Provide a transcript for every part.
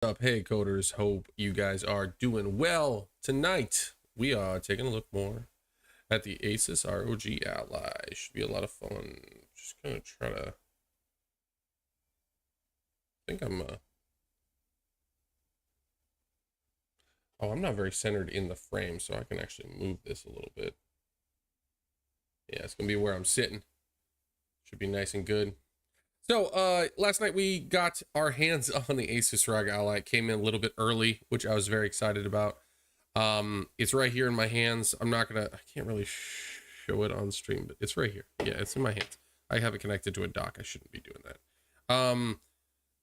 Up, hey coders, hope you guys are doing well. Tonight we are taking a look more at the Asus ROG Ally. Should be a lot of fun. Just gonna try to I'm not very centered in the frame, so I can actually move this a little bit. Yeah, it's gonna be where I'm sitting. Should be nice and good. So last night we got our hands on the Asus ROG Ally. It came in a little bit early, which I was very excited about. It's right here in my hands. I can't really show it on stream, but it's right here. Yeah, it's in my hands. I have it connected to a dock. I shouldn't be doing that.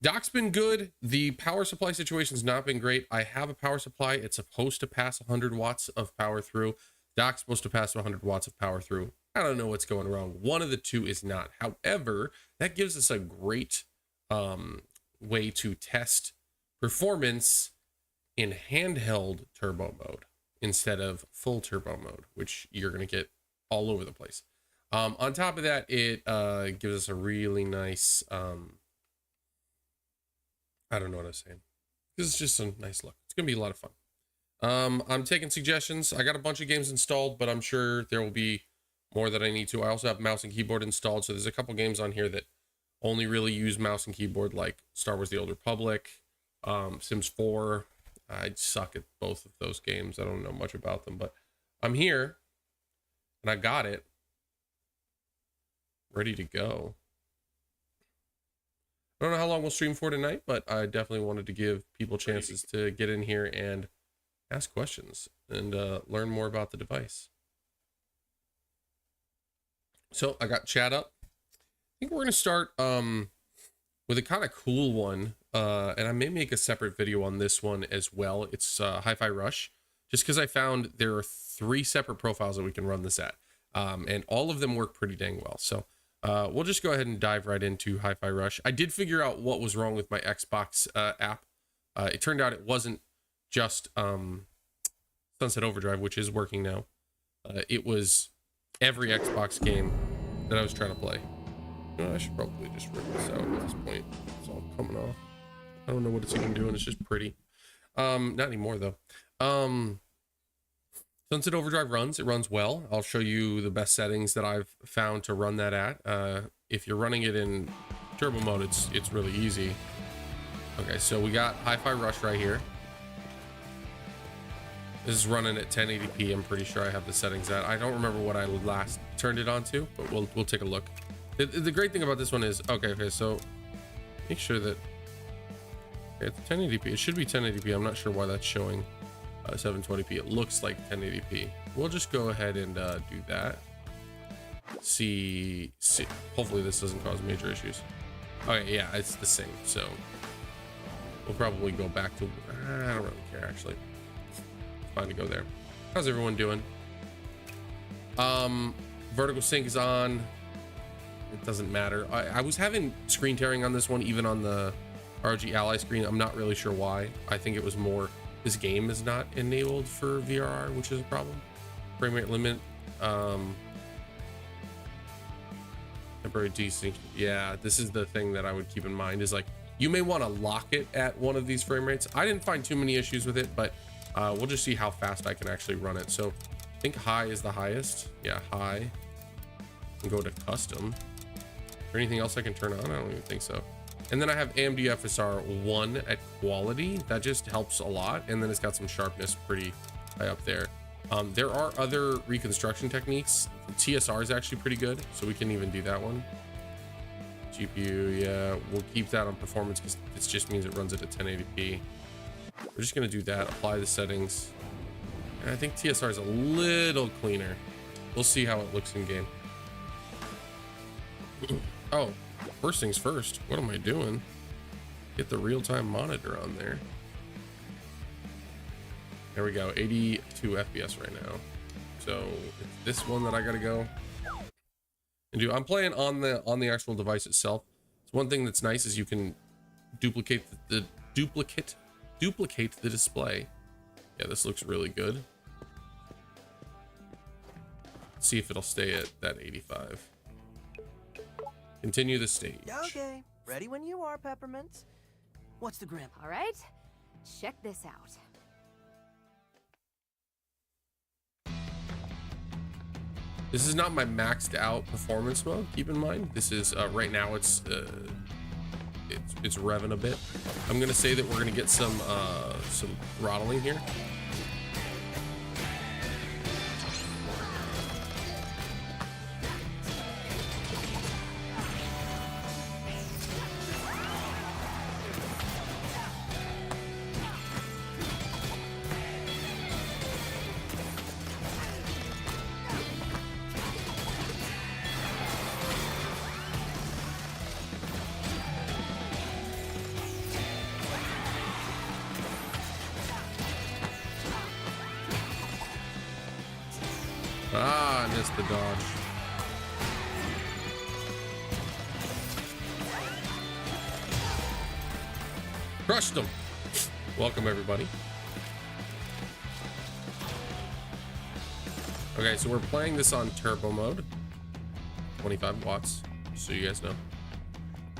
Dock's been good. The power supply situation's not been great. I have a power supply. It's supposed to pass 100 watts of power through. Dock's supposed to pass 100 watts of power through. I don't know what's going wrong. One of the two is not. However, that gives us a great way to test performance in handheld turbo mode instead of full turbo mode, which you're going to get all over the place. On top of that, it gives us a really nice, I don't know what I was saying. This is just a nice look. It's going to be a lot of fun. I'm taking suggestions. I got a bunch of games installed, but I'm sure there will be more that I need to. I also have mouse and keyboard installed, so there's a couple games on here that only really use mouse and keyboard, like Star Wars: The Old Republic, Sims 4. I suck at both of those games. I don't know much about them, but I'm here, and I got it ready to go. I don't know how long we'll stream for tonight, but I definitely wanted to give people chances to get in here and ask questions and learn more about the device. So I got chat up. I think we're going to start with a kind of cool one. And I may make a separate video on this one as well. It's Hi-Fi Rush, just because I found there are 3 separate profiles that we can run this at. And all of them work pretty dang well. So we'll just go ahead and dive right into Hi-Fi Rush. I did figure out what was wrong with my Xbox app. It turned out it wasn't just Sunset Overdrive, which is working now. It was every Xbox game that I was trying to play. I should probably just rip this out at this point. It's all coming off. I don't know what it's even doing. It's just pretty. Not anymore though. Sunset Overdrive runs. It runs well. I'll show you the best settings that I've found to run that at. If you're running it in turbo mode, it's really easy. Okay, so we got Hi-Fi Rush right here. This is running at 1080p. I'm pretty sure I have the settings at. I don't remember what I last turned it on to, but we'll take a look. The great thing about this one is, okay, so make sure that it's 1080p. It should be 1080p. I'm not sure why that's showing 720p. It looks like 1080p. We'll just go ahead and do that. See. Hopefully this doesn't cause major issues. Okay, yeah, it's the same. So we'll probably go back to. I don't really care actually. To go there. How's everyone doing? Vertical sync is on. It doesn't matter. I was having screen tearing on this one, even on the ROG Ally screen. I'm not really sure why. I think it was more this game is not enabled for VRR, which is a problem. Frame rate limit. Temporary desync. Yeah, this is the thing that I would keep in mind is like you may want to lock it at one of these frame rates. I didn't find too many issues with it, but we'll just see how fast I can actually run it. So I think high is the highest. Yeah, high. And go to custom. Is there anything else I can turn on? I don't even think so. And then I have AMD FSR 1 at quality. That just helps a lot. And then it's got some sharpness pretty high up there. There are other reconstruction techniques. TSR is actually pretty good, so we can even do that one. GPU, yeah, we'll keep that on performance because it just means it runs it at 1080p. We're just going to do that, apply the settings. And I think TSR is a little cleaner. We'll see how it looks in game. Oh, first things first. What am I doing? Get the real-time monitor on there. There we go, 82 FPS right now. So it's this one that I got to go and do. I'm playing on the actual device itself. So one thing that's nice is you can duplicate the display. Yeah, this looks really good. Let's see if it'll stay at that 85. Continue the stage. Okay, ready when you are, Peppermint. What's the grim? All right, Check this out. This is not my maxed out performance mode. Keep in mind, this is right now. It's revving a bit. I'm gonna say that we're gonna get some throttling here. Ah, I missed the dodge. Crushed them. Welcome, everybody. Okay, so we're playing this on turbo mode. 25 watts, so you guys know.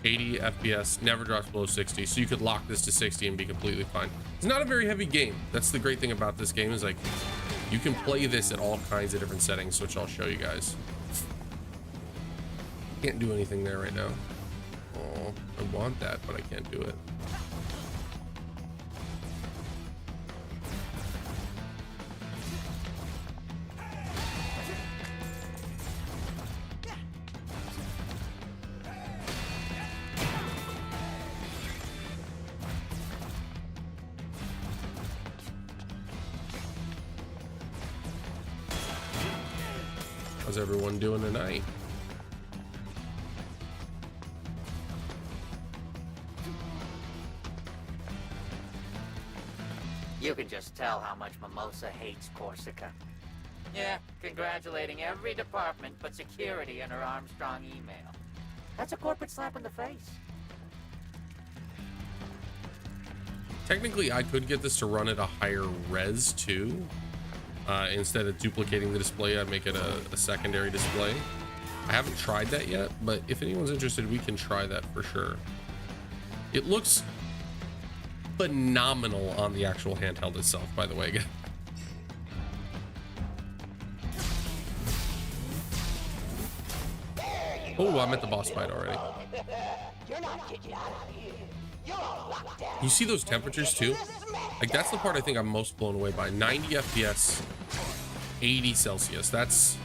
80 FPS, never drops below 60, so you could lock this to 60 and be completely fine. It's not a very heavy game. That's the great thing about this game, is like, you can play this at all kinds of different settings, which I'll show you guys. Can't do anything there right now. Oh, I want that, but I can't do it. How's everyone doing tonight? You can just tell how much Mimosa hates Corsica. Yeah, congratulating every department but security in her Armstrong email. That's a corporate slap in the face. Technically, I could get this to run at a higher res too. Instead of duplicating the display, I'd make it a secondary display. I haven't tried that yet, but if anyone's interested, we can try that for sure. It looks phenomenal on the actual handheld itself, by the way. Oh, I'm at the boss fight already. You see those temperatures too? Like, that's the part I think I'm most blown away by. 90 FPS, 80 Celsius. That's...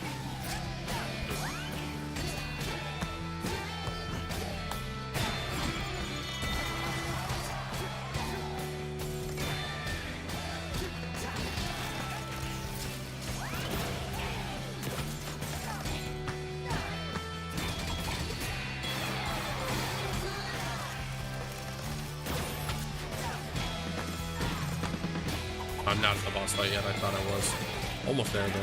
I'm not at the boss fight yet. I thought I was. Almost there, though.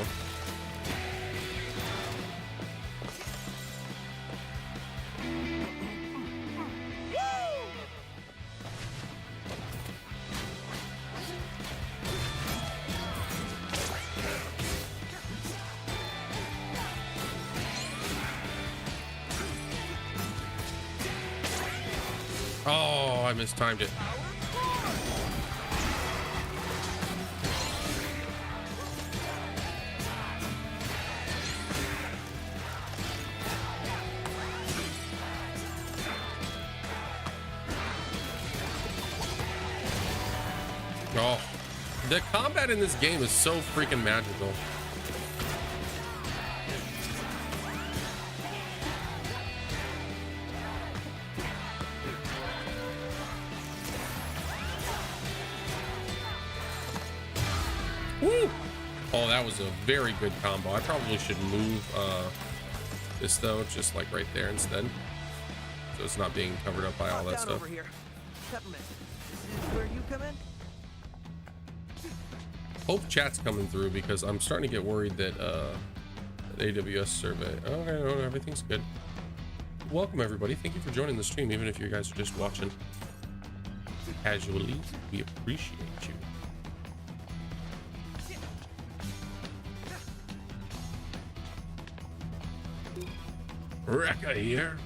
Oh, I mistimed it. Oh, the combat in this game is so freaking magical. Woo! Oh, that was a very good combo. I probably should move this though, just like right there instead, so it's not being covered up by all that stuff. Over here. Peppermint, this is where you come in? Hope chat's coming through, because I'm starting to get worried that the AWS survey. Oh, no, everything's good. Welcome everybody. Thank you for joining the stream, even if you guys are just watching casually. We appreciate you. Rekka here.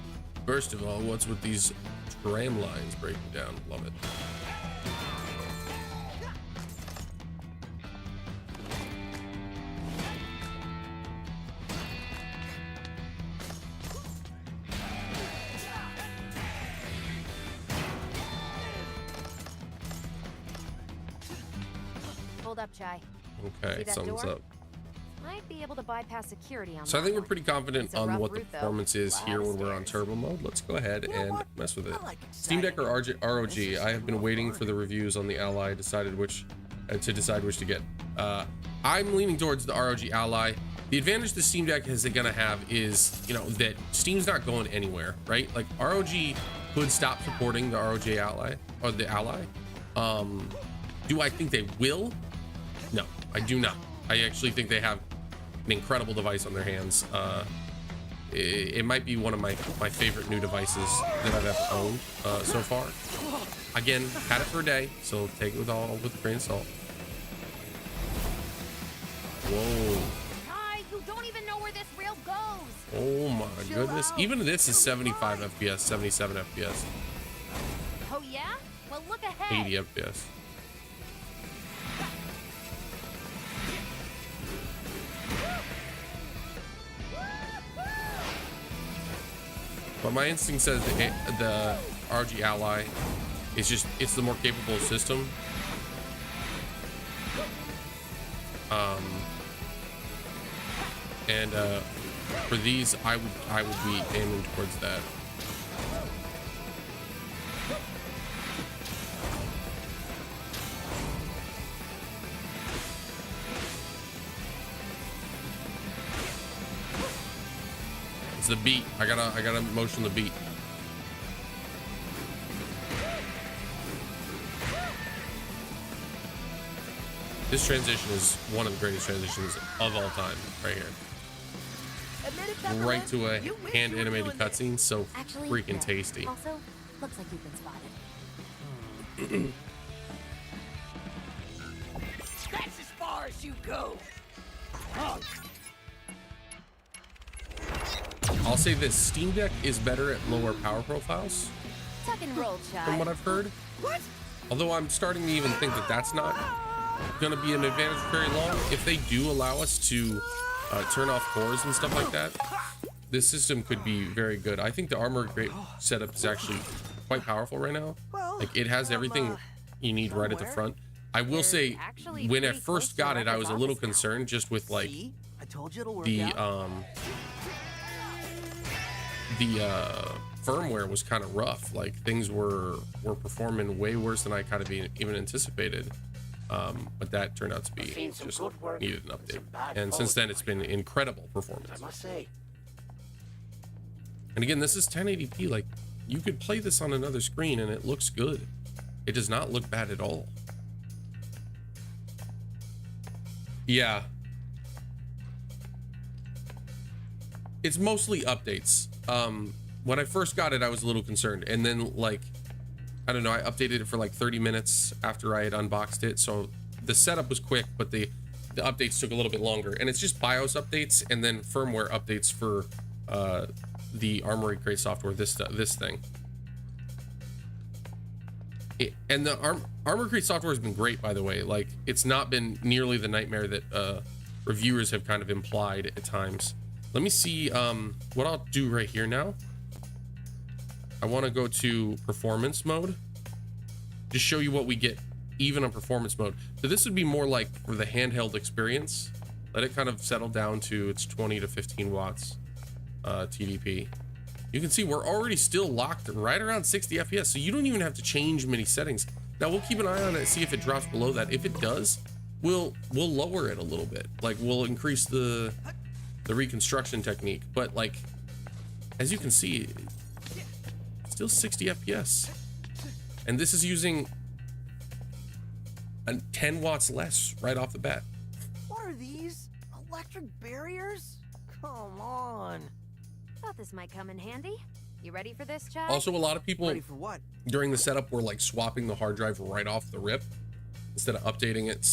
First of all, what's with these tram lines breaking down? Love it. Hold up, Chai. Okay, See that something's door? up. Might be able to bypass security on So I that think we're one. pretty confident It's a on rough what the route, though. performance is Lot here of when we're on stairs. turbo mode. Let's go ahead and mess with it. I like Steam Deck or ROG? This is I have been more waiting fun. for the reviews on the Ally. Decided which to decide which to get. I'm leaning towards the ROG Ally. The advantage the Steam Deck is gonna have is, you know, that Steam's not going anywhere, right? Like ROG could stop supporting the ROG Ally or the Ally. Do I think they will? No, I do not. I actually think they have an incredible device on their hands. It might be one of my favorite new devices that I've ever owned so far. Again, had it for a day, so take it with a grain of salt. Whoa. Chai, you don't even know where this rail goes. Oh my goodness. Even this is 75 FPS, 77 FPS, Oh yeah? Well, look ahead. 80 FPS. But my instinct says the ROG Ally is just, it's the more capable system. And for these, I would be aiming towards that. It's the beat. I gotta motion the beat. This transition is one of the greatest transitions of all time, right here. Admit it, Peppermint. Right to a You wish hand you were animated doing this. cutscene, so Actually, freaking yeah. tasty. Also, looks like you've been spotted. That's as far as you go. I'll say this: Steam Deck is better at lower power profiles, Tuck and roll, Chai. from what I've heard. What? Although I'm starting to even think that that's not going to be an advantage very long. If they do allow us to turn off cores and stuff like that, this system could be very good. I think the Armor Crate setup is actually quite powerful right now. Well, Like, it has everything you need right at the front. I will There's say, actually when I pretty close first to got it, I was a little Ruckus office now. concerned just with like See? I told you it'll work the out. firmware was kind of rough. Like, things were performing way worse than I kind of even anticipated. But that turned out to be Seen some just good work needed an and update. some bad And since then, poetry. it's been incredible performance. I must say. And again, this is 1080p. Like, you could play this on another screen and it looks good. It does not look bad at all. Yeah. It's mostly updates. When I first got it, I was a little concerned. And then, like, I don't know, I updated it for like 30 minutes after I had unboxed it. So the setup was quick, but the updates took a little bit longer. And it's just BIOS updates and then firmware updates for the Armory Crate software, this thing. And the Armor Crate software has been great, by the way. Like, it's not been nearly the nightmare that reviewers have kind of implied at times. Let me see what I'll do right here now. I want to go to performance mode. Just show you what we get even on performance mode. So this would be more like for the handheld experience. Let it kind of settle down to its 20 to 15 watts TDP. You can see we're already still locked right around 60 FPS, so you don't even have to change many settings. Now we'll keep an eye on it, see if it drops below that. If it does, we'll lower it a little bit. Like, we'll increase the reconstruction technique. But like, as you can see, still 60 FPS. And this is using 10 watts less right off the bat. What are these? Electric barriers? Come on. Thought this might come in handy. You ready for this, Chai? Also, a lot of people Ready for what? during the setup were like swapping the hard drive right off the rip instead of updating it,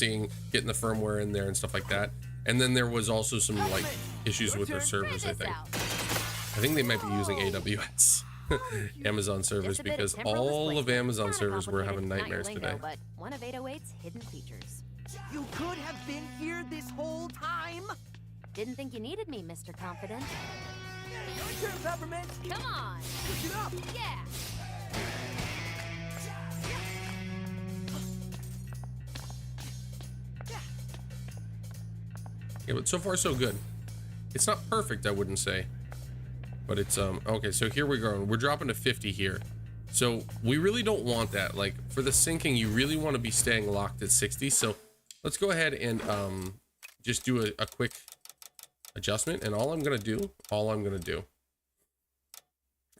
getting the firmware in there and stuff like that. And then there was also some like issues with their servers, I This think. out. I think they might be using AWS, Amazon servers, Just a bit because temporary all of displacement. Amazon Kinda servers were having complicated, not your nightmares lingo, today. But one of 808's hidden features. You could have been here this whole time? Didn't think you needed me, Mr. Confident. Your turn, Peppermint. Come on. Push it up. Yeah. Yeah, but so far so good. It's not perfect, I wouldn't say. But it's, okay, so here we go. We're dropping to 50 here. So we really don't want that. Like, for the syncing, you really want to be staying locked at 60. So let's go ahead and just do a quick adjustment. And all I'm going to do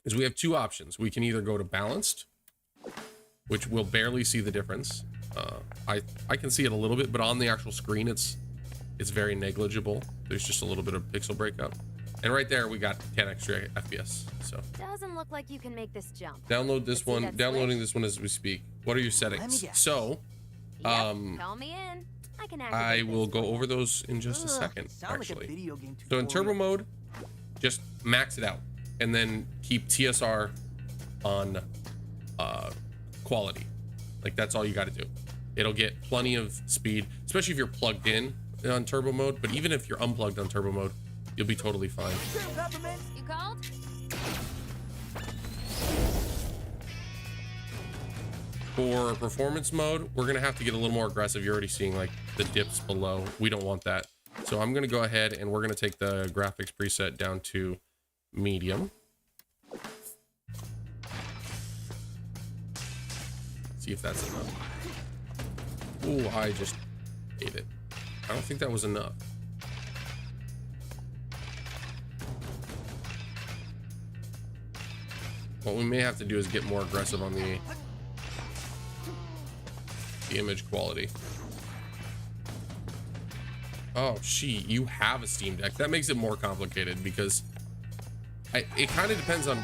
is we have two options. We can either go to balanced, which we'll barely see the difference. I can see it a little bit, but on the actual screen, it's very negligible. There's just a little bit of pixel breakup. And right there, we got 10 extra FPS. So Doesn't look like you can make this jump. download this one. Downloading this one as we speak. What are your settings? So, Yep, call me in. I can activate I will this go for you. over those in just a second. Sound like a Actually, video game so in turbo tutorial. mode, just max it out, and then keep TSR on quality. Like that's all you got to do. It'll get plenty of speed, especially if you're plugged in on turbo mode. But even if you're unplugged on turbo mode, you'll be totally fine. You called? For performance mode, we're gonna have to get a little more aggressive. You're already seeing like the dips below. We don't want that. So I'm gonna go ahead and we're gonna take the graphics preset down to medium. See if that's enough. Ooh, I just ate it. I don't think that was enough. What we may have to do is get more aggressive on the image quality. Oh, you have a Steam Deck. That makes it more complicated because it kind of depends on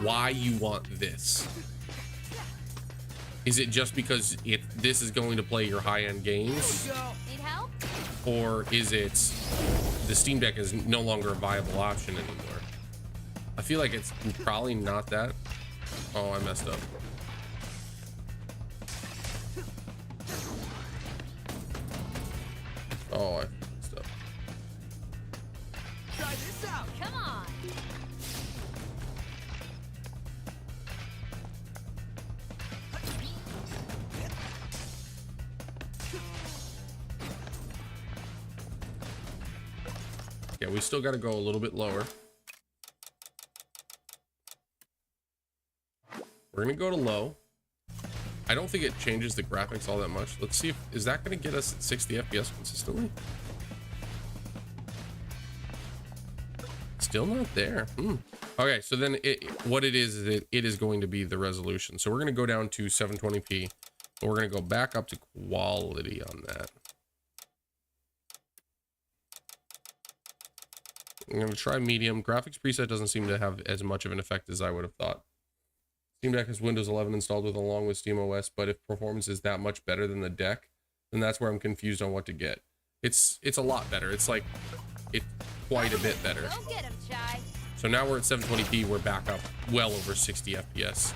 why you want this. Is it just because this is going to play your high-end games? Need help? Or is it the Steam Deck is no longer a viable option anymore? I feel like it's probably not that. Oh, I messed up. Oh, I messed up. Try this out. Come on. Yeah, we still got to go a little bit lower. We're gonna go to low. I don't think it changes the graphics all that much. Let's see if is that gonna get us at 60 FPS consistently? Still not there. Okay, so then what it is it is going to be the resolution. So we're gonna go down to 720p, but we're gonna go back up to quality on that. I'm gonna try medium. Graphics preset doesn't seem to have as much of an effect as I would have thought. Steam Deck has Windows 11 installed along with SteamOS, but if performance is that much better than the deck, then that's where I'm confused on what to get. It's a lot better. It's quite a bit better. Go get him, Chai. So now we're at 720p. We're back up well over 60 FPS,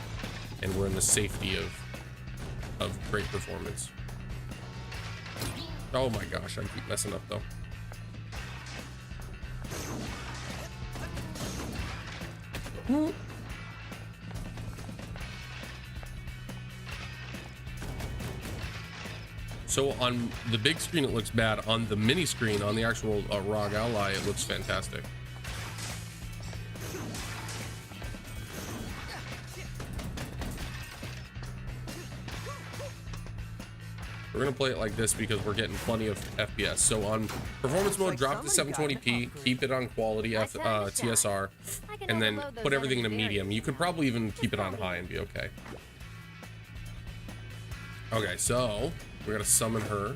and we're in the safety of great performance. Oh my gosh, I keep messing up though. So on the big screen it looks bad. On the mini screen, on the actual ROG Ally, it looks fantastic. We're gonna play it like this because we're getting plenty of FPS. So on performance mode, drop to 720p, keep it on quality TSR, and then put everything in a medium. You could probably even keep it on high and be okay. Okay, so we're gonna summon her.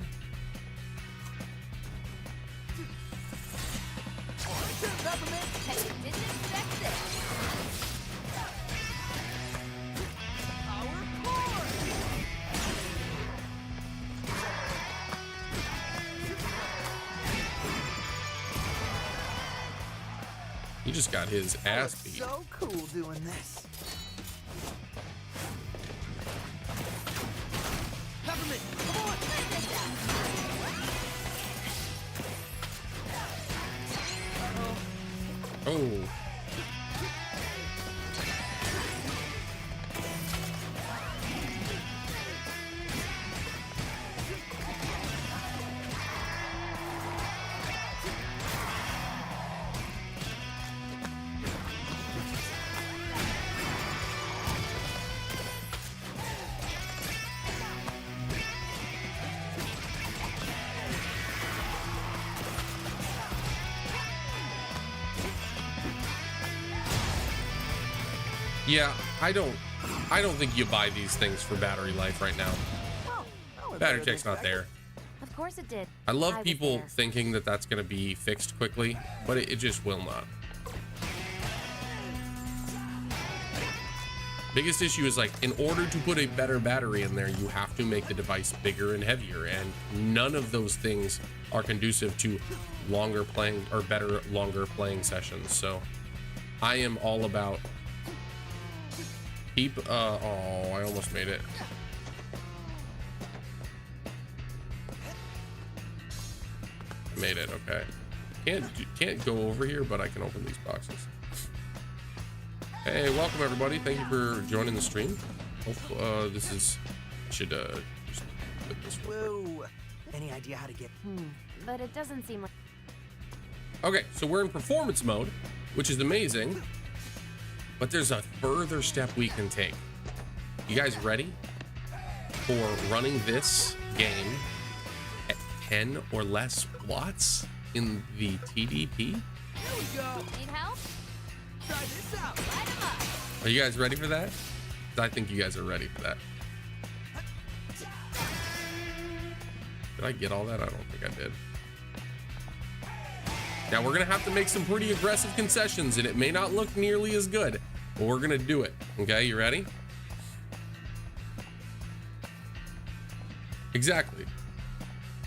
He just got his ass beat. So cool doing this. Peppermint, come on! Oh. Yeah, I don't think you buy these things for battery life right now. Oh, that went Battery better than tech's not expected. there. Of course it did. I love was people there. thinking that that's going to be fixed quickly, but it just will not. Biggest issue is, like, in order to put a better battery in there, you have to make the device bigger and heavier, and none of those things are conducive to longer playing or better longer playing sessions. So I am all about keep oh, I almost made it. I made it. Okay, can't go over here, but I can open these boxes. Hey, welcome everybody. Thank you for joining the stream. Hope this is should just put this real quick. Whoa. Any idea how to get? But it doesn't seem like. Okay, so we're in performance mode, which is amazing, but there's a further step we can take. You guys ready for running this game at 10 or less watts in the TDP? Here we go. Need help? Try this out. Light 'em up. Are you guys ready for that? I think you guys are ready for that. Did I get all that? I don't think I did. Now we're gonna have to make some pretty aggressive concessions, and it may not look nearly as good, but we're gonna do it. Okay, you ready? Exactly.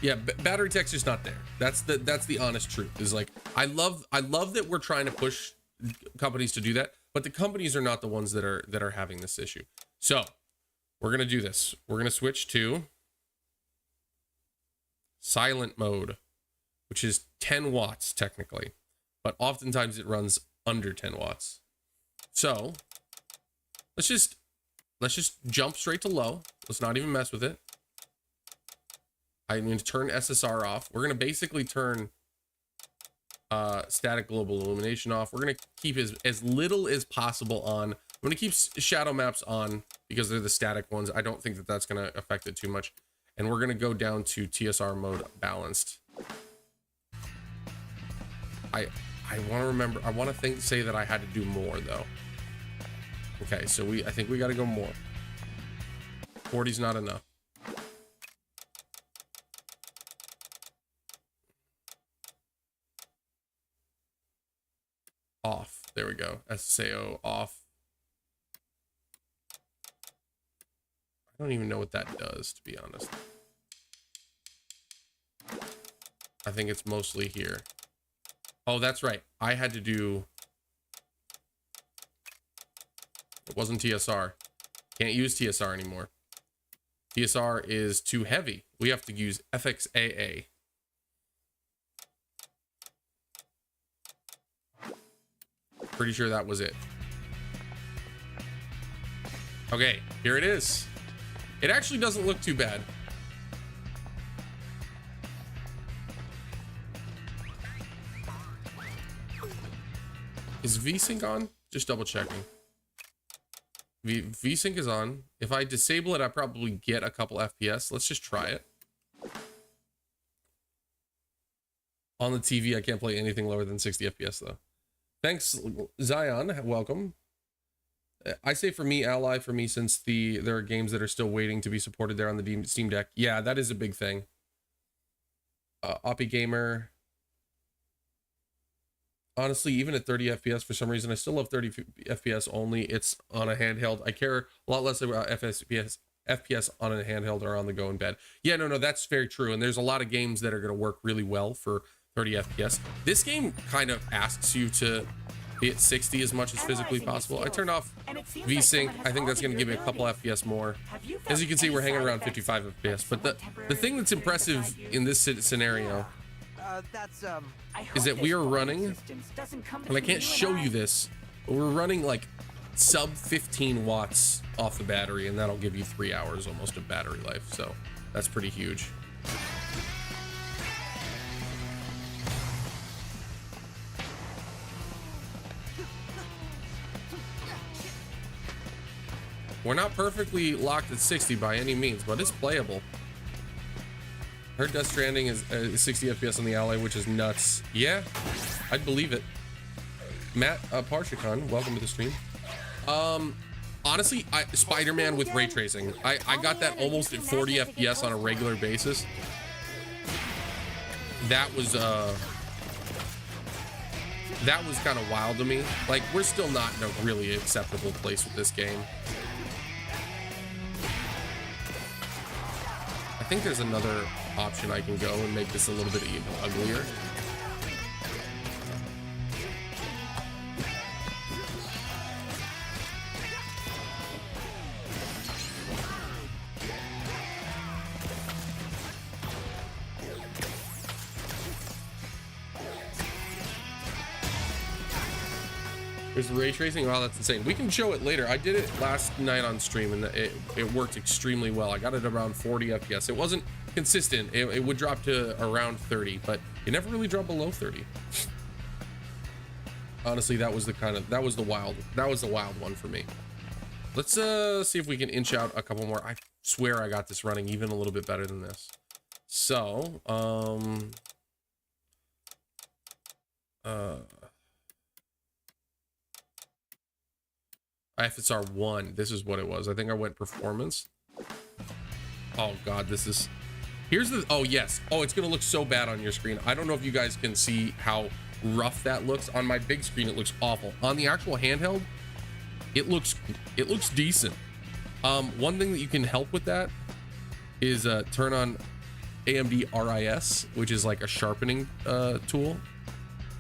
Yeah, battery tech's just not there. That's the honest truth. Is like I love that we're trying to push companies to do that, but the companies are not the ones that are having this issue. So we're gonna do this. We're gonna switch to silent mode, which is 10 watts technically, but oftentimes it runs under 10 watts. So let's just jump straight to low. Let's not even mess with it. I'm going to turn SSR off. We're going to basically turn static global illumination off. We're going to keep as little as possible on. I'm going to keep shadow maps on because they're the static ones. I don't think that that's going to affect it too much. And we're going to go down to TSR mode balanced. I want to remember, I want to say that I had to do more though. Okay, so I think we got to go more. 40's not enough. Off. There we go. SSAO off. I don't even know what that does, to be honest. I think it's mostly here. Oh, that's right. I had to do... It wasn't TSR. Can't use TSR anymore. TSR is too heavy. We have to use FXAA. Pretty sure that was it. Okay, here it is. It actually doesn't look too bad. Is VSync on? Just double checking. VSync is on. If I disable it, I probably get a couple FPS. Let's just try it. On the TV, I can't play anything lower than 60 FPS though. Thanks, Zion. Welcome. I say for me, Ally, for me, since there are games that are still waiting to be supported there on the Steam Deck. Yeah, that is a big thing. Oppie Gamer. Honestly, even at 30 FPS, for some reason, I still love 30 FPS only. It's on a handheld. I care a lot less about FPS on a handheld or on the go in bed. Yeah, no, that's very true. And there's a lot of games that are going to work really well for 30 FPS. This game kind of asks you to be at 60 as much as physically possible. I turned off VSync. I think that's going to give me a couple FPS more. As you can see, we're hanging around 55 FPS. But the thing that's impressive in this scenario is that we are running, and I can't show you this, but we're running like sub 15 watts off the battery, and that'll give you 3 hours almost of battery life. So that's pretty huge. We're not perfectly locked at 60 by any means, but it's playable. Heard Death Stranding is 60 FPS on the Ally, which is nuts. Yeah, I'd believe it. Matt Parshikhan, welcome to the stream. Honestly, Spider-Man with ray tracing. I got that almost at 40 FPS on a regular basis. That was kind of wild to me. Like, we're still not in a really acceptable place with this game. I think there's another option I can go and make this a little bit even uglier. There's ray tracing. Wow, that's insane. We can show it later. I did it last night on stream and it worked extremely well. I got it around 40 FPS. It wasn't consistent. It would drop to around 30, but it never really dropped below 30. Honestly, that was the wild one for me. Let's see if we can inch out a couple more. I swear I got this running even a little bit better than this. So, FSR 1, this is what it was. I think I went performance. Oh god, this is, here's the, oh yes, oh, it's gonna look so bad on your screen. I don't know if you guys can see how rough that looks. On my big screen it looks awful. On the actual handheld, it looks decent. One thing that you can help with that is turn on AMD RIS, which is like a sharpening tool,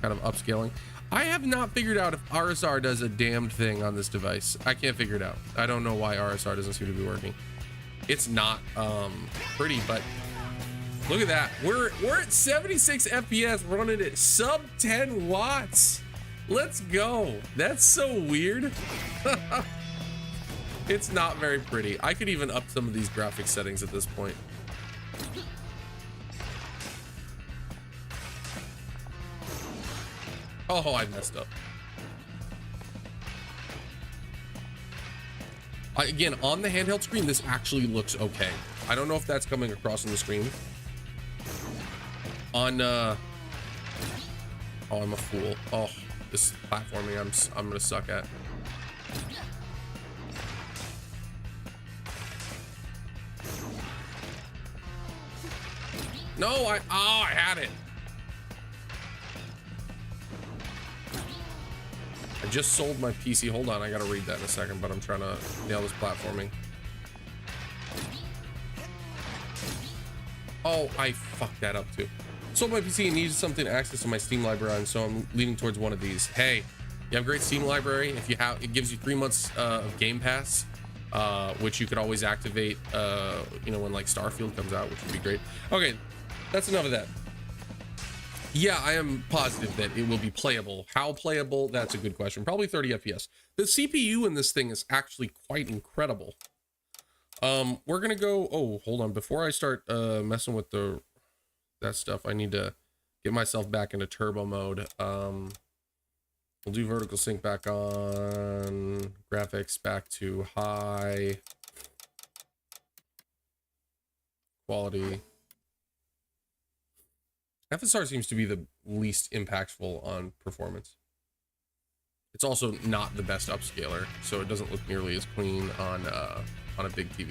kind of upscaling. I have not figured out if RSR does a damned thing on this device. I can't figure it out. I don't know why RSR doesn't seem to be working. It's not pretty, but look at that. We're at 76 FPS running at sub 10 watts. Let's go. That's so weird. It's not very pretty. I could even up some of these graphics settings at this point. Oh, I messed up. Again, on the handheld screen, this actually looks okay. I don't know if that's coming across on the screen. On, oh, I'm a fool. Oh, this platforming I'm gonna suck at. No, I had it. I just sold my PC. Hold on, I gotta read that in a second, but I'm trying to nail this platforming. Oh, I fucked that up too. Sold my PC and needed something to access to my Steam library, and so I'm leaning towards one of these. Hey, you have a great Steam library. If you have, it gives you 3 months of Game Pass, which you could always activate, you know, when like Starfield comes out, which would be great. Okay, that's enough of that. Yeah, I am positive that it will be playable. How playable? That's a good question. Probably 30 FPS. The CPU in this thing is actually quite incredible. We're gonna go, oh, hold on. Before I start messing with that stuff, I need to get myself back into turbo mode. We'll do vertical sync back on, graphics back to high, quality. FSR seems to be the least impactful on performance. It's also not the best upscaler, so it doesn't look nearly as clean on a big TV.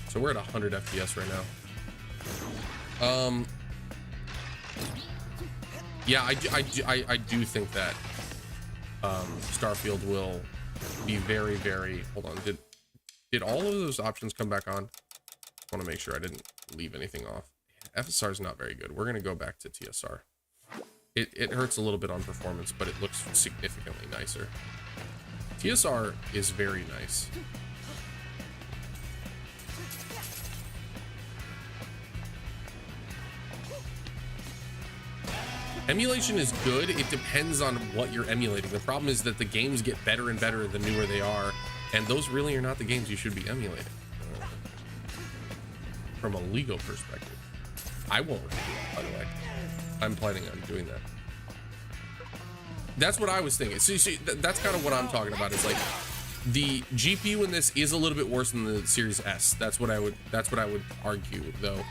So we're at 100 FPS right now. Yeah, I do think that Starfield will be very, very. Hold on, did all of those options come back on? I want to make sure I didn't leave anything off. FSR is not very good. We're gonna go back to TSR. It hurts a little bit on performance, but it looks significantly nicer. TSR is very nice. Emulation is good. It depends on what you're emulating. The problem is that the games get better and better the newer they are, and those really are not the games you should be emulating. From a legal perspective, I won't review it, by the way. I'm planning on doing that. That's what I was thinking. See, that's kind of what I'm talking about. Is like the GPU in this is a little bit worse than the Series S. That's what I would argue, though.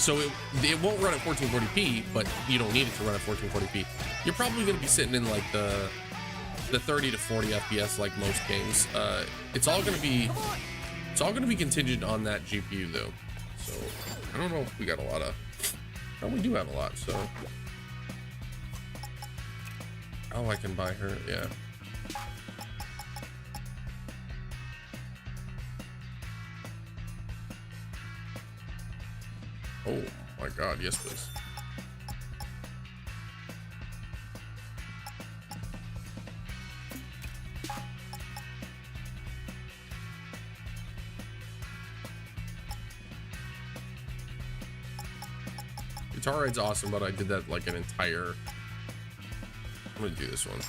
So it won't run at 1440p, but you don't need it to run at 1440p. You're probably going to be sitting in like the 30 to 40 FPS like most games. It's all going to be contingent on that GPU though. So I don't know if we got a lot of. Oh, we do have a lot. So oh, I can buy her. Yeah. Oh my God, yes please. Guitar Ride's awesome, but I did that like an entire... I'm gonna do this one.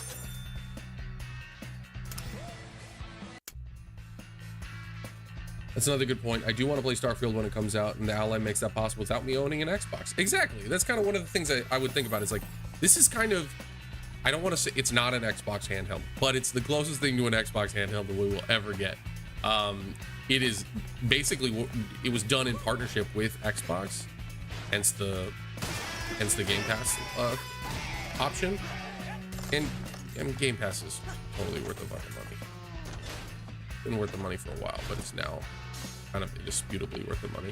That's another good point. I do want to play Starfield when it comes out, and the Ally makes that possible without me owning an Xbox. Exactly. That's kind of one of the things I would think about. Is like, this is kind of, I don't want to say it's not an Xbox handheld, but it's the closest thing to an Xbox handheld that we will ever get. It is basically, it was done in partnership with Xbox, hence the Game Pass option. And I mean, Game Pass is totally worth the fucking money. Been worth the money for a while, but it's now kind of indisputably worth the money.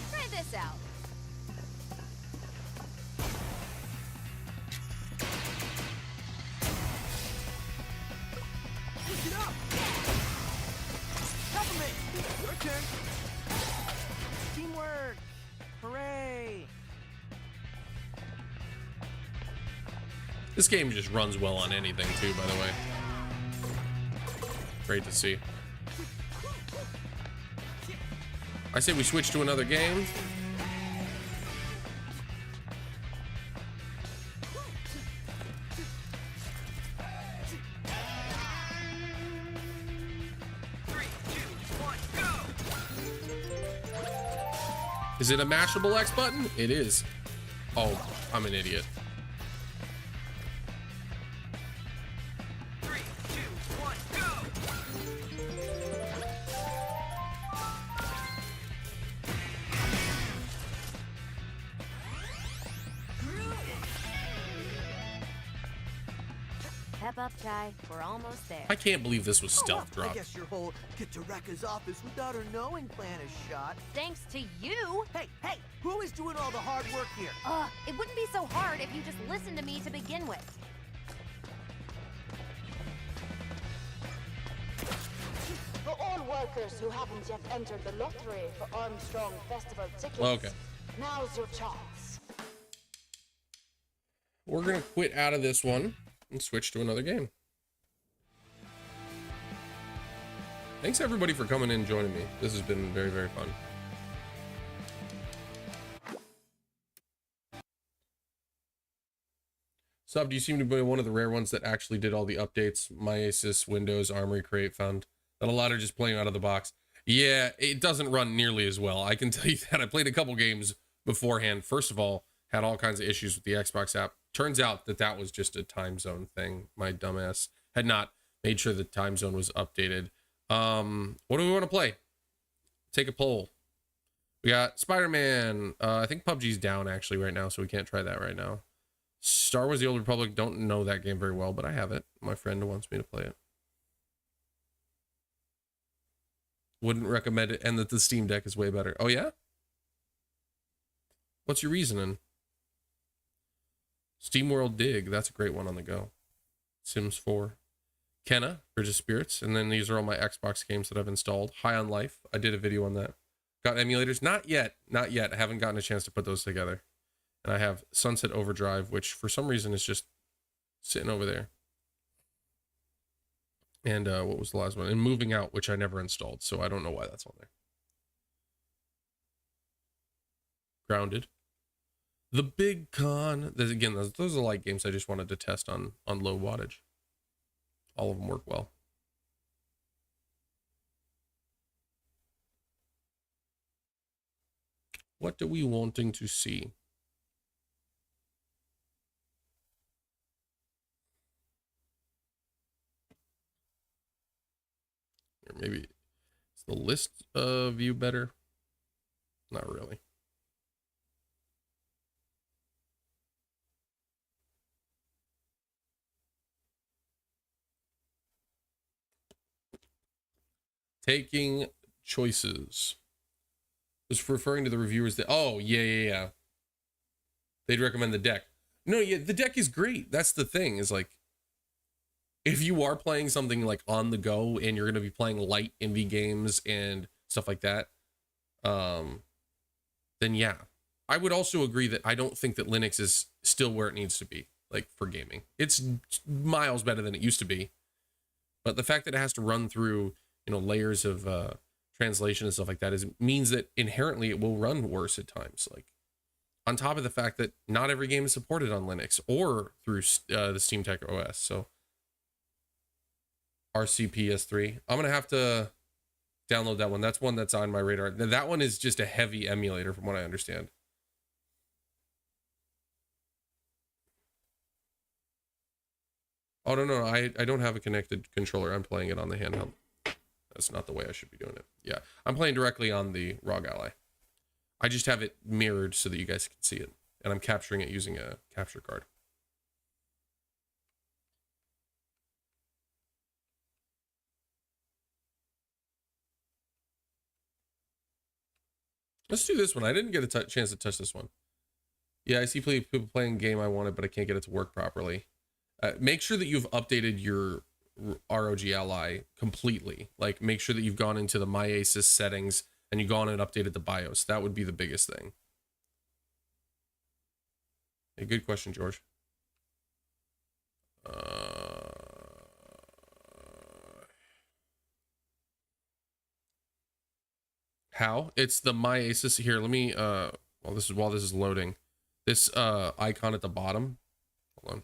Try this out. Push it up! Peppermint! Your turn! Teamwork! Hooray! This game just runs well on anything too, by the way. Great to see. I say we switch to another game. Is it a mashable X button? It is. Oh, I'm an idiot. Pep up, Chai. We're almost there. I can't believe this was Oh, stealth well, I drop. guess your whole get to Rekka's office without her knowing plan is shot. Thanks to you. Hey, who is doing all the hard work here? It wouldn't be so hard if you just listened to me to begin with. For all workers who haven't yet entered the lottery for Armstrong Festival tickets, Okay. now's your chance. We're gonna quit out of this one and switch to another game. Thanks everybody for coming in and joining me. This has been very, very fun. Sub, you seem to be one of the rare ones that actually did all the updates. My Asus, Windows, Armory Crate found that a lot are just playing out of the box. Yeah, it doesn't run nearly as well. I can tell you that. I played a couple games beforehand. First of all, had all kinds of issues with the Xbox app. Turns out that that was just a time zone thing. My dumbass had not made sure the time zone was updated. What do we want to play? Take a poll. We got Spider-Man. I think PUBG's down actually right now, so we can't try that right now. Star Wars: The Old Republic. Don't know that game very well, but I have it. My friend wants me to play it. Wouldn't recommend it, and that the Steam Deck is way better. Oh yeah? What's your reasoning? SteamWorld Dig. That's a great one on the go. Sims 4. Kenna, Bridge of Spirits. And then these are all my Xbox games that I've installed. High on Life. I did a video on that. Got emulators? Not yet. Not yet. I haven't gotten a chance to put those together. And I have Sunset Overdrive, which for some reason is just sitting over there. And what was the last one? And Moving Out, which I never installed, so I don't know why that's on there. Grounded. The Big Con. Again, those are light games I just wanted to test on low wattage. All of them work well. What are we wanting to see? Or maybe is the list view better? Not really. Taking choices. Was referring to the reviewers that, oh, yeah. They'd recommend the deck. No, yeah, the deck is great. That's the thing, is like, if you are playing something like on the go and you're going to be playing light indie games and stuff like that, then yeah. I would also agree that I don't think that Linux is still where it needs to be, like, for gaming. It's miles better than it used to be. But the fact that it has to run through, you know, layers of translation and stuff like that means that inherently it will run worse at times. Like, on top of the fact that not every game is supported on Linux or through the Steam Tech OS. So RCPS3, I'm gonna have to download that one. That's one that's on my radar. That one is just a heavy emulator from what I understand. Oh, no, I don't have a connected controller. I'm playing it on the handheld. That's not the way I should be doing it. Yeah, I'm playing directly on the ROG Ally. I just have it mirrored so that you guys can see it. And I'm capturing it using a capture card. Let's do this one. I didn't get a chance to touch this one. Yeah, I see people playing a game I wanted, but I can't get it to work properly. Make sure that you've updated your ROG Ally completely. Like, make sure that you've gone into the My Asus settings and you've gone and updated the BIOS. That would be the biggest thing. A good question, George. How? It's the My Asus. Here, let me while this is loading. This icon at the bottom. Hold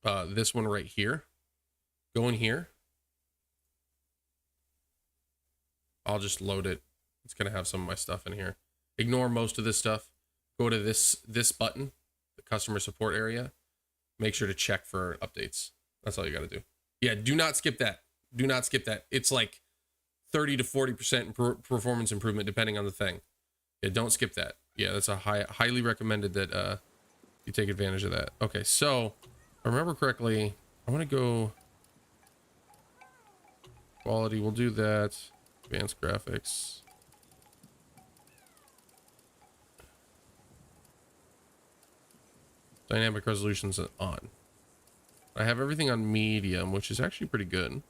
on. This one right here. Go in here. I'll just load it. It's gonna have some of my stuff in here. Ignore most of this stuff. Go to this button, the customer support area. Make sure to check for updates. That's all you gotta do. Yeah, do not skip that. Do not skip that. It's like 30 to 40% performance improvement depending on the thing. Yeah, don't skip that. Yeah, that's a highly recommended that you take advantage of that. Okay, so if I remember correctly, I want to go quality. We'll do that. Advanced graphics. Dynamic resolution's on. I have everything on medium, which is actually pretty good.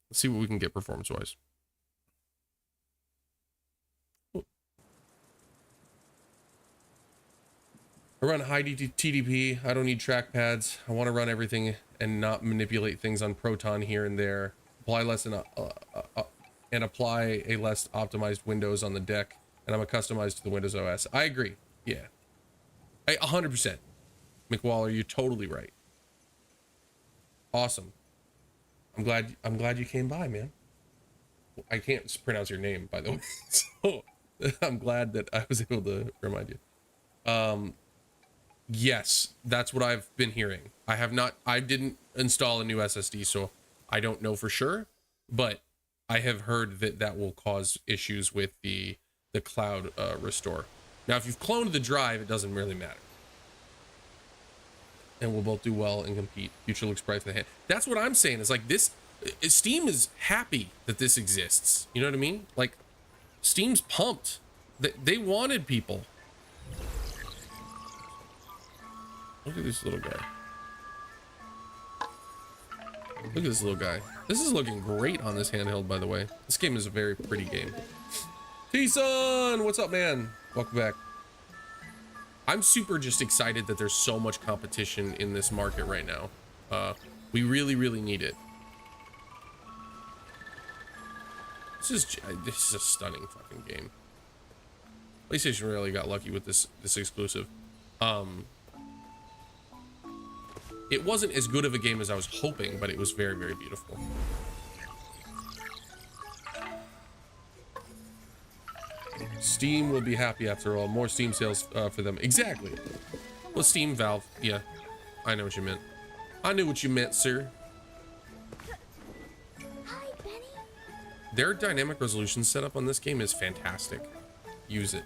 Let's see what we can get performance-wise. I run high TDP. I don't need trackpads. I want to run everything and not manipulate things on Proton here and there. Apply less and apply a less optimized Windows on the deck, and I'm customized to the Windows OS. I agree. Yeah, 100%. McWaller, you're totally right. Awesome. I'm glad you came by, man. I can't pronounce your name, by the way, so I'm glad that I was able to remind you. Yes, that's what I've been hearing. I didn't install a new SSD, so I don't know for sure, but I have heard that will cause issues with the cloud restore. Now, if you've cloned the drive, it doesn't really matter. And we'll both do well and compete. Future looks bright for the hand. That's what I'm saying. Is like this. Steam is happy that this exists. You know what I mean? Like, Steam's pumped. They wanted people. Look at this little guy. Look at this little guy. This is looking great on this handheld, by the way. This game is a very pretty game. T-Son! What's up, man? Welcome back. I'm super just excited that there's so much competition in this market right now. We really, really need it. This is a stunning fucking game. PlayStation really got lucky with this exclusive. It wasn't as good of a game as I was hoping, but it was very, very beautiful. Steam will be happy after all. More Steam sales for them. Exactly. Well, Steam, Valve. Yeah, I know what you meant. I knew what you meant, sir. Hi, Benny. Their dynamic resolution setup on this game is fantastic. Use it.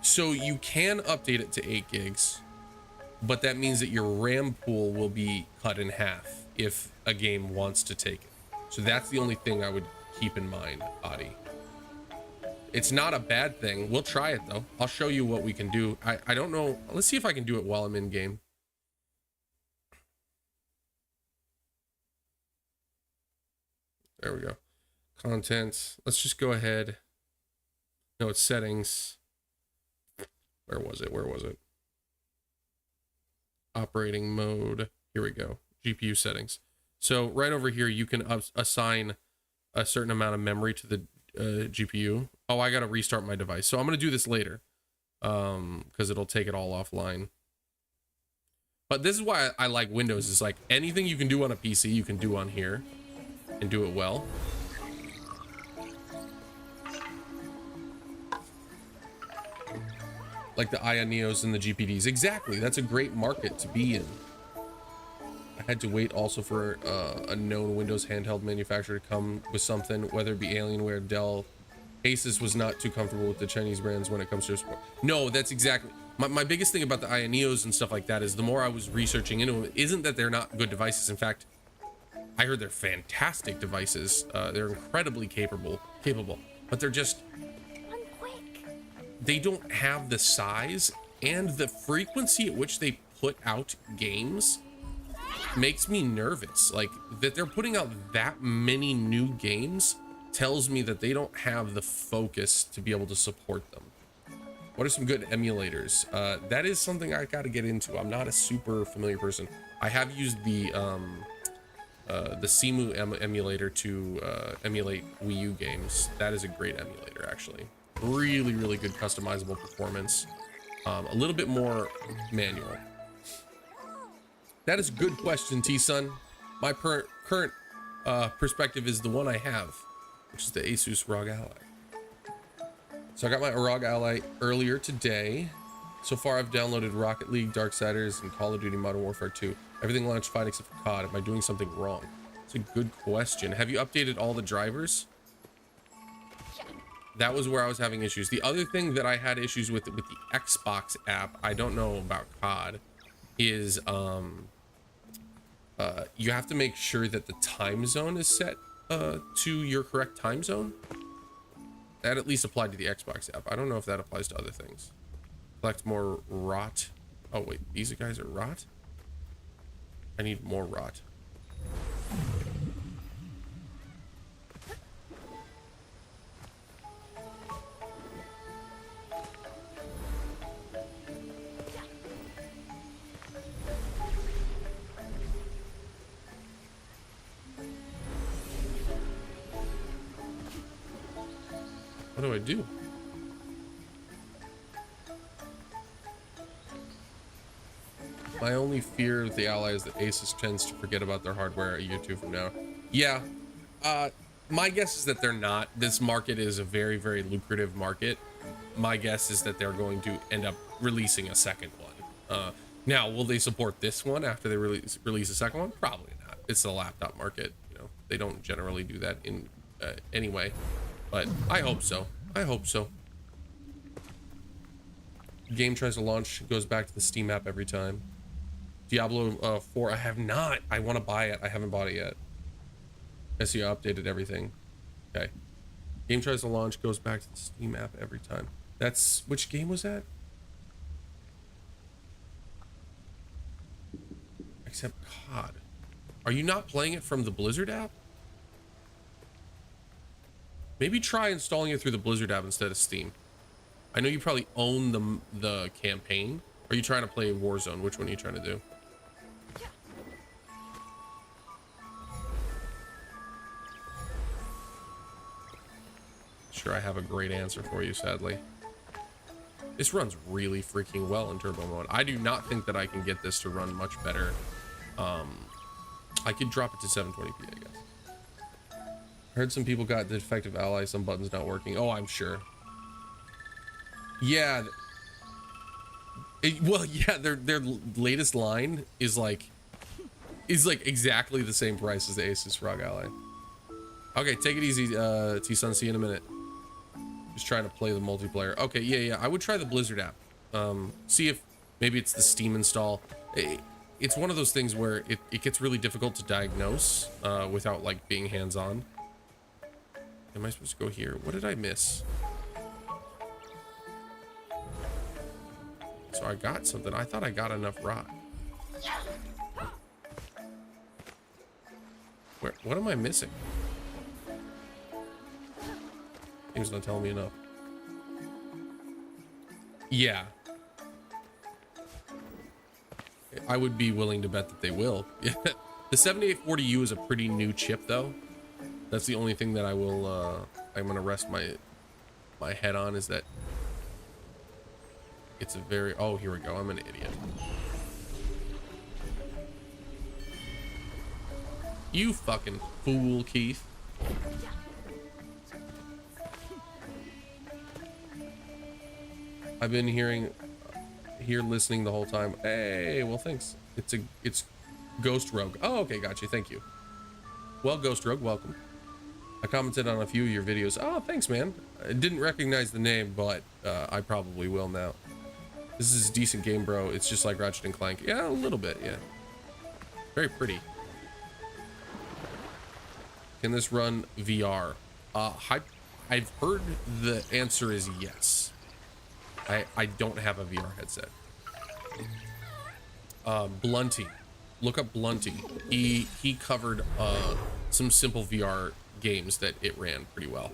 So you can update it to 8 gigs, but that means that your RAM pool will be cut in half if a game wants to take it. So that's the only thing I would keep in mind, Adi. It's not a bad thing. We'll try it though. I'll show you what we can do. I don't know. Let's see if I can do it while I'm in game. There we go. Content. Let's just go ahead. No, it's settings. Where was it? Where was it? Operating mode. Here we go. GPU settings. So right over here, you can assign a certain amount of memory to the GPU. Oh, I got to restart my device. So I'm going to do this later because it'll take it all offline. But this is why I like Windows. Is like anything you can do on a PC, you can do on here and do it well. Like the Aya Neos and the GPDs. Exactly. That's a great market to be in. I had to wait also for a known Windows handheld manufacturer to come with something, whether it be Alienware, Dell. Asus was not too comfortable with the Chinese brands when it comes to support. No, that's exactly. My biggest thing about the Aya Neos and stuff like that is the more I was researching into them, isn't that they're not good devices. In fact, I heard they're fantastic devices. They're incredibly capable, but they're just, they don't have the size and the frequency at which they put out games makes me nervous. Like that they're putting out that many new games tells me that they don't have the focus to be able to support them. What are some good emulators? That is something I got to get into. I'm not a super familiar person. I have used the Cemu emulator to emulate Wii U games. That is a great emulator, actually. Really, really good customizable performance. A little bit more manual. That is a good question, T-Sun. My current perspective is the one I have, which is the Asus ROG Ally. So I got my ROG Ally earlier today. So far, I've downloaded Rocket League, Darksiders, and Call of Duty Modern Warfare 2. Everything launched fine except for COD. Am I doing something wrong? It's a good question. Have you updated all the drivers? That was where I was having issues. The other thing that I had issues with the Xbox app, I don't know about COD, is you have to make sure that the time zone is set to your correct time zone. That at least applied to the Xbox app. I don't know if that applies to other things. Collect more rot. Oh wait, these guys are rot? I need more rot. What do I do? My only fear of the Ally is that Asus tends to forget about their hardware a year or two from now. Yeah, my guess is that they're not. This market is a very, very lucrative market. My guess is that they're going to end up releasing a second one. Now, will they support this one after they release a second one? Probably not. It's the laptop market. You know, they don't generally do that in anyway. But I hope so. I hope so. Game tries to launch, goes back to the Steam app every time. Diablo 4, I have not. I want to buy it. I haven't bought it yet. I see you updated everything. Okay. Game tries to launch, goes back to the Steam app every time. That's, which game was that? Except COD. Are you not playing it from the Blizzard app? Maybe try installing it through the Blizzard app instead of Steam. I know you probably own the campaign. Are you trying to play Warzone? Which one are you trying to do? sure I have a great answer for you, sadly. This runs really freaking well in turbo mode. I do not think that I can get this to run much better. I could drop it to 720p, I guess. Heard some people got defective allies, some buttons not working. Oh, I'm sure. Yeah. Well, yeah, their latest line is like exactly the same price as the Asus ROG Ally. Okay, take it easy, T-Sun. See you in a minute. Just trying to play the multiplayer. Okay, yeah. I would try the Blizzard app. See if maybe it's the Steam install. It's one of those things where it gets really difficult to diagnose without like being hands-on. Am I supposed to go here? What did I miss? So I got something. I thought I got enough rot. What am I missing? Game's not telling me enough. Yeah. I would be willing to bet that they will. The 7840U is a pretty new chip though. That's the only thing that I will I'm gonna rest my head on, is that it's a very, oh, here we go. I'm an idiot. You fucking fool, Keith. I've been here listening the whole time. Hey, well, thanks. It's Ghost Rogue. Oh, okay, got you. Thank you. Well, Ghost Rogue, welcome. I commented on a few of your videos. Oh, thanks, man. I didn't recognize the name, but I probably will now. This is a decent game, bro. It's just like Ratchet and Clank. Yeah, a little bit, yeah. Very pretty. Can this run VR? I've heard the answer is yes. I don't have a VR headset. Blunty. Look up Blunty. He covered some simple VR games that it ran pretty well.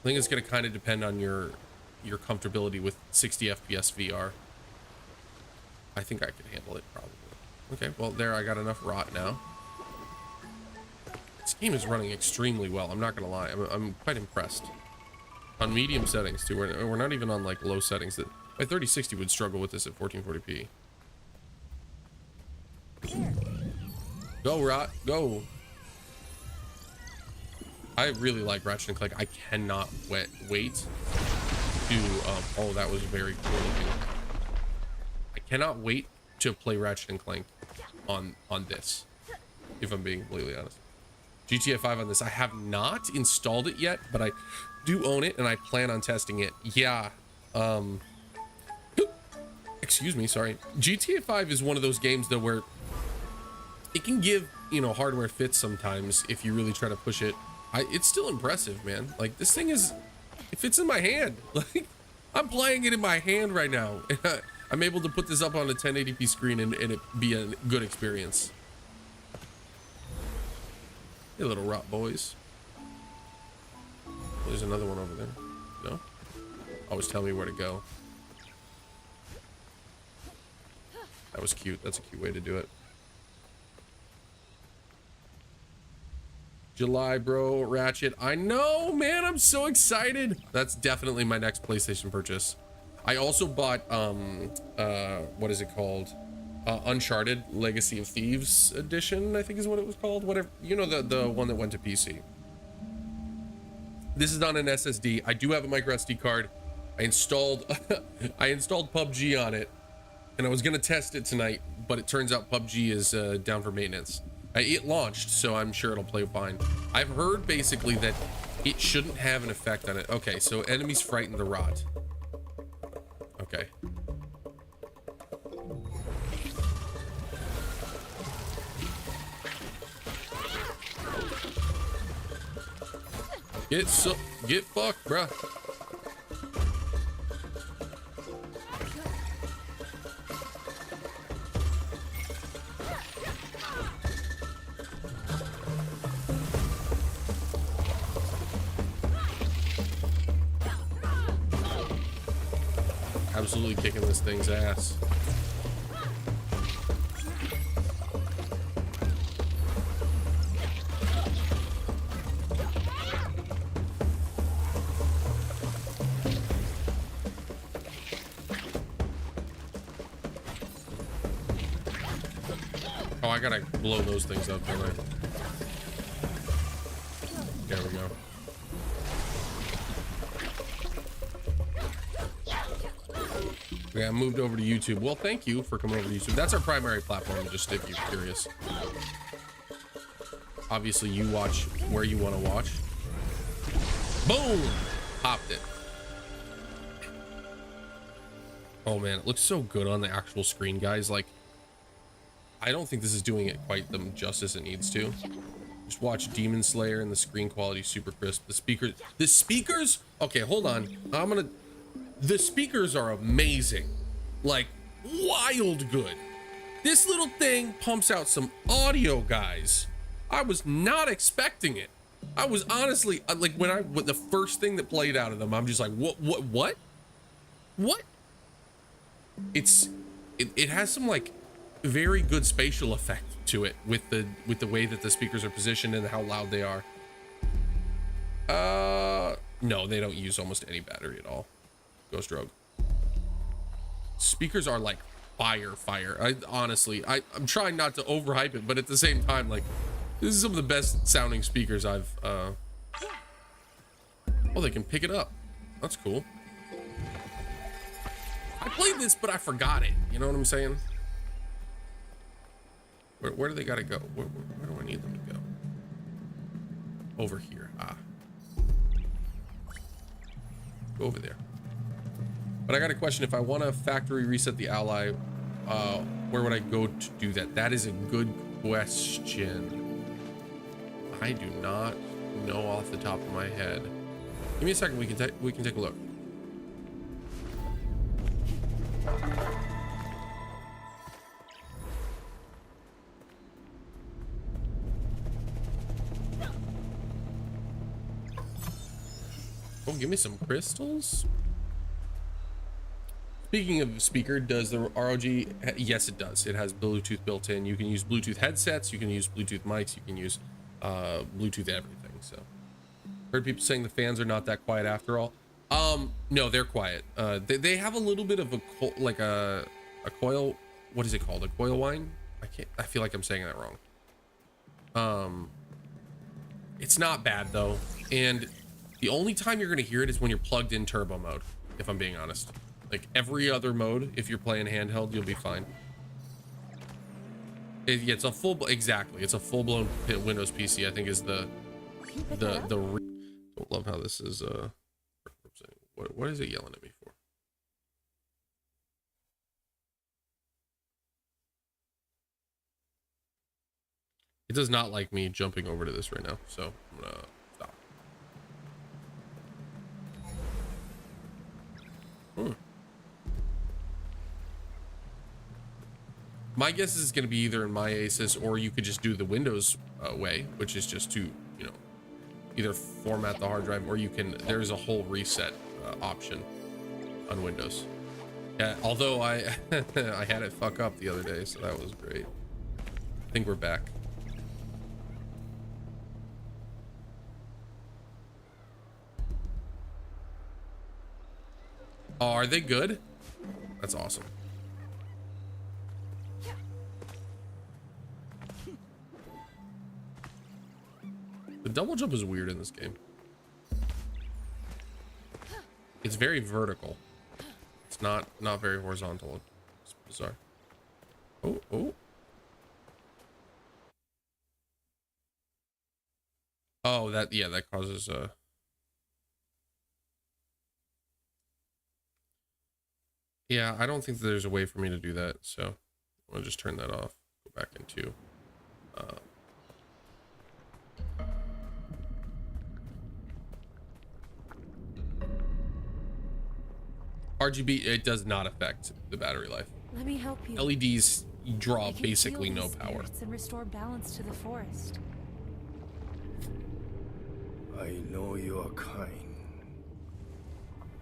I think it's going to kind of depend on your comfortability with 60 FPS VR. I think I could handle it probably. Okay, well there, I got enough rot now. This game is running extremely well. I'm not gonna lie. I'm quite impressed. On medium settings too. We're not even on like low settings. That my 3060 would struggle with this at 1440p. Go rot, go. I really like Ratchet and Clank. I cannot wait to oh, that was very cool looking. I cannot wait to play Ratchet and Clank on this, if I'm being completely honest. GTA 5 on this. I have not installed it yet, but I do own it and I plan on testing it. Yeah. Excuse me, sorry. GTA 5 is one of those games though where it can give, you know, hardware fits sometimes if you really try to push it. It's still impressive, man. Like, this thing is, it fits in my hand. Like, I'm playing it in my hand right now. I'm able to put this up on a 1080p screen and it be a good experience. Hey, little rot boys. Oh, there's another one over there. No? Always tell me where to go. That was cute. That's a cute way to do it. July, bro. Ratchet. I know, man. I'm so excited. That's definitely my next PlayStation purchase. I also bought, what is it called? Uncharted Legacy of Thieves edition, I think is what it was called. Whatever, you know, the one that went to PC. This is on an SSD. I do have a micro SD card. I installed PUBG on it, and I was gonna test it tonight, but it turns out PUBG is down for maintenance. It launched, so I'm sure it'll play fine. I've heard basically that it shouldn't have an effect on it. Okay, so enemies frighten the rot. Okay. Get fucked, bruh. Absolutely kicking this thing's ass. Oh, I gotta blow those things up, don't I? There we go. Yeah, I moved over to YouTube. Well, thank you for coming over to YouTube. That's our primary platform, just if you're curious. Obviously, you watch where you want to watch. Boom! Popped it. Oh man, it looks so good on the actual screen, guys. Like, I don't think this is doing it quite the justice it needs to. Just watch Demon Slayer and the screen quality super crisp. The speakers, okay, hold on. The speakers are amazing. Like, wild good. This little thing pumps out some audio, guys. I was not expecting it. I was honestly, like, when the first thing that played out of them, I'm just like, what? It has some, like, very good spatial effect to it with the way that the speakers are positioned and how loud they are. No, they don't use almost any battery at all. Ghost Rogue. Speakers are like fire. I'm trying not to overhype it, but at the same time, like, this is some of the best sounding speakers I've oh, they can pick it up. That's cool. I played this, but I forgot it. You know what I'm saying? Where do they gotta go? Where do I need them to go? Over here. Go over there. But I got a question. If I want to factory reset the ally, where would I go to do that? That is a good question. I do not know off the top of my head. Give me a second. We can take a look. Oh, give me some crystals. Speaking of speaker, does the ROG? Yes, it does. It has Bluetooth built in. You can use Bluetooth headsets. You can use Bluetooth mics. You can use Bluetooth everything. So, heard people saying the fans are not that quiet after all. No, they're quiet. They have a little bit of a coil. What is it called? A coil whine? I feel like I'm saying that wrong. It's not bad though, and the only time you're gonna hear it is when you're plugged in turbo mode. If I'm being honest. Like every other mode, if you're playing handheld, you'll be fine. It's a exactly. It's a full-blown Windows PC. I think is don't love how this is. What is it yelling at me for? It does not like me jumping over to this right now, so I'm gonna stop. My guess is it's going to be either in my Asus, or you could just do the Windows way, which is just to, you know, either format the hard drive, or you can, there's a whole reset option on Windows. Yeah, although I I had it fuck up the other day, so that was great. I think we're back. Oh, are they good? That's awesome. The double jump is weird in this game. It's very vertical. It's not very horizontal. It's bizarre. Oh. Oh, that causes yeah, I don't think there's a way for me to do that, so I'll just turn that off. Go back into RGB. It does not affect the battery life. Let me help you. LEDs draw basically no power. And restore balance to the forest. I know you are kind.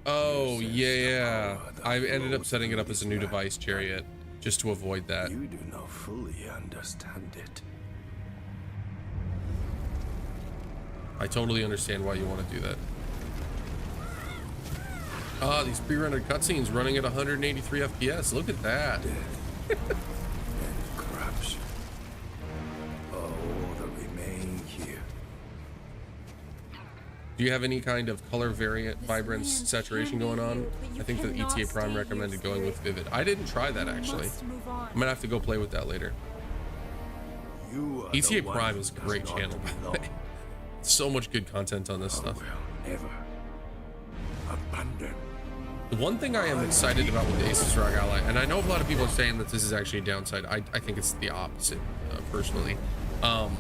Oh yeah. I ended up setting it up as a new device, Chariot, just to avoid that. You do not fully understand it. I totally understand why you want to do that. Ah, these pre-rendered cutscenes running at 183 FPS. Look at that. Death and corruption. Do you have any kind of color variant, vibrance, saturation going on? I think the ETA Prime recommended going with Vivid. I didn't try that actually. I'm gonna have to go play with that later. ETA Prime is a great channel. So much good content on this stuff. Never abandon. The one thing I am excited about with the Asus ROG Ally, and I know a lot of people are saying that this is actually a downside. I think it's the opposite, personally. That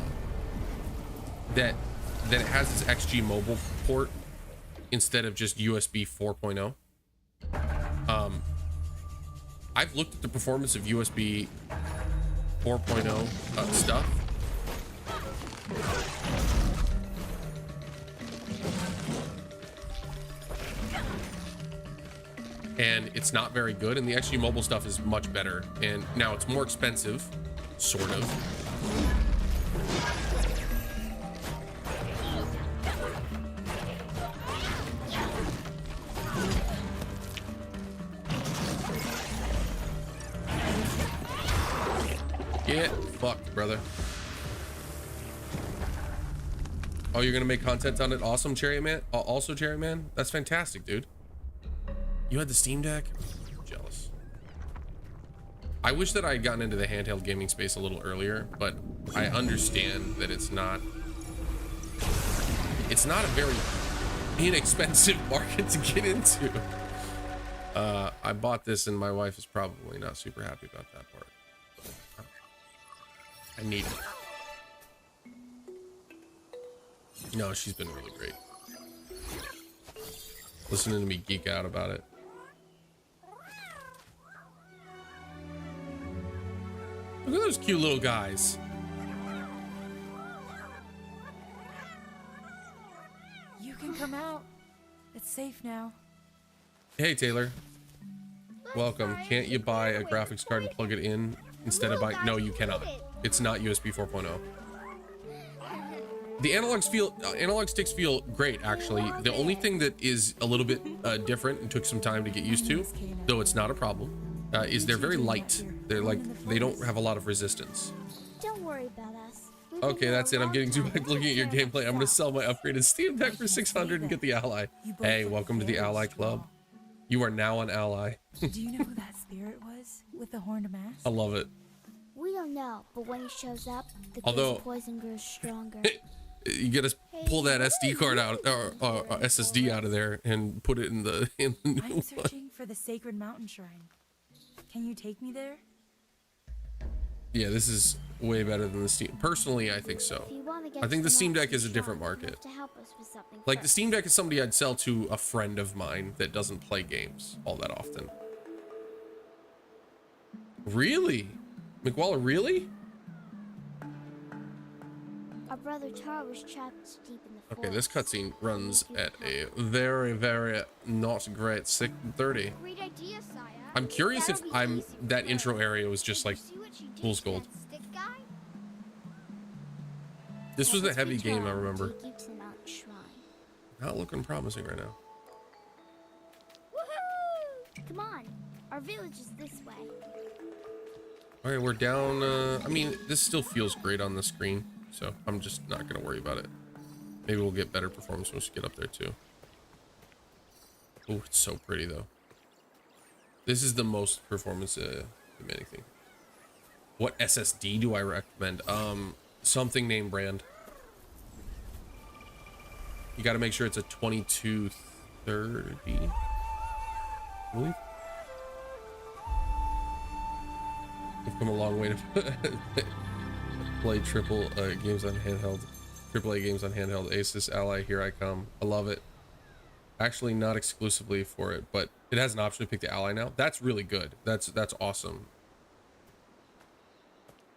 it has this XG mobile port instead of just USB 4.0. I've looked at the performance of USB 4.0 stuff. And it's not very good, and the XG mobile stuff is much better. And now it's more expensive, sort of. Get fucked, brother. Oh, you're gonna make content on it? Awesome, Cherry Man. Also, Cherry Man. That's fantastic, dude. You had the Steam Deck? Jealous. I wish that I had gotten into the handheld gaming space a little earlier, but I understand that it's not a very inexpensive market to get into. I bought this and my wife is probably not super happy about that part. I need it. No, she's been really great. Listening to me geek out about it. Look at those cute little guys. You can come out. It's safe now. Hey, Taylor. Welcome. Can't you buy a graphics card and plug it in instead of buying? No, you cannot. It's not USB 4.0. The analog sticks feel great, actually. The only thing that is a little bit different and took some time to get used to, though it's not a problem, is they're very light. They're like, they don't have a lot of resistance. Don't worry about us. Okay, that's it. I'm getting too much looking at your gameplay. I'm gonna sell my upgraded Steam Deck for 600 and get the Ally. Hey, welcome to the Ally Club. You are now an ally. Do you know who that spirit was with the horned mask? I love it. We don't know, but when he shows up, the Although, poison grows stronger. You gotta pull that SD card out or SSD out of there and put it in the new I'm searching for the sacred mountain shrine. Can you take me there? Yeah, this is way better than the Steam. Personally, I think so. I think the Steam Deck is a different market. Like the Steam Deck is somebody I'd sell to a friend of mine that doesn't play games all that often. Really? McWaller, really? Our brother Taro was trapped deep in the forest. Okay, this cutscene runs at a very, very not great 30. Great idea, Saya. I'm curious if that intro area was just like fool's gold. This was a heavy game, I remember. Not looking promising right now. Woohoo! Come on, our village is this way. Okay, we're down. I mean, this still feels great on the screen, so I'm just not gonna worry about it. Maybe we'll get better performance once we get up there too. Oh, it's so pretty though. This is the most performance demanding thing. What SSD do I recommend? Something name brand. You got to make sure it's a 2230. Really? We've come a long way to play AAA games on handheld. Asus Ally, here I come. I love it. Actually, not exclusively for it, but it has an option to pick the Ally now. That's really good. That's awesome.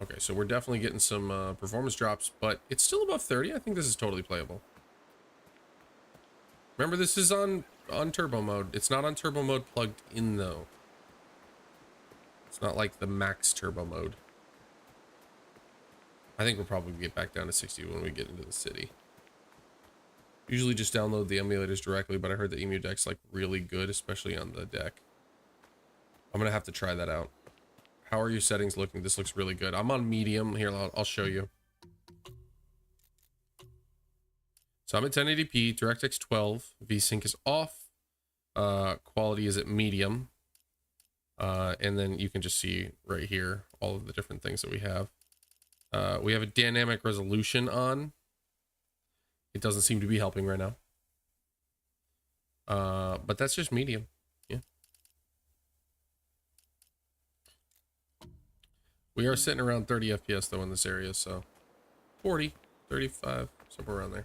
Okay, so we're definitely getting some performance drops, but it's still above 30. I think this is totally playable. Remember, this is on turbo mode. It's not on turbo mode plugged in though. It's not like the max turbo mode. I think we'll probably get back down to 60 when we get into the city. Usually just download the emulators directly, but I heard the emu deck's like really good, especially on the deck. I'm gonna have to try that out. How are your settings looking? This looks really good. I'm on medium. Here, I'll show you. So I'm at 1080p, DirectX 12, VSync is off, quality is at medium, and then you can just see right here all of the different things that we have. We have a dynamic resolution on. It doesn't seem to be helping right now. But that's just medium. Yeah. We are sitting around 30 FPS though in this area, so 40, 35, somewhere around there.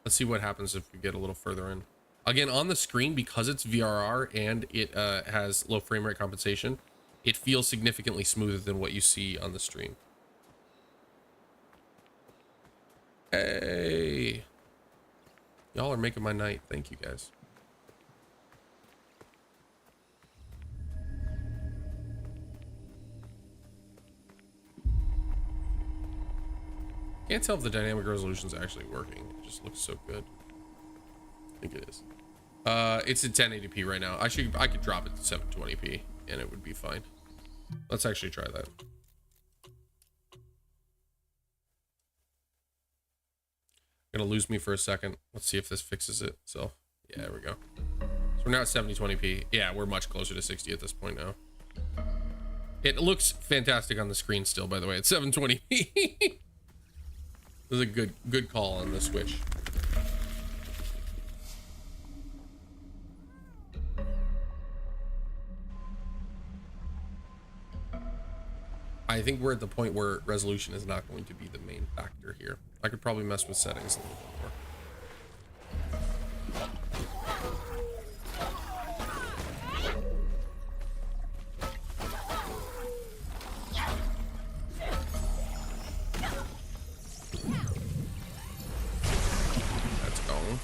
Let's see what happens if we get a little further in. Again, on the screen, because it's VRR and it has low frame rate compensation, it feels significantly smoother than what you see on the stream. Hey, y'all are making my night. Thank you guys. Can't tell if the dynamic resolution is actually working. It just looks so good. I think it is. It's at 1080p right now. I could drop it to 720p and it would be fine. Let's actually try that. Gonna lose me for a second. Let's see if this fixes it. So yeah, there we go. So we're now at 7020p. Yeah, we're much closer to 60 at this point now. It looks fantastic on the screen still, by the way. It's 720p. This is a good call on the Switch. I think we're at the point where resolution is not going to be the main factor here. I could probably mess with settings a little bit more. That's gone.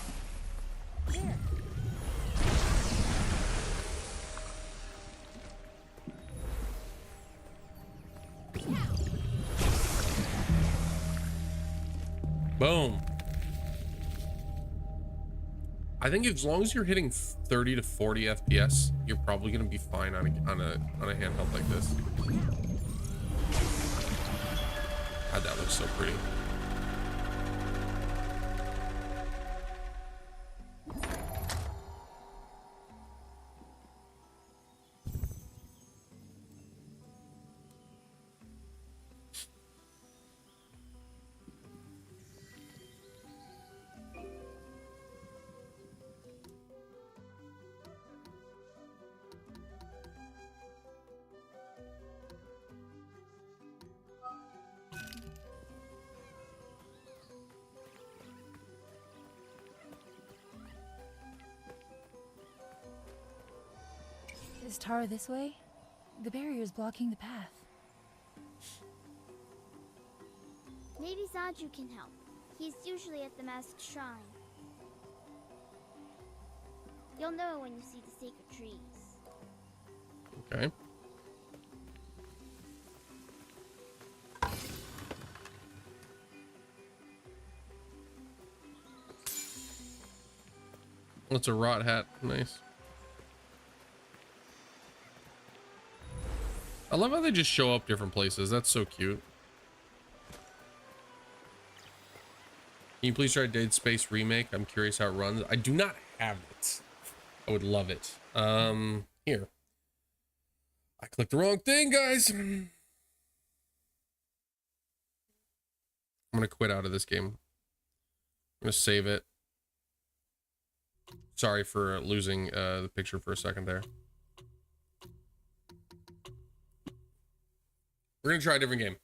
Boom. I think as long as you're hitting 30 to 40 FPS, you're probably going to be fine on a handheld like this. God, that looks so pretty. Is Tara this way? The barrier's blocking the path. Maybe Zaju can help. He's usually at the masked shrine. You'll know when you see the sacred trees. Okay. That's a rot hat. Nice. I love how they just show up different places. That's so cute. Can you please try Dead Space Remake? I'm curious how it runs. I do not have it. I would love it. Here. I clicked the wrong thing, guys. I'm gonna quit out of this game. I'm gonna save it. Sorry for losing the picture for a second there. We're gonna try a different game.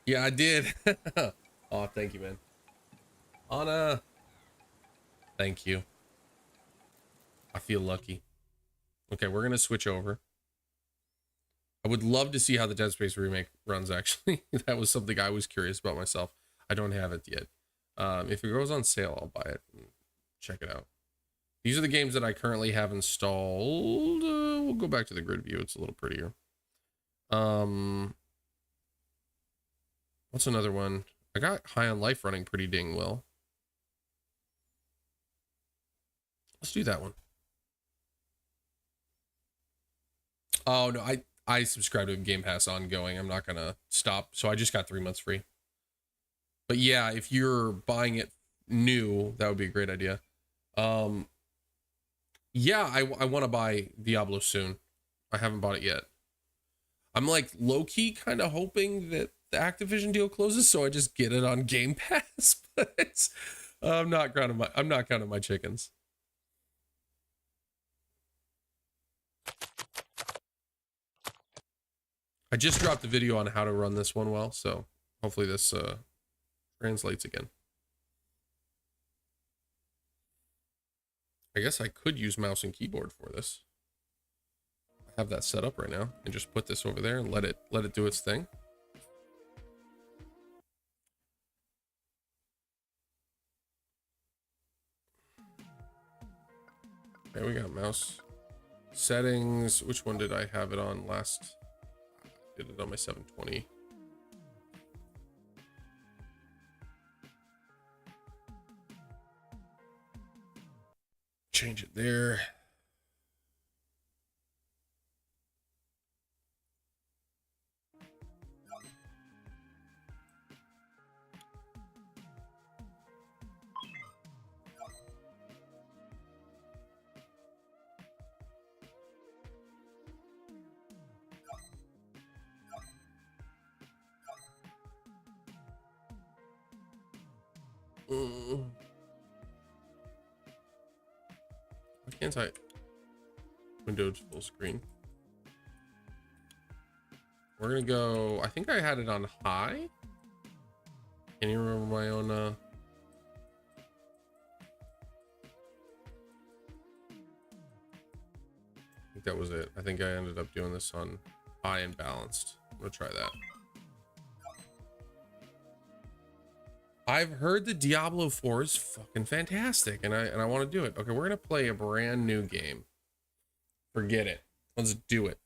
Yeah, I did. Oh, thank you, man. Anna. Thank you. I feel lucky. Okay, we're gonna switch over. I would love to see how the Dead Space remake runs, actually. That was something I was curious about myself. I don't have it yet. If it goes on sale, I'll buy it and check it out. These are the games that I currently have installed. We'll go back to the grid view. It's a little prettier. What's another one? I got High on Life running pretty dang well. Let's do that one. Oh no, I subscribe to Game Pass ongoing. I'm not gonna stop. So I just got 3 months free. But yeah, if you're buying it new, that would be a great idea. Yeah, I want to buy Diablo soon. I haven't bought it yet. I'm like low-key kind of hoping that the Activision deal closes so I just get it on Game Pass. But I'm not counting my chickens. I just dropped a video on how to run this one well, so hopefully this translates again. I guess I could use mouse and keyboard for this. I have that set up right now and just put this over there and let it do its thing. Okay, we got mouse settings. Which one did I have it on last? I did it on my 720. Change it there. Why can't I? Windows full screen. We're gonna go. I think I had it on high. Can you remember my own? I think that was it. I think I ended up doing this on high and balanced. I'm gonna try that. I've heard the Diablo 4 is fucking fantastic, and I want to do it. Okay, we're gonna play a brand new game. Forget it. Let's do it.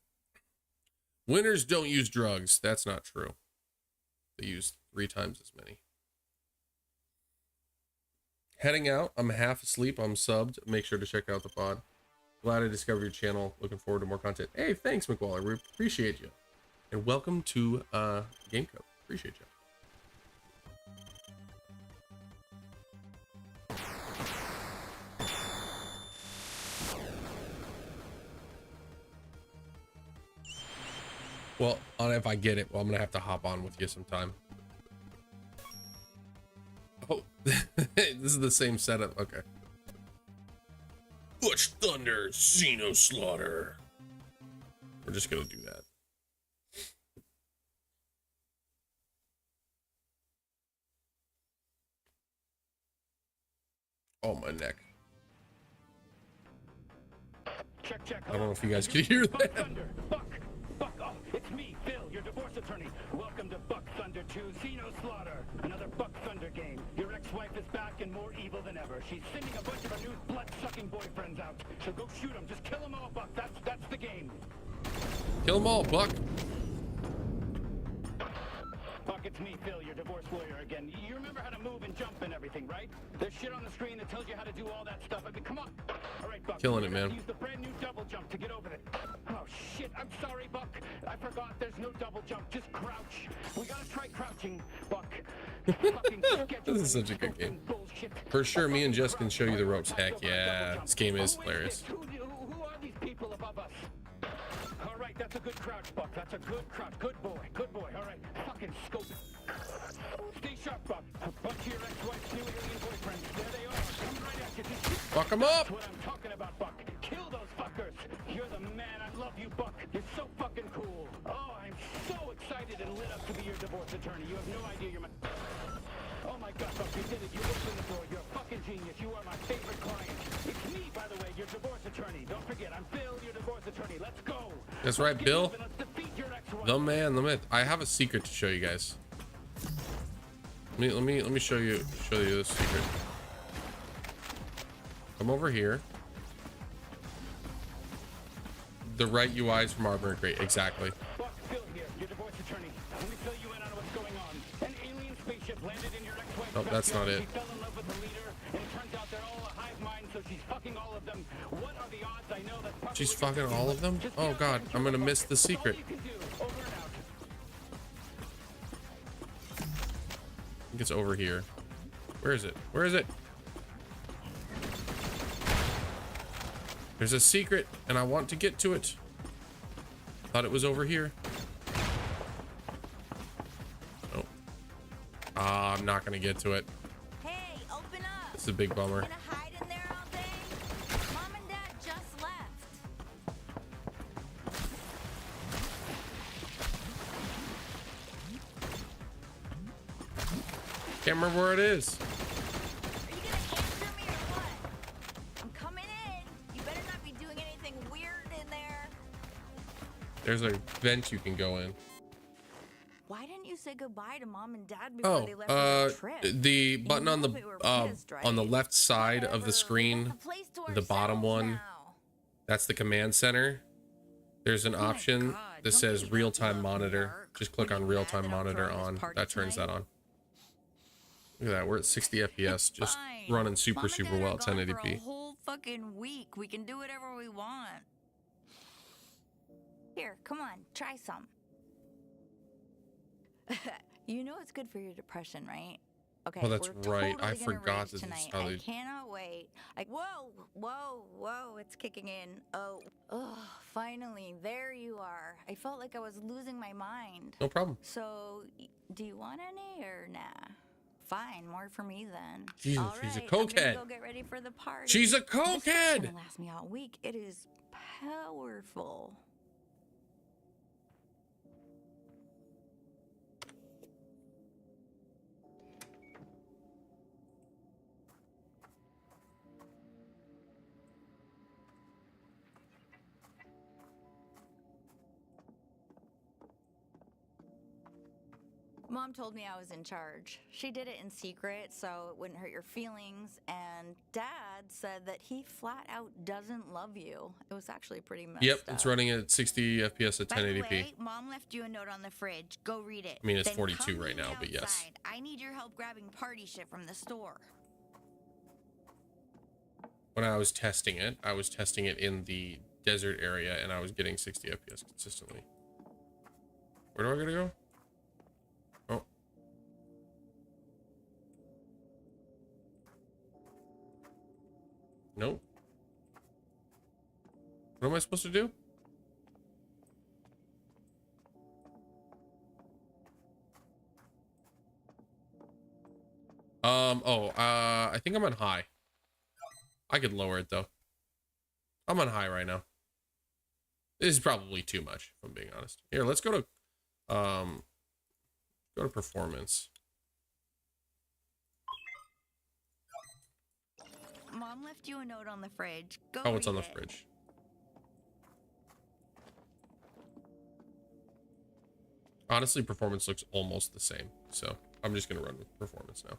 Winners don't use drugs. That's not true. They use 3 times as many. Heading out. I'm half asleep. I'm subbed. Make sure to check out the pod. Glad I discovered your channel. Looking forward to more content. Hey, thanks, McWaller. We appreciate you. And welcome to GameKO. Appreciate you. Well, if I get it, well, I'm gonna have to hop on with you sometime. Oh, this is the same setup. Okay. Butch Thunder, Xeno Slaughter. We're just gonna do that. Oh, my neck. Check, check. I don't know if you guys can hear that. Buck, oh, it's me, Phil, your divorce attorney. Welcome to Buck Thunder 2, Xeno Slaughter. Another Buck Thunder game. Your ex-wife is back and more evil than ever. She's sending a bunch of her new blood-sucking boyfriends out. So go shoot them. Just kill them all, Buck. That's the game. Kill them all, Buck. Buck, it's me, Phil, your divorce lawyer again. You remember how to move and jump and everything, right? There's shit on the screen that tells you how to do all that stuff. I mean, come on. All right, Buck. Killing it, man. Use the brand new double jump to get over it. Oh, shit. I'm sorry, Buck. I forgot there's no double jump. Just crouch. We gotta try crouching, Buck. This is such a good game. For sure, me and Jess can show you the ropes. Heck yeah. This game is hilarious. Who are these people above us? All right, that's a good crouch, Buck. That's a good crouch. Good boy. Good boy. All right. Fucking scope. Stay sharp, Buck. A bunch of your ex-wife's new alien boyfriends. There they are. Coming right at you. Fuck them up. That's what I'm talking about, Buck. Kill those fuckers. You're the man. I love you, Buck. You're so fucking cool. Oh, I'm so excited and lit up to be your divorce attorney. You have no idea you're my... Oh my God, Buck, you did it. You opened the door. You're a fucking genius. You are my favorite client. It's me, by the way, your divorce attorney. Don't forget, I'm Phil, your divorce attorney. Let's go. That's right, Bill. The man, the myth. I have a secret to show you guys. Let me show you this secret. Come over here. The right UIs from Arbor are great. Exactly. Buck, Phil here, your divorce attorney. Let me fill you in on what's going on. An alien spaceship landed in your ex-wife's Oh, that's not it. She fell in love with the leader, and it turns out they're all a hive mind, so she's fucking all of them. What are the odds? I know that's She's fucking all of them? Oh God, I'm gonna miss the secret. think it's over here. Where is it? Where is it? There's a secret, and I want to get to it. Thought it was over here. Oh. Ah, I'm not gonna get to it. Hey, open up. It's a big bummer. Gonna hide in there all day? Mom and Dad just left. Can't remember where it is. Are you gonna answer me or what? I'm coming in. You better not be doing anything weird in there. There's a vent you can go in. Why didn't you say goodbye to Mom and Dad before Oh, they left for their trip? the button on know they were pissed, right? the left side of the Whatever, screen, we got the place to the bottom ourselves one, now. that's the command center. There's an option God, that don't says be real-time that monitor. dark. Just click We on need real-time that monitor for this on. party That turns tonight. that on. Look at that, we're at 60 FPS, just Fine. running super, Mom and super Dad are well at gone for a 1080p. whole fucking week. We can do whatever we want. Here, come on, try some. You know it's good for your depression, right? Okay. Oh, that's we're right. Totally I gonna forgot rage this is tonight. how I they- cannot wait. Like, whoa, it's kicking in. Oh, finally, there you are. I felt like I was losing my mind. No problem. So, do you want any or nah? Fine, more for me then. Jesus, All she's a right, I'm gonna cokehead. go get ready for the party. She's a This stuff's cokehead! gonna last me all week. It is powerful. Mom told me I was in charge. She did it in secret so it wouldn't hurt your feelings, and Dad said that he flat out doesn't love you. It was actually pretty messed Yep, up. it's running at 60 FPS at By the 1080p. way, Mom left you a note on the fridge. Go read it. I mean, it's Then 42 come right meet now, me but yes. outside. I need your help grabbing party shit from the store. When I was testing it in the desert area, and I was getting 60 FPS consistently. Where do I gotta go? Oh. Nope. What am I supposed to do? I think I'm on high. I could lower it though. I'm on high right now. This is probably too much, if I'm being honest. Here, let's go to performance. Mom left you a note on the fridge. Go Oh, it's on the read it. fridge. Honestly, performance looks almost the same, so I'm just gonna run with performance now.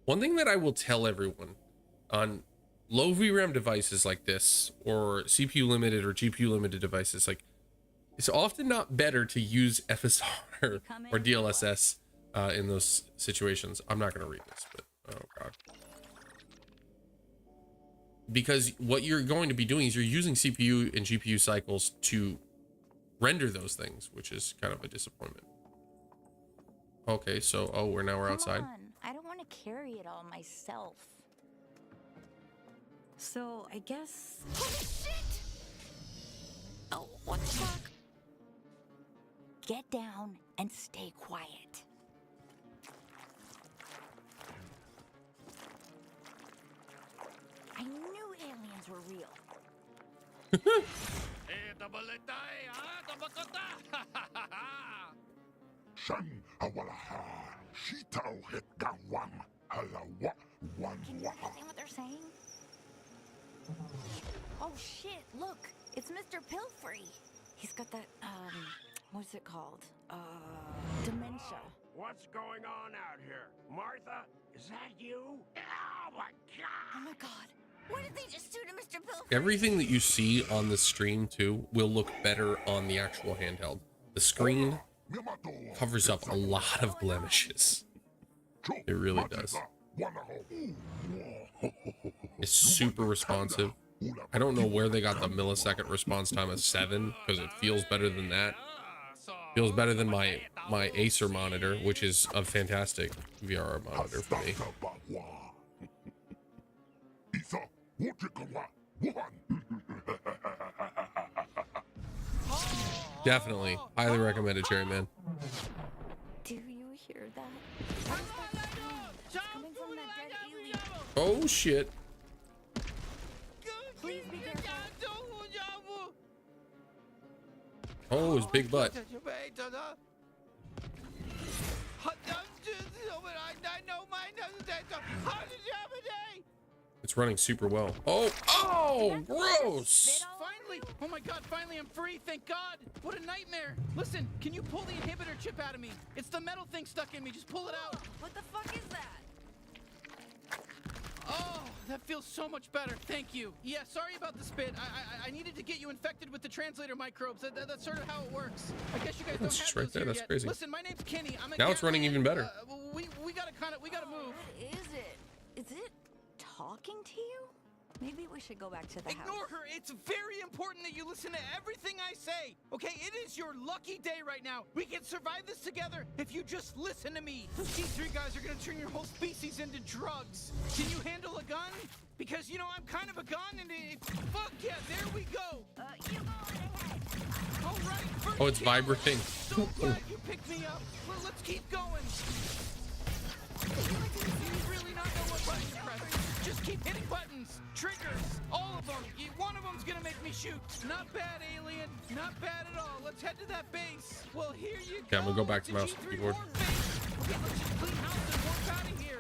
One thing that I will tell everyone on low VRAM devices like this, or CPU limited or GPU limited devices, like, it's often not better to use FSR or DLSS in those situations. I'm not gonna read this, but oh god. Because what you're going to be doing is you're using CPU and GPU cycles to render those things, which is kind of a disappointment. Okay, so we're outside. Come on. I don't want to carry it all myself. So I guess. Holy shit! Oh, what the fuck? Get down and stay quiet. I knew aliens were real. Shan awalaha, shitao het gawam, halawa, wan Can you understand what they're saying? Oh shit, look, it's Mr. Pilfrey. He's got that, what's it called? Dementia. What's going on out here? Martha, is that you? Oh my god! Oh my god. What did they just do to Mr. Pilfrey? Everything that you see on the stream too will look better on the actual handheld. The screen covers up a lot of blemishes. It really does. It's super responsive. I don't know where they got the millisecond response time of 7, because it feels better than that. Feels better than my Acer monitor, which is a fantastic VR monitor for me. Definitely. Highly recommended, Cherry Man. Do you hear that? What is that sound? It's coming from that dead alien. Oh shit. Please be careful. Oh, his big butt. It's running super well. Oh, gross. Finally! Oh my god, finally I'm free, thank god! What a nightmare! Listen, can you pull the inhibitor chip out of me? It's the metal thing stuck in me, just pull it out! What the fuck is that? Oh, that feels so much better, thank you. Yeah, sorry about the spit. I needed to get you infected with the translator microbes. That's sort of how it works. I guess you guys don't have right those there, here that's yet. crazy. Listen, my name's Kenny. I'm a Now it's running even better. We gotta move. What is it? Is it talking to you? Maybe we should go back to the house. Ignore her. It's very important that you listen to everything I say. Okay, it is your lucky day right now. We can survive this together if you just listen to me. These three guys are gonna turn your whole species into drugs. Can you handle a gun? Because, you know, I'm kind of a gun and fuck yeah, there we go. You go ahead. All right. Oh, it's vibrating. So glad you picked me up. Well, let's keep going. Do you really not know what button to press? Just keep hitting buttons. Triggers. All of them. One of them's gonna make me shoot. Not bad, alien. Not bad at all. Let's head to that base. Well, here you go. Yeah, I'm gonna go back to mouse and keyboard. Okay, let's just clean house and walk out of here.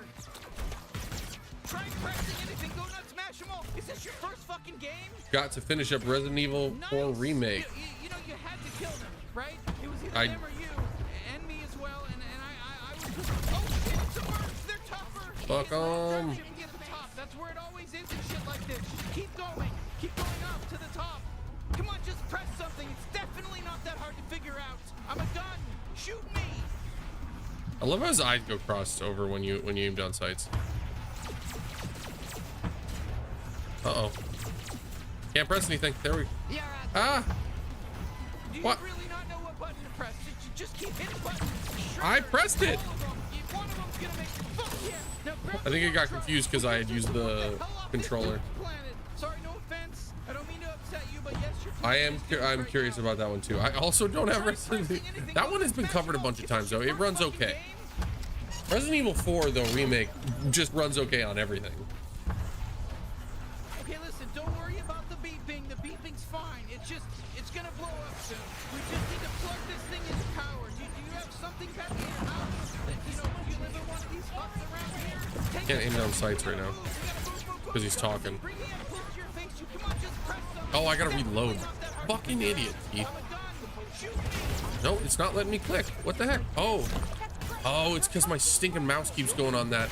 Try pressing anything. Go nuts, smash them all. Is this your first fucking game? Got to finish up Resident Evil 4 Remake. You know, you had to kill them, right? It was either them or you, and me as well, and I was just... Oh shit, it's the worst. They're tougher. Fuck 'em. That's where it always is and shit like this. Just keep going. Keep going up to the top. Come on, just press something. It's definitely not that hard to figure out. I'm a gun. Shoot me. I love how his eyes go crossed over when you aim down sights. Uh-oh. Can't press anything. There we go. Yeah, Ah! Do you What? really not know what button to press? Just keep hitting buttons. I pressed it! All of them. One of them's gonna make... Fuck yeah. Now grab I think the it got control. confused because I had used the controller. Sorry, no offense. I don't mean to upset you, but yes, you're I'm curious about that one too. I also don't have Resident Evil. That one has been covered a bunch of times though. It runs okay. Resident Evil 4 though remake just runs okay on everything. Okay, listen, don't worry about the beeping. The beeping's fine. It's gonna blow up soon. We just need to plug this thing into power. Do you have something back in your house? You know, do you live in one of these huts around here? Can't aim down sights right now because he's talking. Oh, I gotta reload. Fucking idiot, Keith. No, it's not letting me click. What the heck? Oh, it's because my stinking mouse keeps going on that.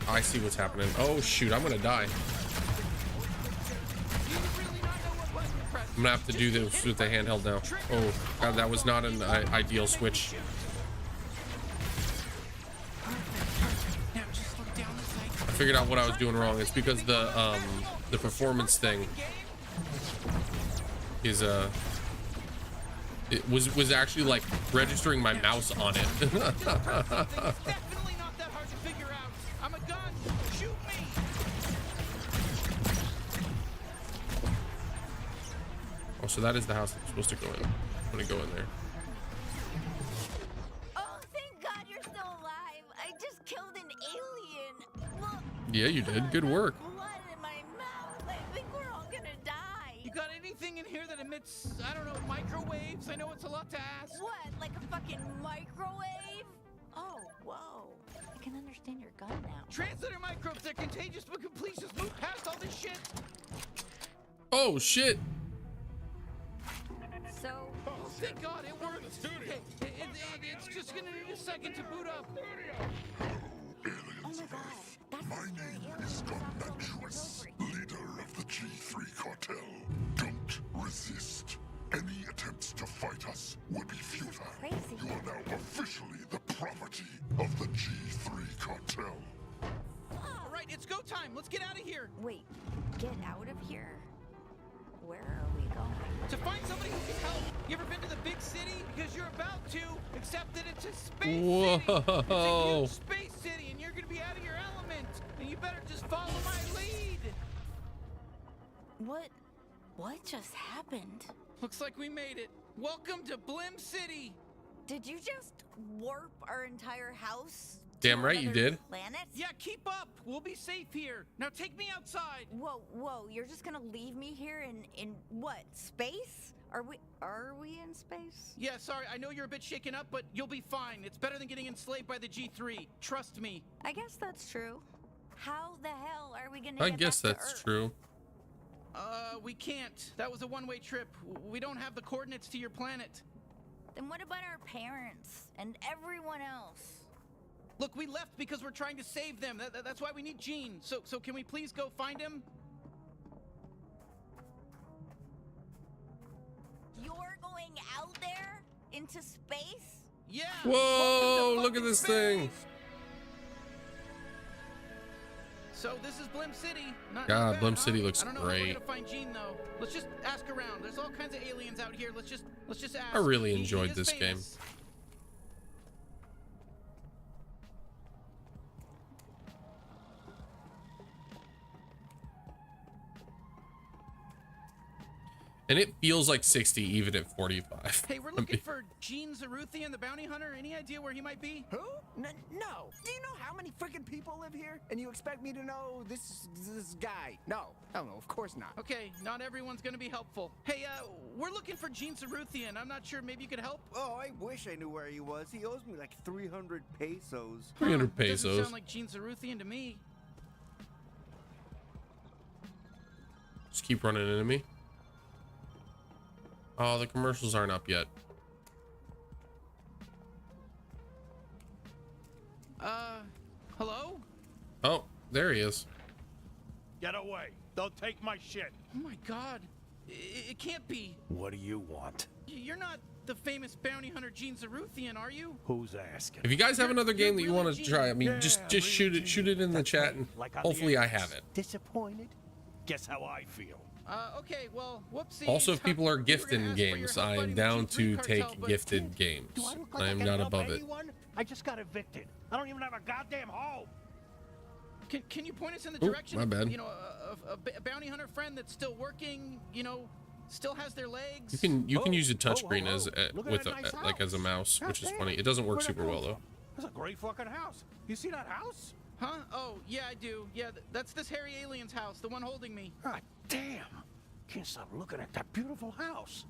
I see what's happening. Oh shoot, I'm gonna die. I'm gonna have to do this with the handheld now. Oh god, that was not an ideal switch. I figured out what I was doing wrong. It's because the performance thing is it was actually like registering my mouse on it. Definitely not that hard to figure out. I'm a gun. Shoot me. Oh, so that is the house I'm supposed to go in. I'm gonna go in there. Oh, thank God you're still alive. I just killed an alien. Look, Yeah, you did. Good work. blood in my mouth. I think we're all gonna die. You got anything in here that emits, I don't know, microwaves? I know it's a lot to ask. What, like a fucking microwave? Oh, whoa. I can understand your gun now. Translator microbes, they're contagious, but please just move past all this shit. Oh shit. So, Oh, thank God, it worked. Okay, it's just gonna need a second to boot up. oh my God. That's My the scary name alien is we saw from Comantrus, the leader of the G3 cartel. Don't resist. Any attempts to fight us would be futile. crazy. You are now officially the property of the G3 cartel. All right, it's go time. Let's get out of here. Wait, get out of here? Where are we going? To find somebody who can help. You ever been to the big city? Because you're about to, except that it's a space city. It's a huge space city, and you're gonna be out of your element. And you better just follow my lead. What just happened? Looks like we made it. Welcome to Blim City. Did you just warp our entire house? Damn right you did. Planet? Yeah, keep up. We'll be safe here. Now take me outside. Whoa, you're just gonna leave me here in what, space? Are we in space? Yeah, sorry, I know you're a bit shaken up, but you'll be fine. It's better than getting enslaved by the G3. Trust me. I guess that's true. How the hell are we gonna I get guess back to that's Earth? true. We can't. That was a one-way trip. We don't have the coordinates to your planet. Then what about our parents and everyone else? Look, we left because we're trying to save them. That's why we need Gene. So can we please go find him? You're going out there into space? Yeah. Whoa, look at this thing. So this is Blim City. Not God, bad, Blim huh? City looks I don't know how we're great. gonna find Gene though. Let's just ask around. There's all kinds of aliens out here. Let's just ask. I really He enjoyed is this famous. game. And it feels like 60 even at 45. Hey, we're looking for Gene Zaruthian, the bounty hunter. Any idea where he might be? Who? No. Do you know how many freaking people live here? And you expect me to know this guy? No. Oh, no, of course not. Okay, not everyone's gonna be helpful. Hey, we're looking for Gene Zaruthian. I'm not sure. Maybe you could help. Oh, I wish I knew where he was. He owes me like 300 pesos. 300 Doesn't pesos. sound like Gene Zaruthian to me. Just keep running into me. Oh, the commercials aren't up yet. Hello? Oh, there he is. Get away. Don't take my shit. Oh my God. It can't be. What do you want? You're not the famous bounty hunter Gene Zaruthian, are you? Who's asking? If you guys have another game that you really want to try, I mean, Yeah, just really shoot it in the chat, and Like on the hopefully I X. have it. Disappointed? Guess how I feel. Okay, well, whoopsie. Also, if people are We were gifted gonna in ask for your games, help I am fighting down the to G3 cartel, take but gifted games. Do I look I like am can not help above it. anyone? I just got evicted. I don't even have a goddamn home. Can you point us in the Ooh, direction my of, bad. you know, a bounty hunter friend that's still working, you know, still has their legs? You can use a Oh, touchscreen oh, as look at with that nice like as a house. mouse, which is God funny. damn. It doesn't work Where'd that super well come though. from? That's a great fucking house. You see that house? Huh? Oh, yeah, I do. Yeah, that's this hairy alien's house, the one holding me. God damn. Can't stop looking at that beautiful house.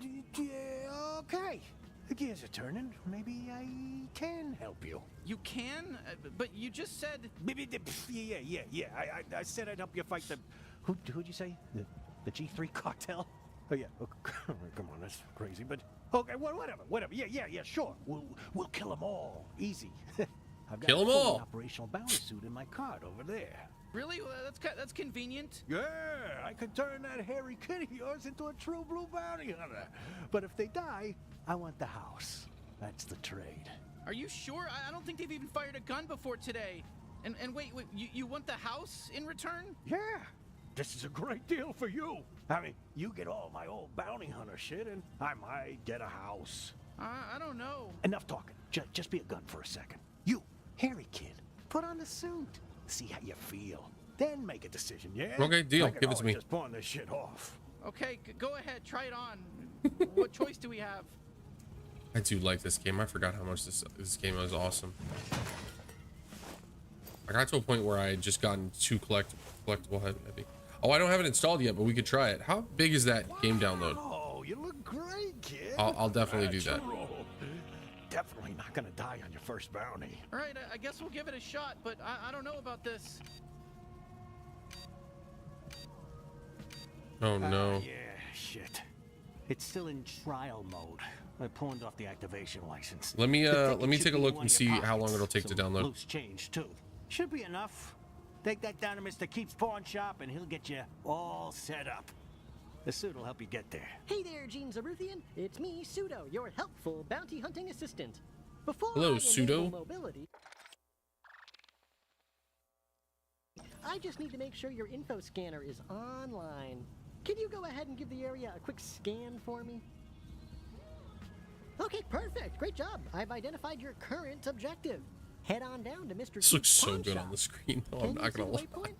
Yeah, okay. The gears are turning. Maybe I can help you. You can? But you just said... Yeah. I said I'd help you fight the... Who'd you say? The G3 cartel? Oh, yeah. Oh, come on, that's crazy, but... Okay, whatever. Yeah, sure. We'll kill them all. Easy. I've got Kill 'em a fully all. operational bounty suit in my cart over there. Really? Well, that's convenient. Yeah, I could turn that hairy kid of yours into a true blue bounty hunter. But if they die, I want the house. That's the trade. Are you sure? I don't think they've even fired a gun before today. And wait, you want the house in return? Yeah, this is a great deal for you. I mean, you get all my old bounty hunter shit, and I might get a house. I don't know. Enough talking. Just be a gun for a second. You, hairy kid, put on the suit. See how you feel. Then make a decision, yeah? Okay, deal. I can Give it to always me. Just pawn this shit off. Okay, go ahead. Try it on. What choice do we have? I do like this game. I forgot how much this game was awesome. I got to a point where I had just gotten too collectible heavy. Oh, I don't have it installed yet, but we could try it. How big is that game download? Oh, you look great, kid. I'll definitely do that. Definitely not gonna die on your first bounty. All right, I guess we'll give it a shot, but I don't know about this. Oh no. Yeah, shit. It's still in trial mode. I pawned off the activation license. Let me The ticket take should a be look in and one see of your how long pockets. it'll take to Some download. Loose change too. Should be enough. Take that down to Mr. Keep's pawn shop and he'll get you all set up. The suit will help you get there. Hey there, Gene Zaruthian. It's me, Pseudo, your helpful bounty hunting assistant. Before Hello, I Pseudo. enable mobility, I just need to make sure your info scanner is online. can you go ahead and give the area a quick scan for me? Okay, perfect. Great job. I've identified your current objective. Head on down to Mr. This looks so Pawn good Shop. on the screen, though. Can I'm you not see gonna the lie. waypoint?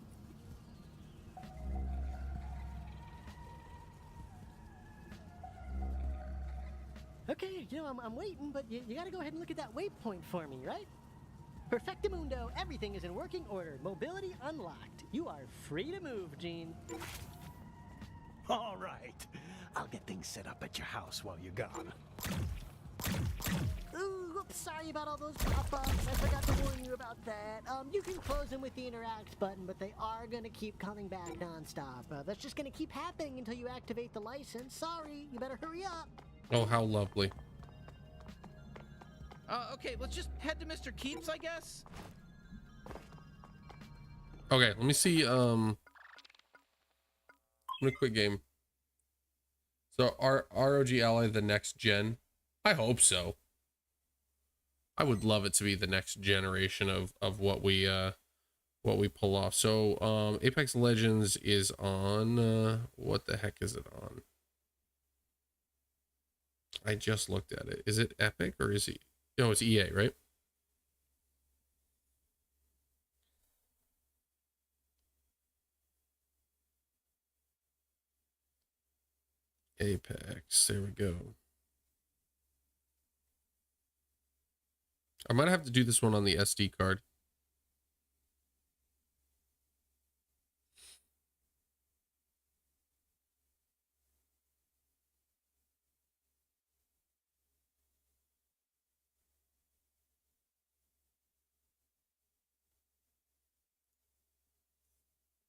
Okay, you know, I'm waiting, but you gotta go ahead and look at that waypoint for me, right? Perfectamundo, everything is in working order. Mobility unlocked. You are free to move, Gene. All right. I'll get things set up at your house while you're gone. Ooh, whoops, sorry about all those pop-ups. I forgot to warn you about that. You can close them with the interact button, but they are gonna keep coming back nonstop. That's just gonna keep happening until you activate the license. Sorry, you better hurry up. Oh, how lovely. Okay, let's just head to Mr. Keeps, I guess. Okay, let me see. I'm gonna quit game. So, ROG Ally the next gen? I hope so. I would love it to be the next generation of what we pull off. So, Apex Legends is on. What the heck is it on? I just looked at it. Is it Epic or is it? No, it's EA, right? Apex. There we go. I might have to do this one on the SD card.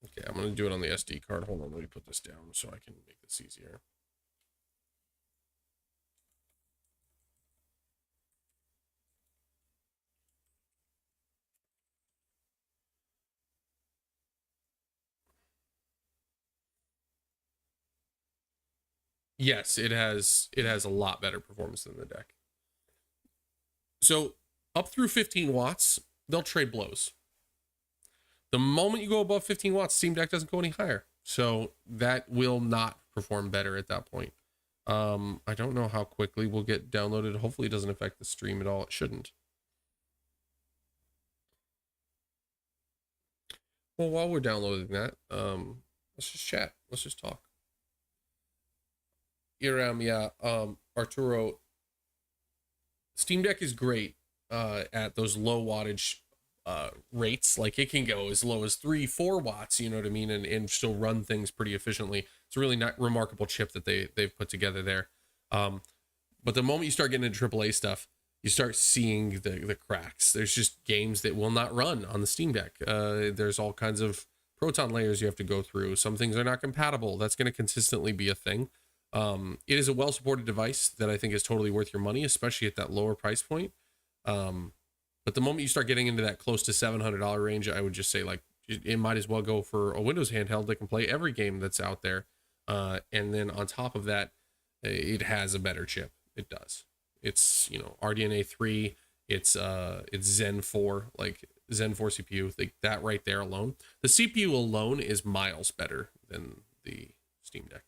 Okay, I'm going to do it on the SD card. Hold on, let me put this down so I can make this easier. Yes, it has a lot better performance than the deck. So up through 15 watts, they'll trade blows. The moment you go above 15 watts, Steam Deck doesn't go any higher. So that will not perform better at that point. I don't know how quickly we'll get downloaded. Hopefully it doesn't affect the stream at all. It shouldn't. Well, while we're downloading that, let's just chat. Let's just talk. Iram, yeah, Arturo, Steam Deck is great at those low wattage rates. Like it can go as low as 3-4 watts, you know what I mean, and still run things pretty efficiently. It's a really not remarkable chip that they've put together there. But the moment you start getting into AAA stuff, you start seeing the cracks. There's just games that will not run on the Steam Deck. There's all kinds of Proton layers you have to go through. Some things are not compatible. That's going to consistently be a thing. It is a well-supported device that I think is totally worth your money, especially at that lower price point. But the moment you start getting into that close to $700 range, I would just say like it might as well go for a Windows handheld that can play every game that's out there. And then on top of that, it has a better chip. It does. It's, you know, RDNA 3. It's Zen 4, like Zen 4 CPU. Like that right there alone, the CPU alone is miles better than the Steam Deck.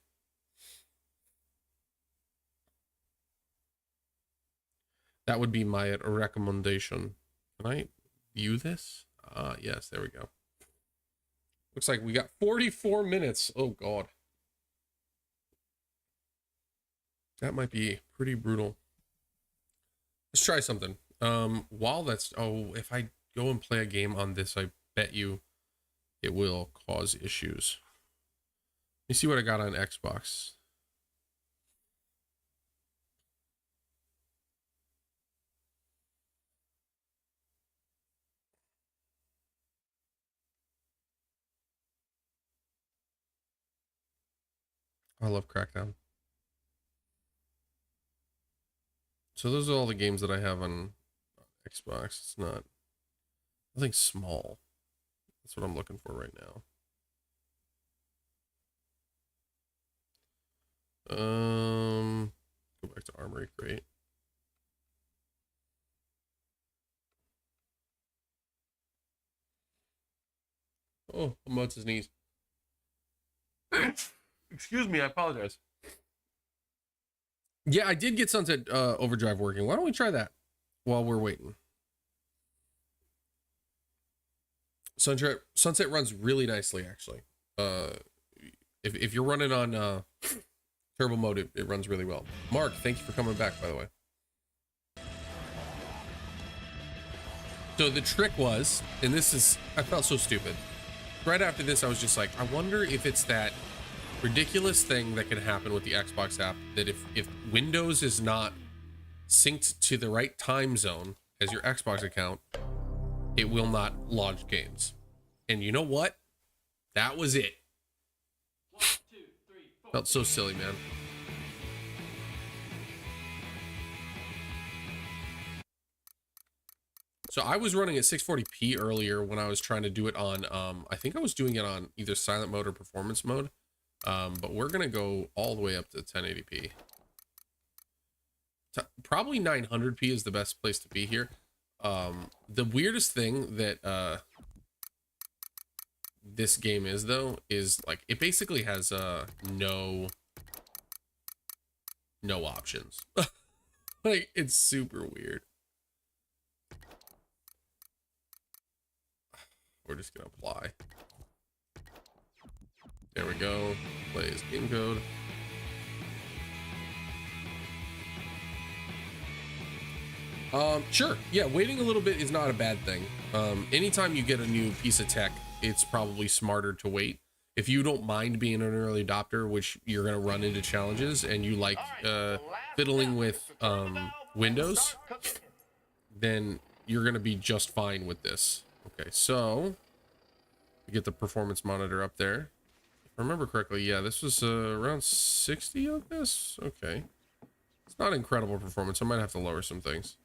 That would be my recommendation. Can I view this? Yes, there we go. Looks like we got 44 minutes. Oh, God. That might be pretty brutal. Let's try something. While that's... Oh, if I go and play a game on this, I bet you it will cause issues. Let me see what I got on Xbox. I love Crackdown. So those are all the games that I have on Xbox. It's not nothing small. That's what I'm looking for right now. Go back to Armory Crate. Oh, I'm about to sneeze. Excuse me, I apologize. Yeah, I did get Sunset Overdrive working. Why don't we try that while we're waiting? Sunset runs really nicely, actually. If you're running on turbo mode, it runs really well. Mark, thank you for coming back, by the way. So the trick was, and this is, I felt so stupid. Right after this, I was just like, I wonder if it's that ridiculous thing that can happen with the Xbox app, that if Windows is not synced to the right time zone as your Xbox account, it will not launch games. And you know what? That was it. 1, 2, 3, 4. Felt so silly, man. So I was running at 640p earlier when I was trying to do it on, I think I was doing it on either silent mode or performance mode. But we're going to go all the way up to 1080p. Probably 900p is the best place to be here. The weirdest thing that this game is, though, is like it basically has no options. Like, it's super weird. We're just gonna apply. There we go. Play as game code. Sure. Yeah, waiting a little bit is not a bad thing. Anytime you get a new piece of tech, it's probably smarter to wait. If you don't mind being an early adopter, which you're gonna run into challenges, and you like fiddling with Windows, then you're gonna be just fine with this. Okay, so we get the performance monitor up there. If I remember correctly, yeah, this was around 60 of this. Okay, it's not incredible performance. I might have to lower some things.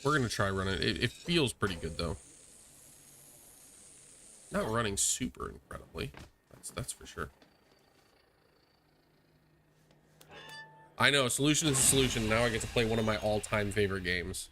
We're gonna try running it. It feels pretty good though. Not running super incredibly. That's for sure. I know, solution is a solution. Now I get to play one of my all-time favorite games.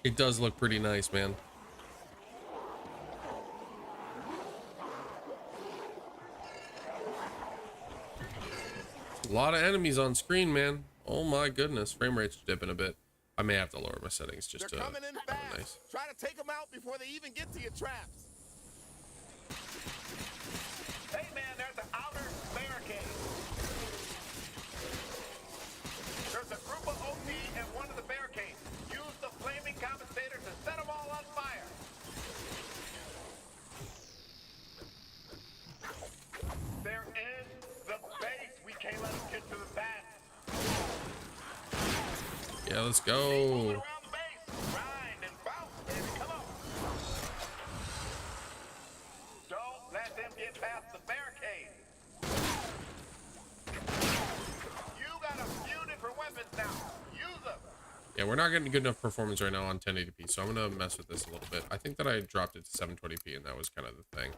It does look pretty nice, man. A lot of enemies on screen, man. Oh my goodness, frame rate's dipping a bit. I may have to lower my settings just to have a nice. Try to take them out before they even get to your traps. Hey man, there's an outer barricade. There's a group of OP at one of the barricades. Use the flaming compensator to set them all on fire. They're in the base. We can't let them get to the back. Yeah, let's go. Don't let them get past the barricade. You got a few different weapons now. Use them. Yeah, we're not getting good enough performance right now on 1080p, so I'm gonna mess with this a little bit. I think that I dropped it to 720p, and that was kind of the thing.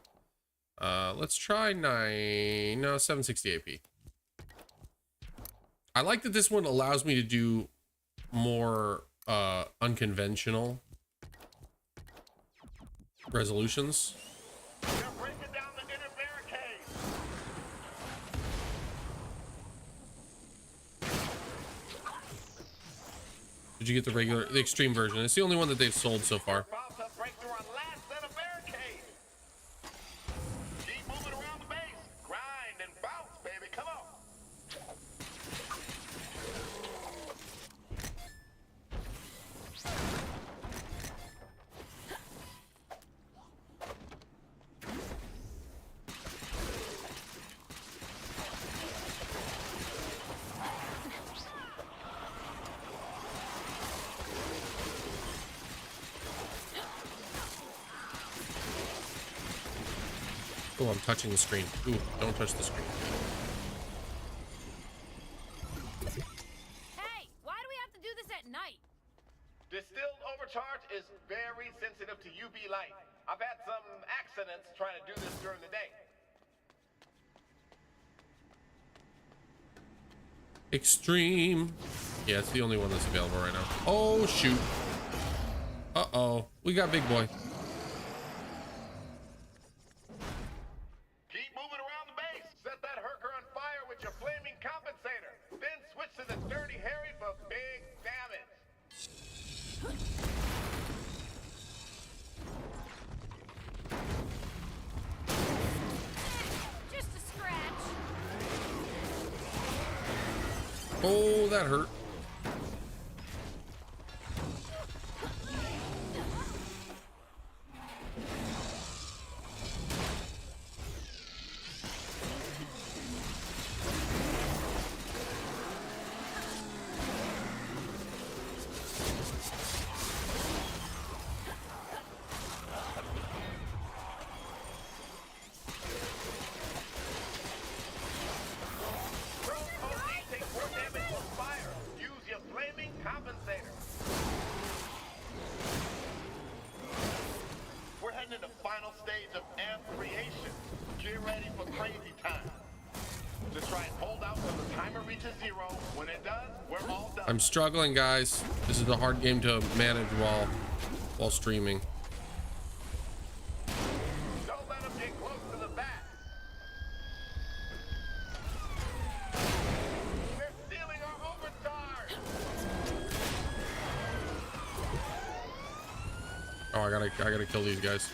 Let's try 768p. I like that this one allows me to do more unconventional resolutions. They're breaking down the inner barricade. Did you get the extreme version? It's the only one that they've sold so far. About to break through our last set of barricades. Keep moving around the base. Grind and bounce, baby. Come on. Oh, I'm touching the screen. Ooh, don't touch the screen. very sensitive to UV light. I've had some accidents trying to do this during the day. Extreme. Yeah, it's the only one that's available right now. Oh, shoot. Uh-oh. We got big boy. Keep moving around the base. Set that herker on fire with your flaming compensator. Then switch to the Dirty Harry for big damage. Just a scratch. Oh, that hurt. I'm struggling, guys. This is a hard game to manage while streaming. Don't let them get close to the bat. They're stealing our overcharge. Oh, I gotta kill these guys.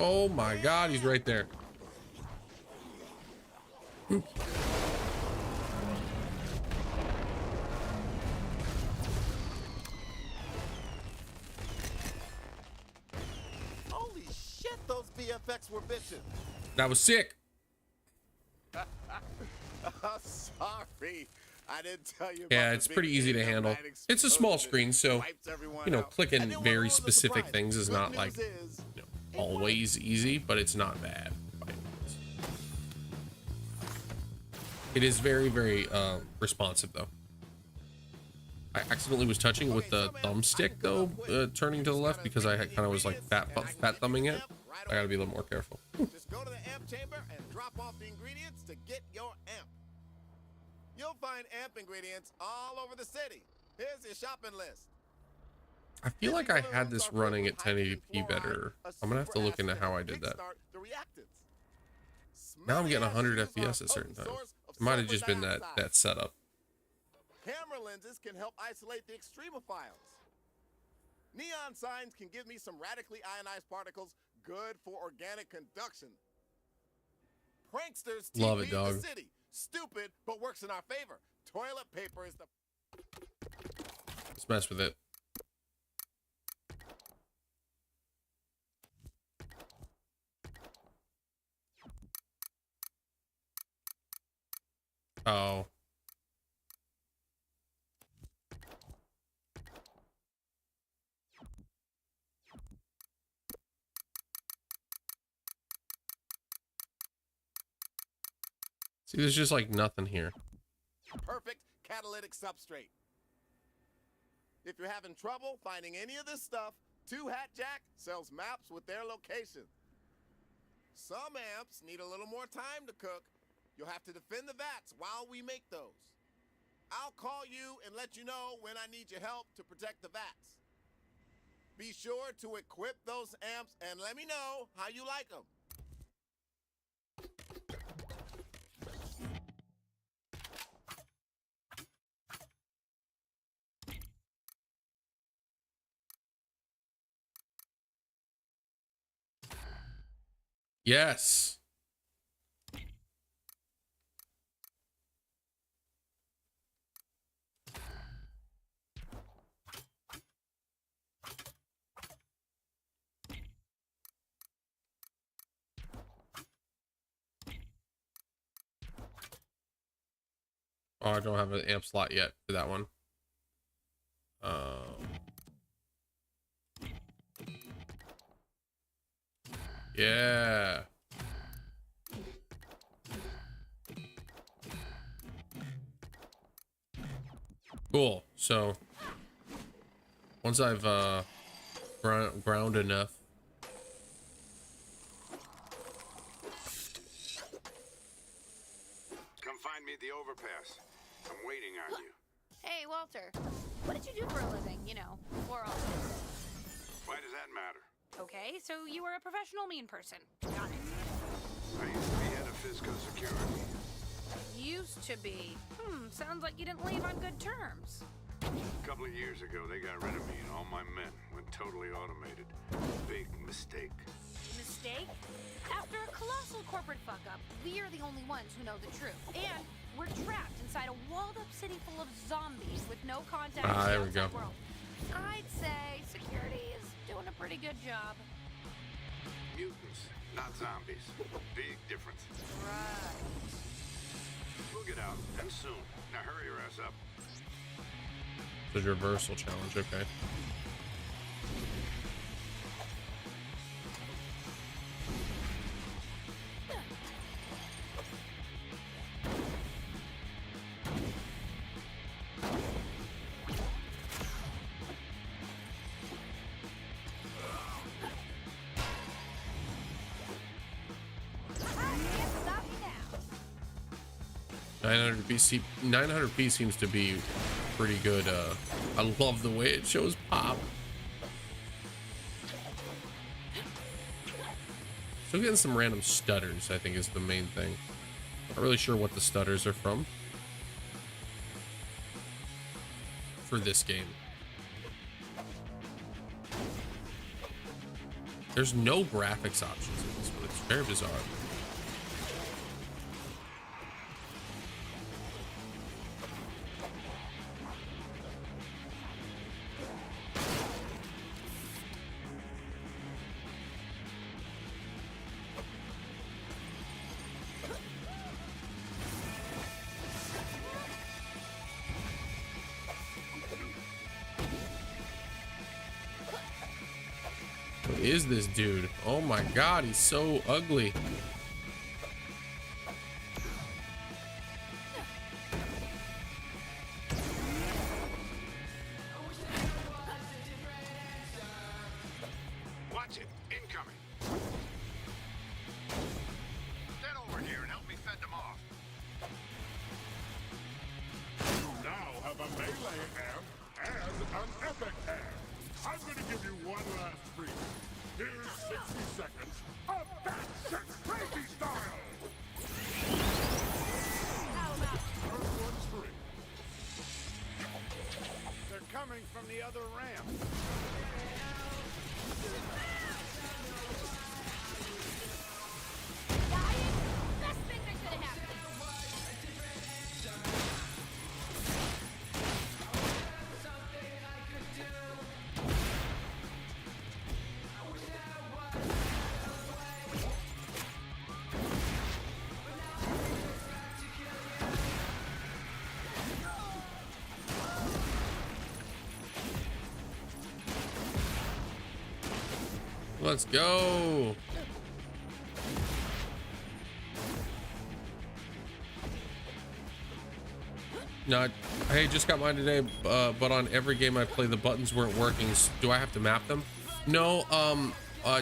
Oh my God, he's right there. Holy shit, those VFX were bitches. That was sick. Sorry, I didn't tell you. Yeah, it's pretty easy to handle. It's a small screen, so you know, clicking very specific things is not like always easy, but it's not bad. It is very, very responsive though. I accidentally was touching with the thumbstick though, turning to the left because I kind of was like fat thumbing it. I gotta be a little more careful. Just go to the amp chamber and drop off the ingredients to get your amp. You'll find amp ingredients all over the city. Here's your shopping list. I feel like I had this running at 1080p better. I'm gonna have to look into how I did that. Now I'm getting 100 FPS at certain times. It might have just been that setup. Camera lenses can help isolate the extremophiles. Neon signs can give me some radically ionized particles good for organic conduction. Pranksters Love it, TP the dog. city. Stupid, but works in our favor. Toilet paper is the... Let's mess with it. Oh. See, there's just like nothing here. Perfect catalytic substrate. If you're having trouble finding any of this stuff, Two Hat Jack sells maps with their location. Some amps need a little more time to cook. You'll have to defend the vats while we make those. I'll call you and let you know when I need your help to protect the vats. Be sure to equip those amps and let me know how you like them. Yes. Oh, I don't have an amp slot yet for that one. Yeah. Cool. So once I've ground enough. Come find me at the overpass. I'm waiting on you. Hey, Walter. What did you do for a living, you know, before all this? Why does that matter? Okay, so you were a professional mean person. Got it. I used to be head of Fisco Security. Used to be. Sounds like you didn't leave on good terms. A couple of years ago, they got rid of me and all my men went totally automated. Big mistake. Mistake? After a colossal corporate fuck-up, we are the only ones who know the truth. And we're trapped inside a walled-up city full of zombies with no contact with the there we go. outside world. I'd say security is doing a pretty good job. Mutants, not zombies. Big difference. Right. We'll get out, and soon. Now hurry your ass up. The reversal challenge, okay. Stop me now. 900p seems to be pretty good. I love the way it shows pop. Still getting some random stutters, I think, is the main thing. Not really sure what the stutters are from for this game. There's no graphics options in this one. It's very bizarre. What is this dude? Oh my god, he's so ugly. Watch it. Incoming. Get over here and help me fend them off. You now have a melee amp and an epic amp. I'm gonna give you one last treat. Here's 60 seconds of batshit crazy style. First one's free. They're coming from the other ramp. Best thing that could have happened. Let's go. No, hey, just got mine today, but on every game I play, the buttons weren't working. Do I have to map them? No,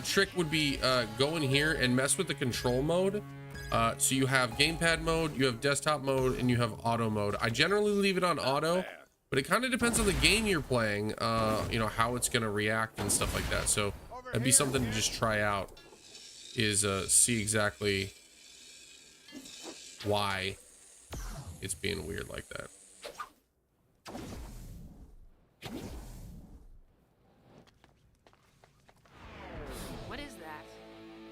trick would be go in here and mess with the control mode. So you have gamepad mode, you have desktop mode, and you have auto mode. I generally leave it on auto, but it kind of depends on the game you're playing, you know, how it's going to react and stuff like that. So that'd be something to just try out, is see exactly why it's being weird like that. What is that?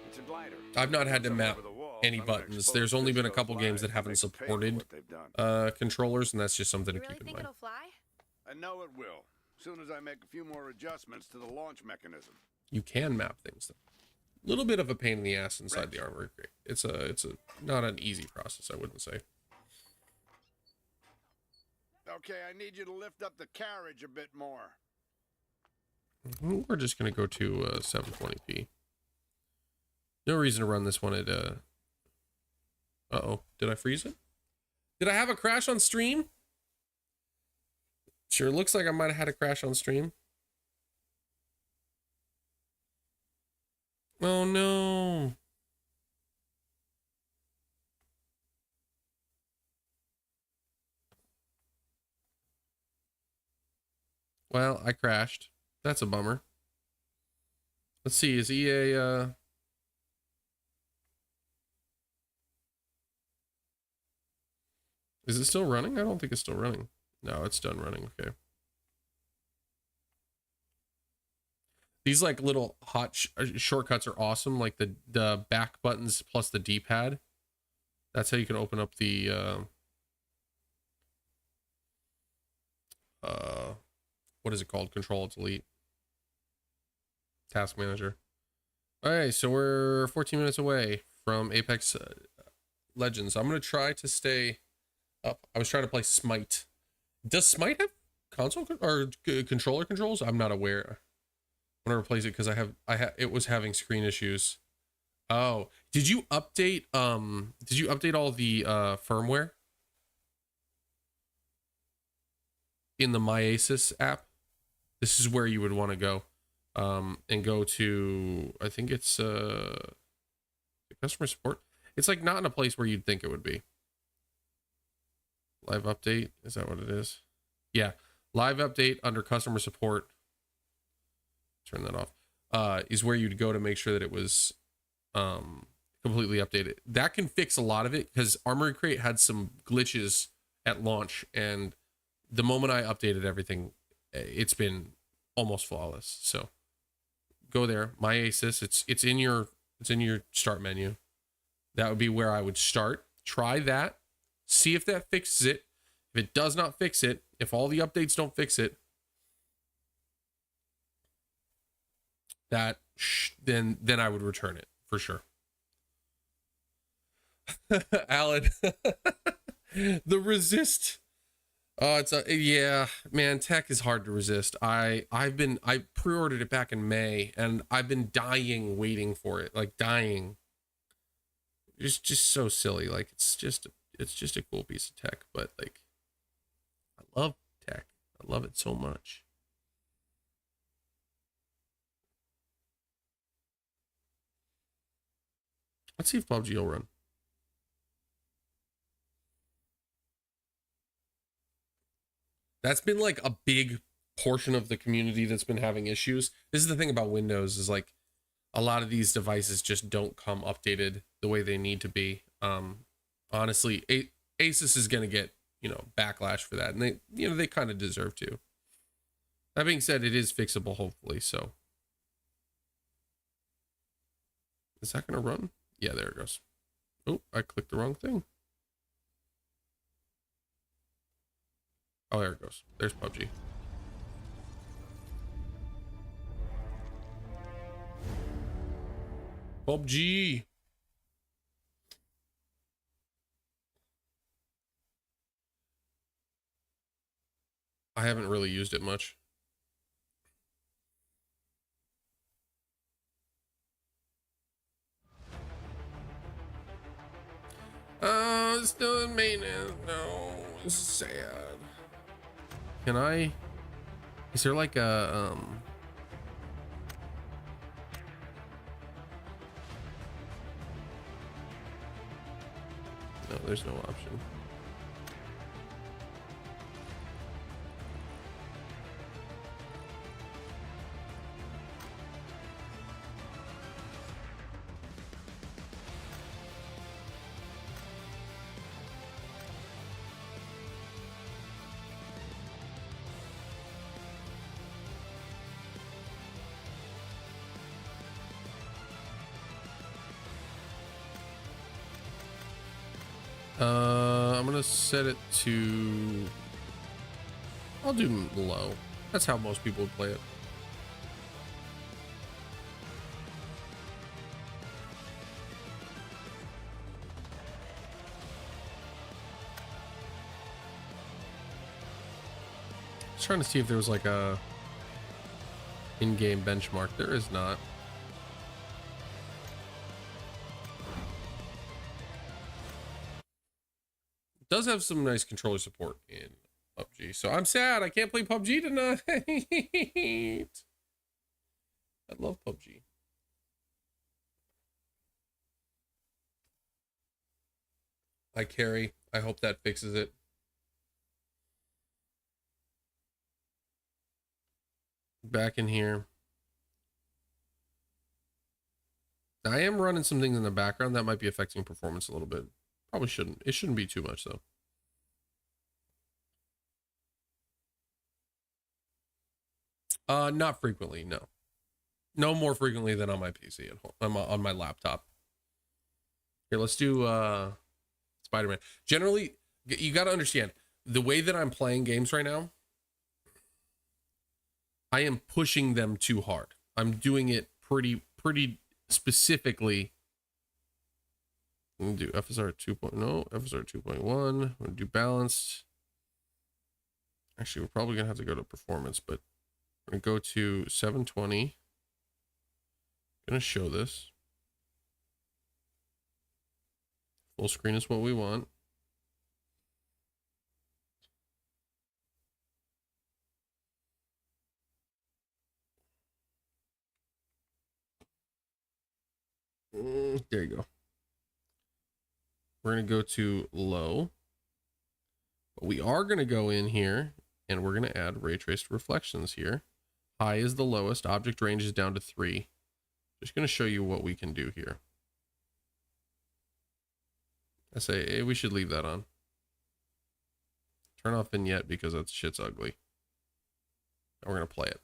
It's a glider. I've not had to map any buttons. There's only been a couple games that haven't supported controllers, and that's just something to keep in mind. It'll fly? I know it will. As soon as I make a few more adjustments to the launch mechanism. You can map things though. A little bit of a pain in the ass inside the armor crate. It's a not an easy process, I wouldn't say. Okay, I need you to lift up the carriage a bit more. We're just going to go to 720p. No reason to run this one at... Uh-oh. Did I freeze it? Did I have a crash on stream? Sure looks like I might have had a crash on stream. Oh, no. Well, I crashed. That's a bummer. Let's see, is EA, is it still running? I don't think it's still running. No, it's done running, okay. These, like, little hot shortcuts are awesome, like the back buttons plus the D-pad. That's how you can open up the, what is it called? Control-Delete. Task Manager. All right, so we're 14 minutes away from Apex Legends. I'm going to try to stay up. I was trying to play Smite. Does Smite have console or controller controls? I'm not aware. I'm going to replace it because it was having screen issues. Oh, did you update all the firmware in the My Asus app? This is where you would want to go. And go to, I think it's customer support. It's like not in a place where you'd think it would be. Live update, is that what it is? Yeah, live update under customer support. Turn that off. Is where you'd go to make sure that it was completely updated. That can fix a lot of it because Armory Crate had some glitches at launch, and the moment I updated everything, it's been almost flawless. So go there, My Asus. It's in your start menu. That would be where I would start. Try that. See if that fixes it. If it does not fix it, if all the updates don't fix it, then I would return it for sure. Alan, the resist. Oh, yeah, man, tech is hard to resist. I pre-ordered it back in May and I've been dying waiting for it, like dying. It's just so silly. Like it's just a cool piece of tech, but like I love tech. I love it so much. Let's see if PUBG will run. That's been like a big portion of the community that's been having issues. This is the thing about Windows is like a lot of these devices just don't come updated the way they need to be. Honestly, Asus is going to get, backlash for that. And they kind of deserve to. That being said, it is fixable, hopefully. So is that going to run? Yeah, there it goes. Oh, I clicked the wrong thing. Oh, there it goes. There's PUBG. PUBG. I haven't really used it much. Oh, it's still in maintenance. No, it's sad. Can I? Is there like a No, there's no option. I'm gonna set it to, I'll do low. That's how most people would play it. was trying to see if there was like a in-game benchmark. There is not. It does have some nice controller support in PUBG. So I'm sad I can't play PUBG tonight. I love PUBG. I carry. I hope that fixes it. Back in here. I am running some things in the background that might be affecting performance a little bit. Probably shouldn't. It shouldn't be too much though. Not frequently, no. No more frequently than on my PC at home. On my laptop. Here, let's do Spider-Man. Generally, you got to understand the way that I'm playing games right now. I am pushing them too hard. I'm doing it pretty specifically. I'm gonna do FSR 2.0, FSR 2.1. I'm gonna do balanced. Actually, we're probably gonna have to go to performance, but I'm gonna go to 720. Gonna show this. Full screen is what we want. There you go. We're going to go to low. But we are going to go in here and we're going to add ray traced reflections here. High is the lowest. Object range is down to 3. Just going to show you what we can do here. I say, hey, we should leave that on. Turn off vignette because that shit's ugly. And we're going to play it.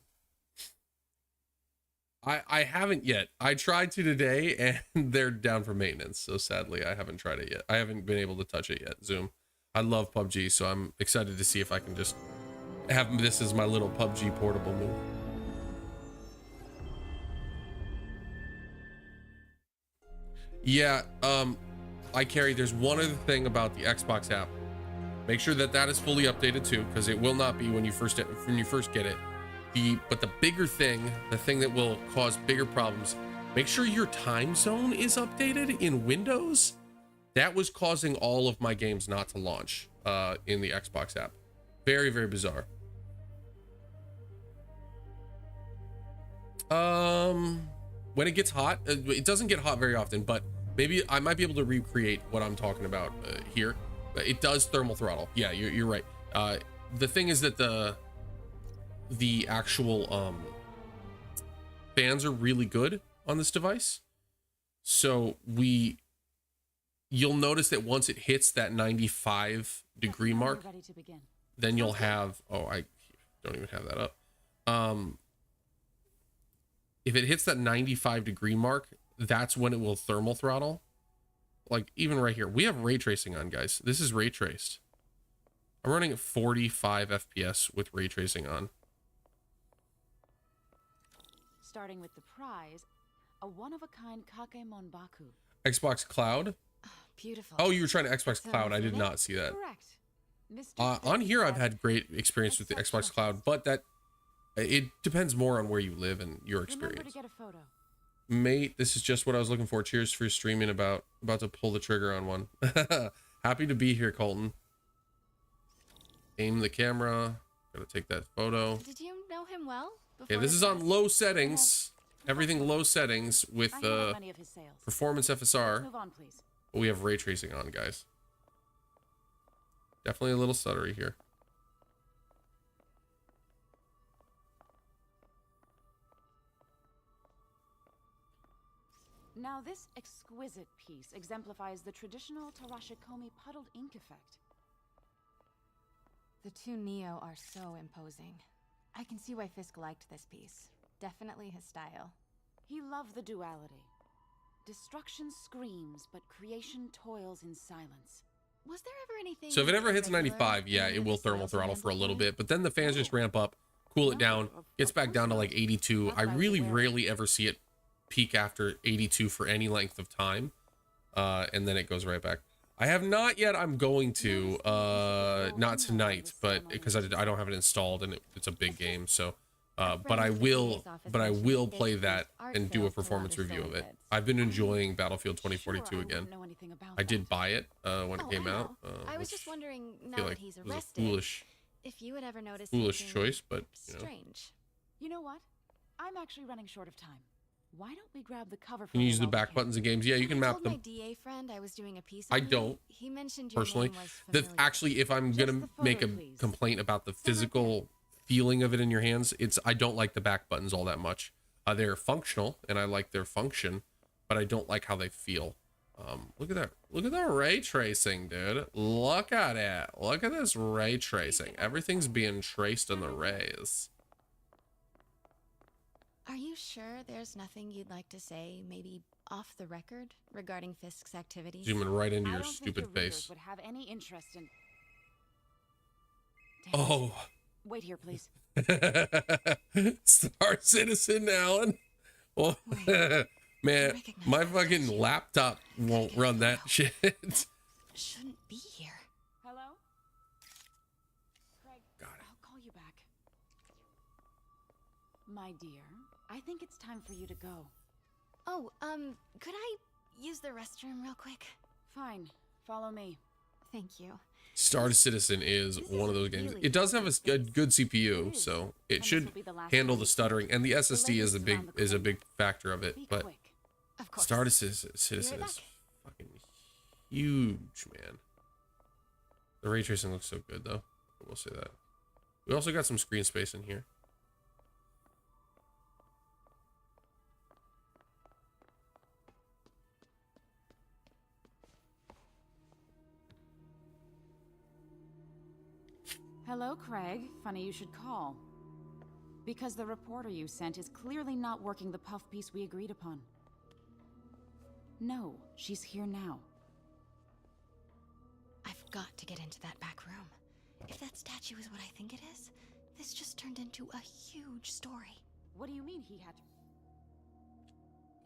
I haven't yet. I tried to today and they're down for maintenance. So sadly, I haven't tried it yet. I haven't been able to touch it yet. Zoom. I love PUBG, so I'm excited to see if I can just have this as my little PUBG portable move. Yeah, I carry. There's one other thing about the Xbox app. Make sure that that is fully updated too, because it will not be when you first get it. But the bigger thing, the thing that will cause bigger problems, make sure your time zone is updated in Windows. That was causing all of my games not to launch in the Xbox app. Very, very bizarre. When it gets hot, it doesn't get hot very often, but maybe I might be able to recreate what I'm talking about here. It does thermal throttle. Yeah, you're right. The thing is that the actual fans are really good on this device. So you'll notice that once it hits that 95 degree mark, then you'll have, oh, I don't even have that up. If it hits that 95 degree mark, that's when it will thermal throttle. Like even right here, we have ray tracing on, guys. This is ray traced. I'm running at 45 FPS with ray tracing on. Starting with the prize, a one-of-a-kind Kakemon Baku. Xbox Cloud. Beautiful. Oh, you were trying to Xbox Cloud. I did not see that. Correct. On here, I've had great experience with the Xbox Cloud, but it depends more on where you live and your experience. Remember to get a photo. Mate, this is just what I was looking for. Cheers for streaming. About to pull the trigger on one. Happy to be here, Colton. Aim the camera. Gotta take that photo. Did you know him well? Okay, this is on low settings. Everything low settings with performance FSR. Move on, please. But we have ray tracing on, guys. Definitely a little stuttery here. Now this exquisite piece exemplifies the traditional Tarashikomi puddled ink effect. The two Neo are so imposing. I can see why Fisk liked this piece. Definitely his style. He loved the duality. Destruction screams, but creation toils in silence. Was there ever anything... So if it ever hits 95, yeah, it will thermal throttle for a little bit, but then the fans just ramp up, cool it down, gets back down to like 82. I really rarely ever see it peak after 82 for any length of time, and then it goes right back. I have not yet. I'm going to, not tonight, but because I don't have it installed and it's a big game. So, but I will play that and do a performance review of it. I've been enjoying Battlefield 2042 again. I did buy it when it came out. I was just wondering, now feel that like he's it was a arrested, if you would ever notice foolish anything choice, but you know. strange. You know what? I'm actually running short of time. Why don't we grab the cover Can you use the back buttons in games? Yeah, you can map told my them. DA friend I was doing a piece I on you. don't He mentioned your personally. name was The familiar. actually, if I'm gonna make a complaint about the physical feeling of it in your hands, it's I don't like the back buttons all that much. They're functional and I like their function, but I don't like how they feel. Look at that! Look at the ray tracing, dude. Look at it. Look at this ray tracing. Everything's being traced in the rays. Are you sure there's nothing you'd like to say, maybe off the record, regarding Fisk's activities? Zooming right into I your don't stupid think your readers face. would have any interest in. Oh. Wait here, please. Star Citizen, Alan. Well, man, my fucking laptop won't run that shit. Shouldn't be here. Hello? Craig, I'll call you back. My dear, I think it's time for you to go. Oh, could I use the restroom real quick? Fine. Follow me. Thank you. Star Citizen is one of those games. It does have a good CPU, so it should handle the stuttering, and the SSD is a big factor of it. But Star Citizen is fucking huge, man. The ray tracing looks so good, though. I will say that. We also got some screen space in here. Hello, Craig. Funny you should call. Because the reporter you sent is clearly not working the puff piece we agreed upon. No, she's here now. I've got to get into that back room. If that statue is what I think it is, this just turned into a huge story. What do you mean he had...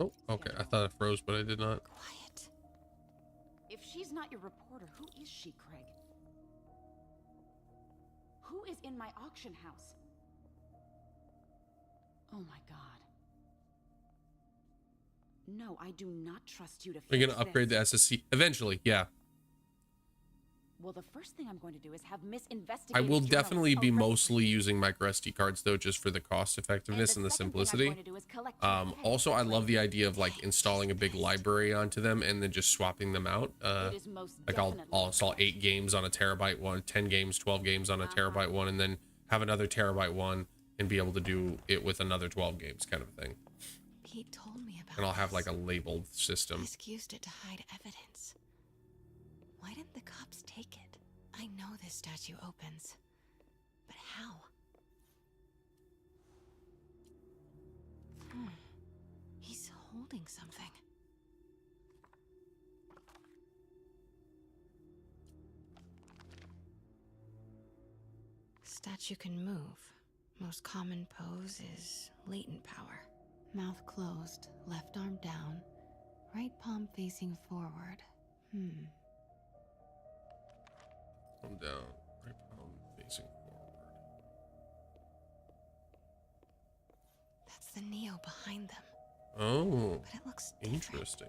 Oh, okay. I thought it froze, but I did not. Quiet. If she's not your reporter, who is she, Craig? Who is in my auction house? Oh my god. No, I do not trust you to fix We're gonna upgrade this. the SSD eventually. Yeah, Well, the first thing I'm going to do is have Miss investigate. I will definitely be mostly using micro SD cards though, just for the cost effectiveness and the simplicity. Also, I love the idea of like installing a big library onto them and then just swapping them out. Like I'll install 8 games on a terabyte one, 10 games, 12 games on a terabyte one, and then have another terabyte one and be able to do it with another 12 games kind of thing. Pete told me about And I'll have this. like a labeled system. Fisk used it to hide evidence. Why didn't the cops take it? I know this statue opens, but how? He's holding something. Statue can move. Most common pose is latent power. Mouth closed, left arm down, right palm facing forward. Palm down, right palm facing forward. That's the Neo behind them. Oh, but it looks interesting.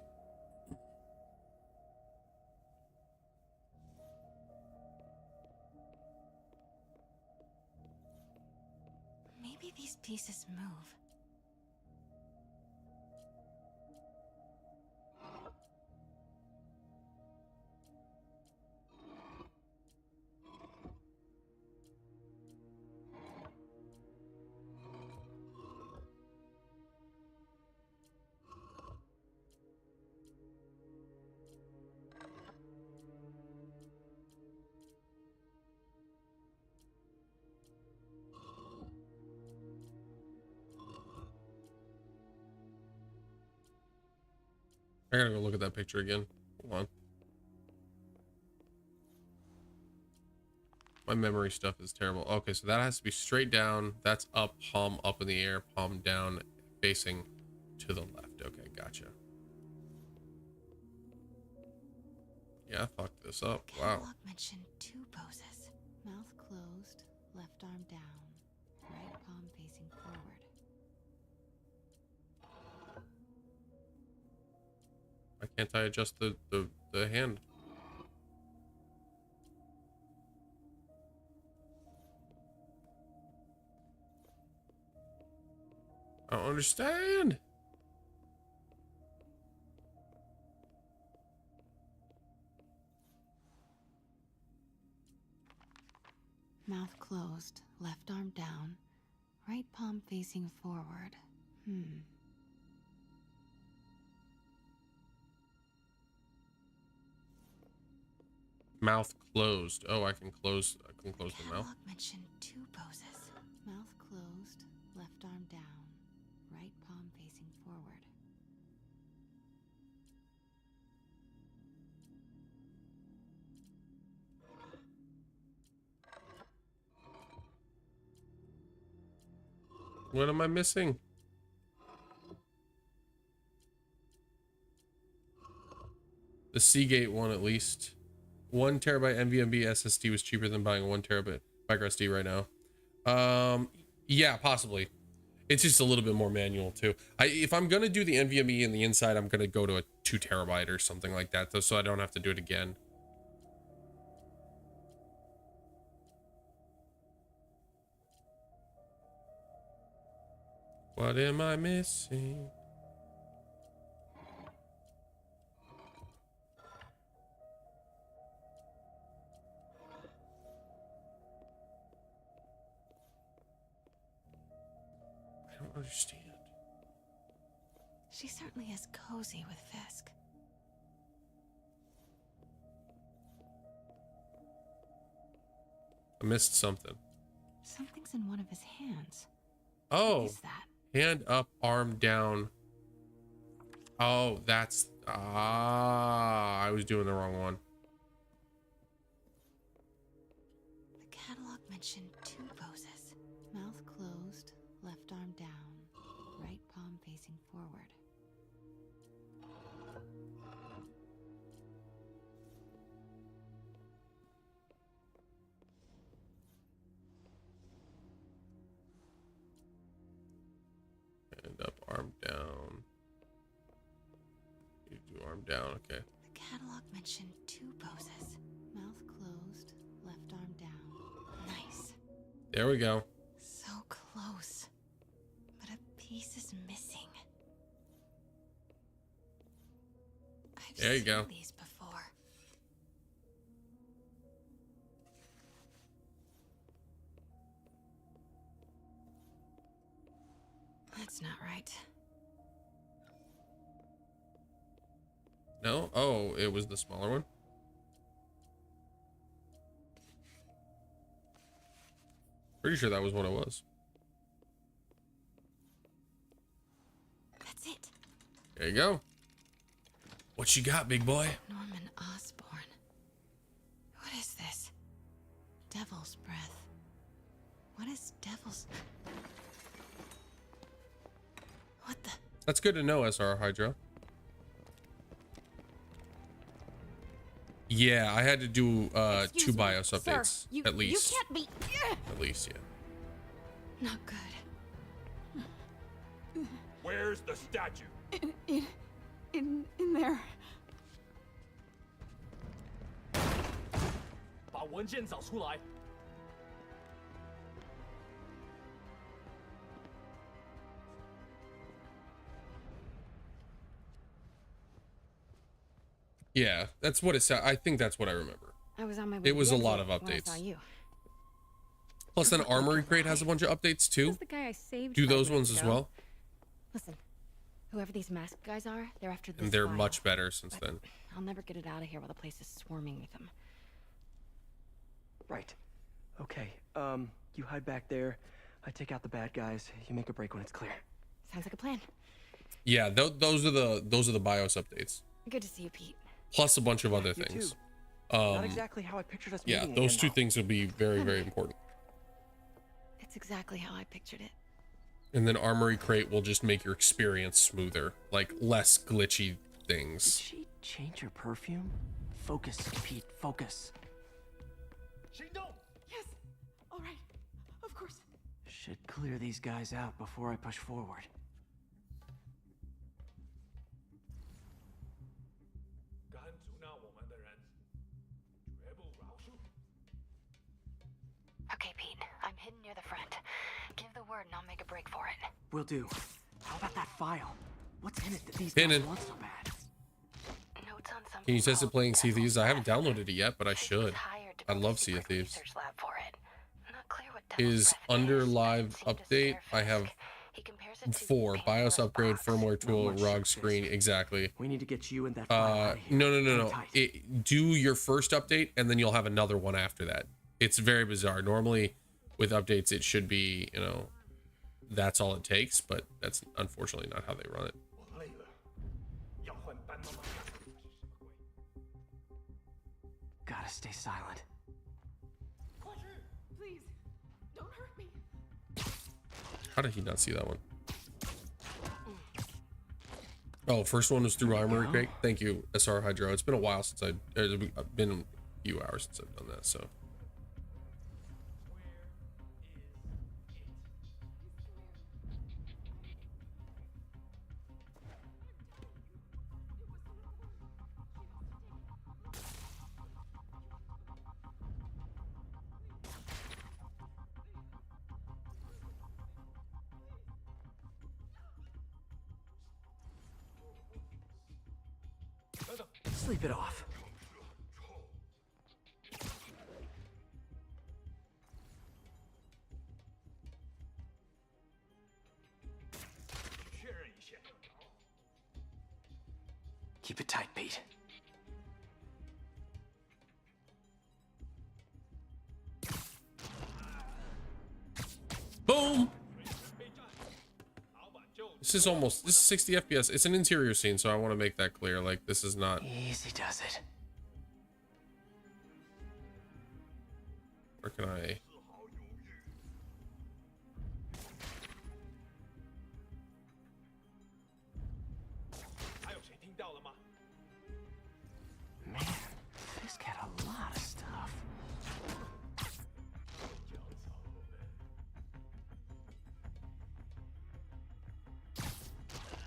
Maybe these pieces move. I gotta go look at that picture again. Hold on. My memory stuff is terrible. Okay, so that has to be straight down. That's up, palm up in the air, palm down, facing to the left. Okay, gotcha. Yeah, I fucked this up. Wow. Catalog mentioned 2 poses. Mouth closed, left arm down, right palm facing forward. Why can't I adjust the hand? I don't understand. Mouth closed, left arm down, right palm facing forward. Mouth closed. Oh, I can close the mouth. Catalog mentioned 2 poses. Mouth closed, left arm down, right palm facing forward. What am I missing? The Seagate one, at least. 1 terabyte NVMe SSD was cheaper than buying a 1 terabyte micro SD right now. Yeah, possibly. It's just a little bit more manual too. If I'm gonna do the NVMe in the inside, I'm gonna go to a 2 terabyte or something like that, though, so I don't have to do it again. What am I missing? I don't understand. She certainly is cozy with Fisk. I missed something. Something's in one of his hands. Oh, What is that? hand up, arm down. Oh, that's I was doing the wrong one. The catalog mentioned 2 poses. Mouth closed, left arm down, right palm facing forward. Hand up, arm down. You do arm down, okay. The catalog mentioned 2 poses. Mouth closed, left arm down. Nice. There we go. So close. But a piece is missing. I've There you seen go. these before. That's not right. No? Oh, it was the smaller one? Pretty sure that was what it was. That's it. There you go. What you got, big boy? Norman Osborn. What is this? Devil's breath. What is devil's... What the... That's good to know, SR Hydra. Yeah, I had to do 2 BIOS updates, you, at least. You can't be... At least, yeah. Not good. Where's the statue? In there. 把文件找出来。 Yeah, that's what it said. I think that's what I remember. I was on my way It was to a the lot of exit when I updates. saw you. Plus, then Armory Crate has a bunch of updates too. The guy I saved Do 5 those minutes ones as ago. well, Listen, whoever these masked guys are, they're after this and they're file. much better since then. I'll never get it out of here while the place is swarming with them. Right. Okay. You hide back there. I take out the bad guys. You make a break when it's clear. Sounds like a plan. Yeah, those are the BIOS updates. Good to see you, Pete. Plus a bunch of other You things. too. Not exactly how I pictured us Yeah, meeting those again, 2 though. things will be very, very important. It's exactly how I pictured it. And then Armory Crate will just make your experience smoother, like less glitchy things. She change your perfume? Focus, Pete, focus. Yes. All right. Of course. Should clear these guys out before I push forward. Okay, Pete. I'm hidden near the front. Give the word and I'll make a break for it. Will do. How about that file? What's in it that these Pinning. guys want so bad? Notes on some Can you test it playing Sea of Thieves? I haven't downloaded it yet, but I should. I love Sea of Thieves. lab for it. Not clear what Is under live update. I have 4 BIOS upgrade, firmware tool, ROG screen. Exactly. We need to get you and that file out of here. No. Do your first update and then you'll have another one after that. It's very bizarre. Normally with updates it should be, you know, that's all it takes, but that's unfortunately not how they run it. Gotta stay silent. Please, don't hurt me. How did he not see that one? Oh, first one was through Armory Crate. Thank you, SR Hydro. It's been a while since it's been a few hours since I've done that, so. Sleep it off. Keep it tight, Pete. Boom! This is 60 FPS. It's an interior scene, so I want to make that clear. Like, this is not... Easy does it. Where can I... Man, this got a lot of stuff.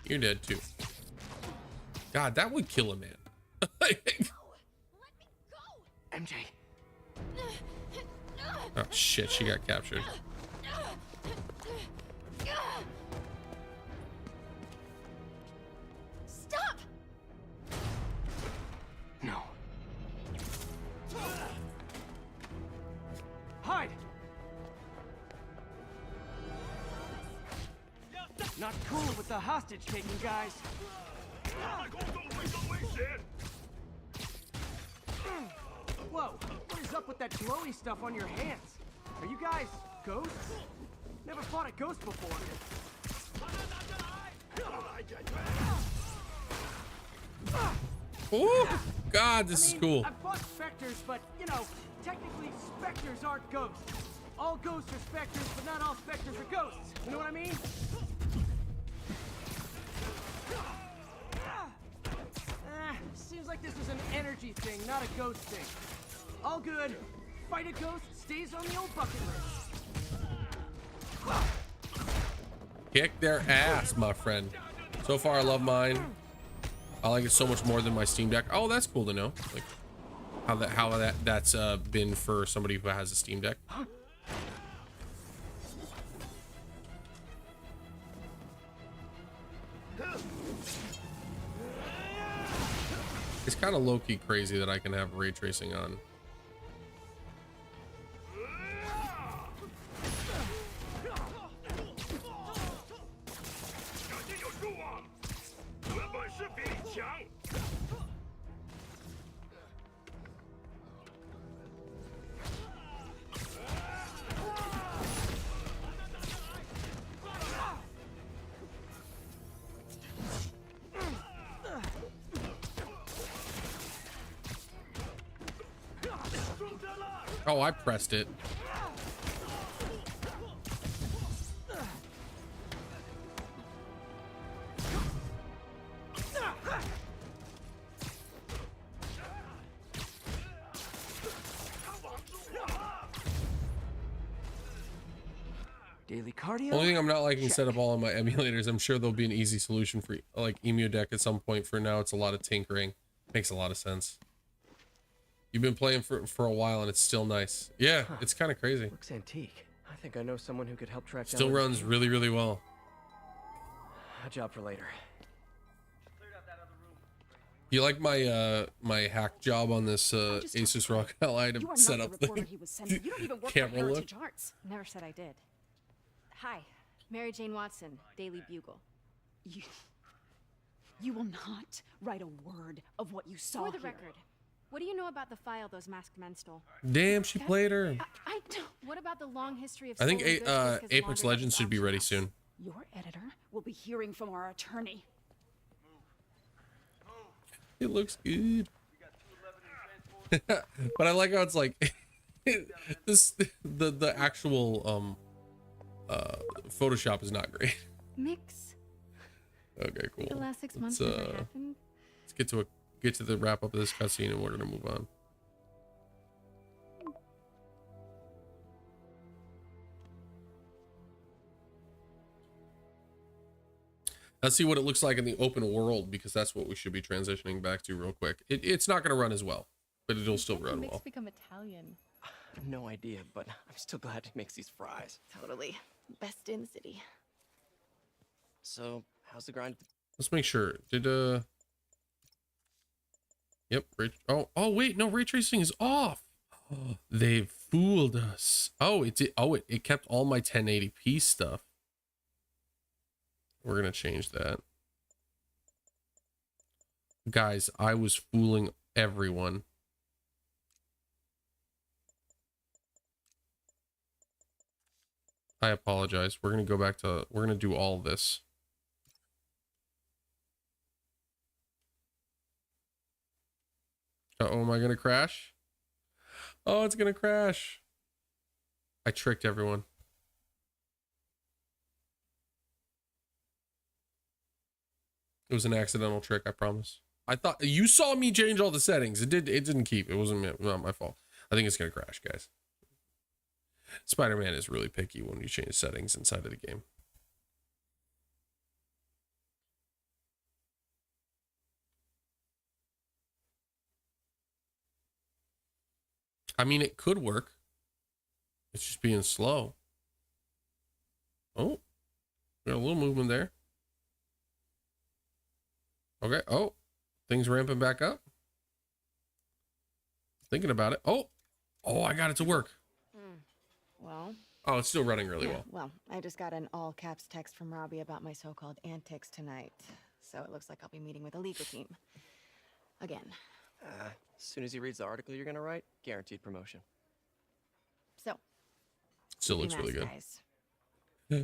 You're dead too. God, that would kill a man. MJ. Oh shit, she got captured. Stop! No. Hide! Not cool with the hostage taking, guys. Whoa, what is up with that glowy stuff on your hands? Are you guys ghosts? Never fought a ghost before. Ooh, God, this is cool. I've fought specters, but, you know, technically specters aren't ghosts. All ghosts are specters, but not all specters are ghosts. You know what I mean? Seems like this is an energy thing, not a ghost thing. All good. Fight a ghost stays on the old bucket list. Kick their ass, my friend. So far, I love mine. I like it so much more than my Steam Deck. Oh, that's cool to know. Like how that's been for somebody who has a Steam Deck. It's kind of low-key crazy that I can have ray tracing on. Oh, I pressed it. Daily cardio. Only thing I'm not liking Check. set up all of my emulators. I'm sure there'll be an easy solution for like Emu Deck at some point. For now, it's a lot of tinkering. Makes a lot of sense. You've been playing for a while and it's still nice. Yeah, it's kind of crazy. Looks antique. I think I know someone who could help track down. Still runs really, really well. A job for later. You like my my hack job on this Asus ROG Ally to set up the camera look? Arts. Never said I did. Hi, Mary Jane Watson, Daily Bugle. You will not write a word of what you saw For the here. record, what do you know about the file those masked men stole? Damn, she played her. I don't. What about the long history of I think stolen goods risk as Apex laundered Legends should be ready soon. Your editor will be hearing from our attorney. It looks good. But I like how it's like the actual Photoshop is not great. Mix. Okay, cool. The last 6 months never happened. Let's get to the wrap up of this cutscene and we're gonna move on. Let's see what it looks like in the open world, because that's what we should be transitioning back to real quick. It's not going to run as well, but it'll still run well. Become Italian. No idea, but I'm still glad he makes these fries. Totally. Best in the city. So, how's the grind? Let's make sure. Did Yep. Oh wait, no, ray tracing is off. Oh, they fooled us. Oh, it kept all my 1080p stuff. We're gonna change that. Guys, I was fooling everyone. I apologize. We're gonna go back to, we're gonna do all this. Uh-oh, am I gonna crash? Oh, it's gonna crash. I tricked everyone. It was an accidental trick, I promise. I thought you saw me change all the settings. It didn't keep. It wasn't not my fault. I think it's gonna crash, guys. Spider-Man is really picky when you change settings inside of the game. I mean, it could work. It's just being slow. Oh, got a little movement there. Okay. Oh, things ramping back up. Thinking about it. Oh, I got it to work. Well. Oh, it's still running really well. Well, I just got an all caps text from Robbie about my so-called antics tonight. So it looks like I'll be meeting with the legal team. Again. As soon as he reads the article you're gonna write, guaranteed promotion. So. Still looks really good. Guys.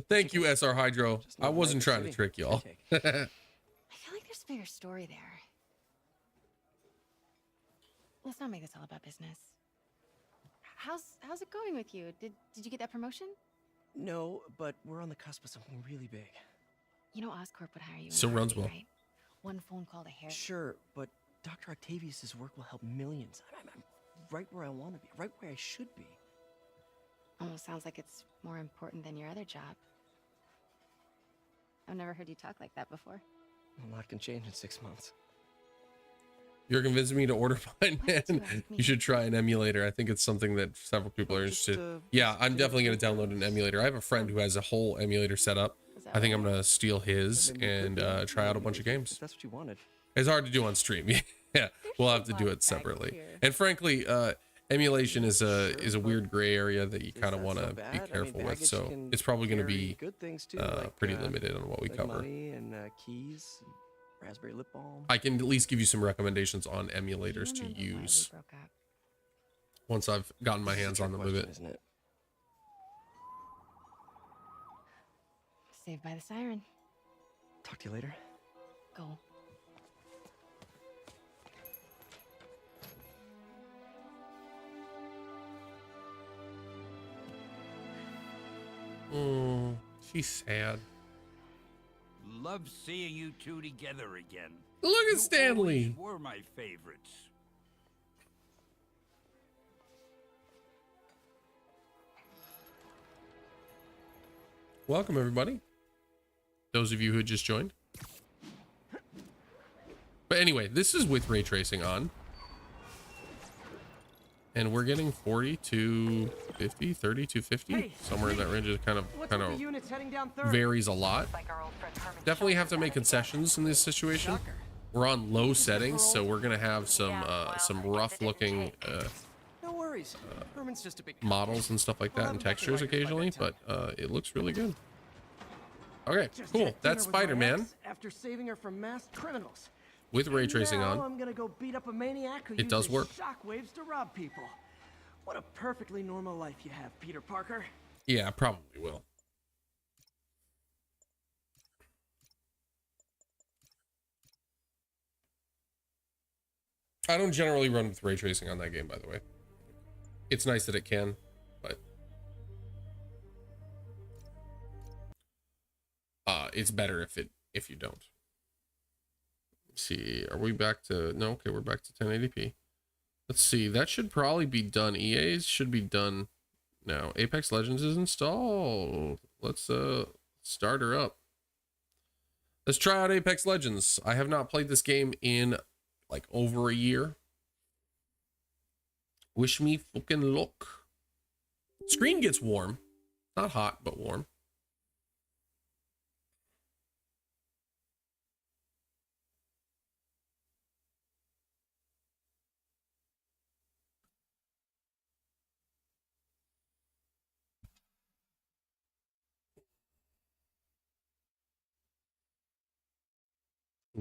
Thank you, SR Hydro. I wasn't trying to trick y'all. I feel like there's a bigger story there. Let's not make this all about business. How's it going with you? Did you get that promotion? No, but we're on the cusp of something really big. You know Oscorp would hire you. Still runs well. Right? One phone call to hair. Sure, but Dr. Octavius's work will help millions. I'm right where I want to be, right where I should be. Almost sounds like it's more important than your other job. I've never heard you talk like that before. A lot can change in 6 months. You're convincing me to order mine, man. You should try an emulator. I think it's something that several people are interested. Yeah, I'm definitely going to download an emulator. I have a friend who has a whole emulator set up. I think I'm going to steal his and try out a bunch of games. If that's what you wanted. It's hard to do on stream. Yeah, we'll have to do it separately. And frankly, emulation is a weird gray area that you kind of want to be careful with. So it's probably going to be pretty limited on what we cover. Money and keys, raspberry lip balm. I can at least give you some recommendations on emulators to use once I've gotten my hands on them a bit. Isn't it? Saved by the siren. Talk to you later. Go. Oh, she's sad. Love seeing you two together again. Look at Stanley. You always were my favorites. Welcome, everybody. Those of you who just joined. But anyway, this is with ray tracing on. And we're getting 40 to 50, 30 to 50. Somewhere in that range. It kind of varies a lot. Definitely have to make concessions in this situation. We're on low settings, so we're gonna have some rough looking No worries. Herman's just a big models and stuff like that and textures occasionally, but it looks really good. Okay, cool. That's Spider-Man after saving her from masked criminals. with ray tracing Now on. I'm gonna go beat up a maniac who It does uses work. shockwaves to rob people. What a perfectly normal life you have, Peter Parker. Yeah, probably will. I don't generally run with ray tracing on that game, by the way. It's nice that it can, but it's better if you don't. Let's see, are we back to no? Okay, we're back to 1080p. Let's see, that should probably be done. EA's should be done now. Apex Legends is installed. Let's start her up. Let's try out Apex Legends. I have not played this game in like over a year. Wish me fucking luck. Screen gets warm. Not hot, but warm.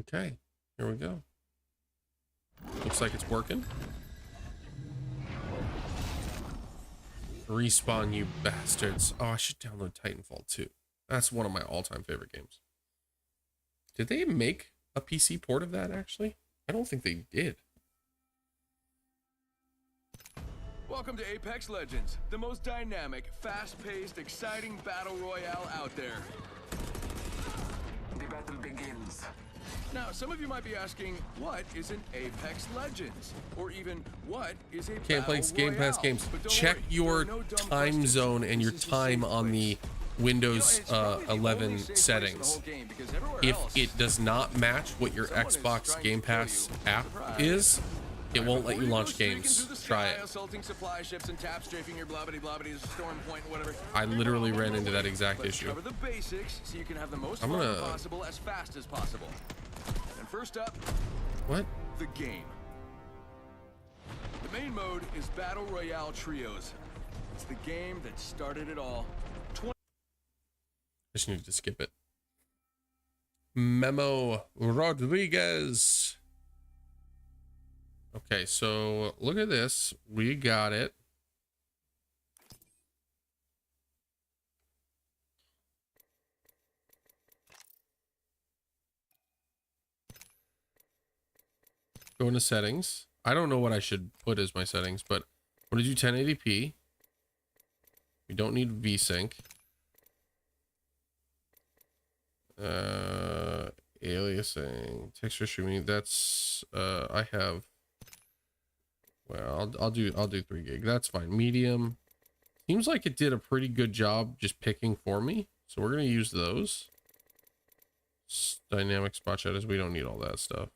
Okay, here we go. Looks like it's working. Respawn, you bastards. Oh, I should download Titanfall 2. That's one of my all-time favorite games. Did they make a PC port of that, actually? I don't think they did. Welcome to Apex Legends, the most dynamic, fast-paced, exciting battle royale out there. The battle begins. Now, some of you might be asking, what is an Apex Legends? Or even, what is a Can't play battle Game Pass royale? games. But don't Check worry, your there are no dumb time questions. zone and your This is the time safe on the Windows it's probably the only 11 safe place in the settings. whole game, because everywhere If else, it does not match what your someone is Xbox trying Game to kill Pass you. app Surprise. is, it won't let Before you go launch streaking games. through the Try sky, it. Assaulting supply ships and tap strafing your blobbity storm point, whatever. I literally ran into that exact Let's issue. cover the basics so you can have the most I'm fun gonna- possible as fast as possible. And first up, What? the game. The main mode is Battle Royale Trios. It's the game that started it all. I just needed to skip it. Memo Rodriguez. Okay, so look at this. We got it. Go into settings. I don't know what I should put as my settings, but I'm going to do 1080p. We don't need VSync. Aliasing, texture streaming. That's I have. Well, I'll do 3 gig. That's fine. Medium. Seems like it did a pretty good job just picking for me. So we're gonna use those. Dynamic spot shadows. We don't need all that stuff.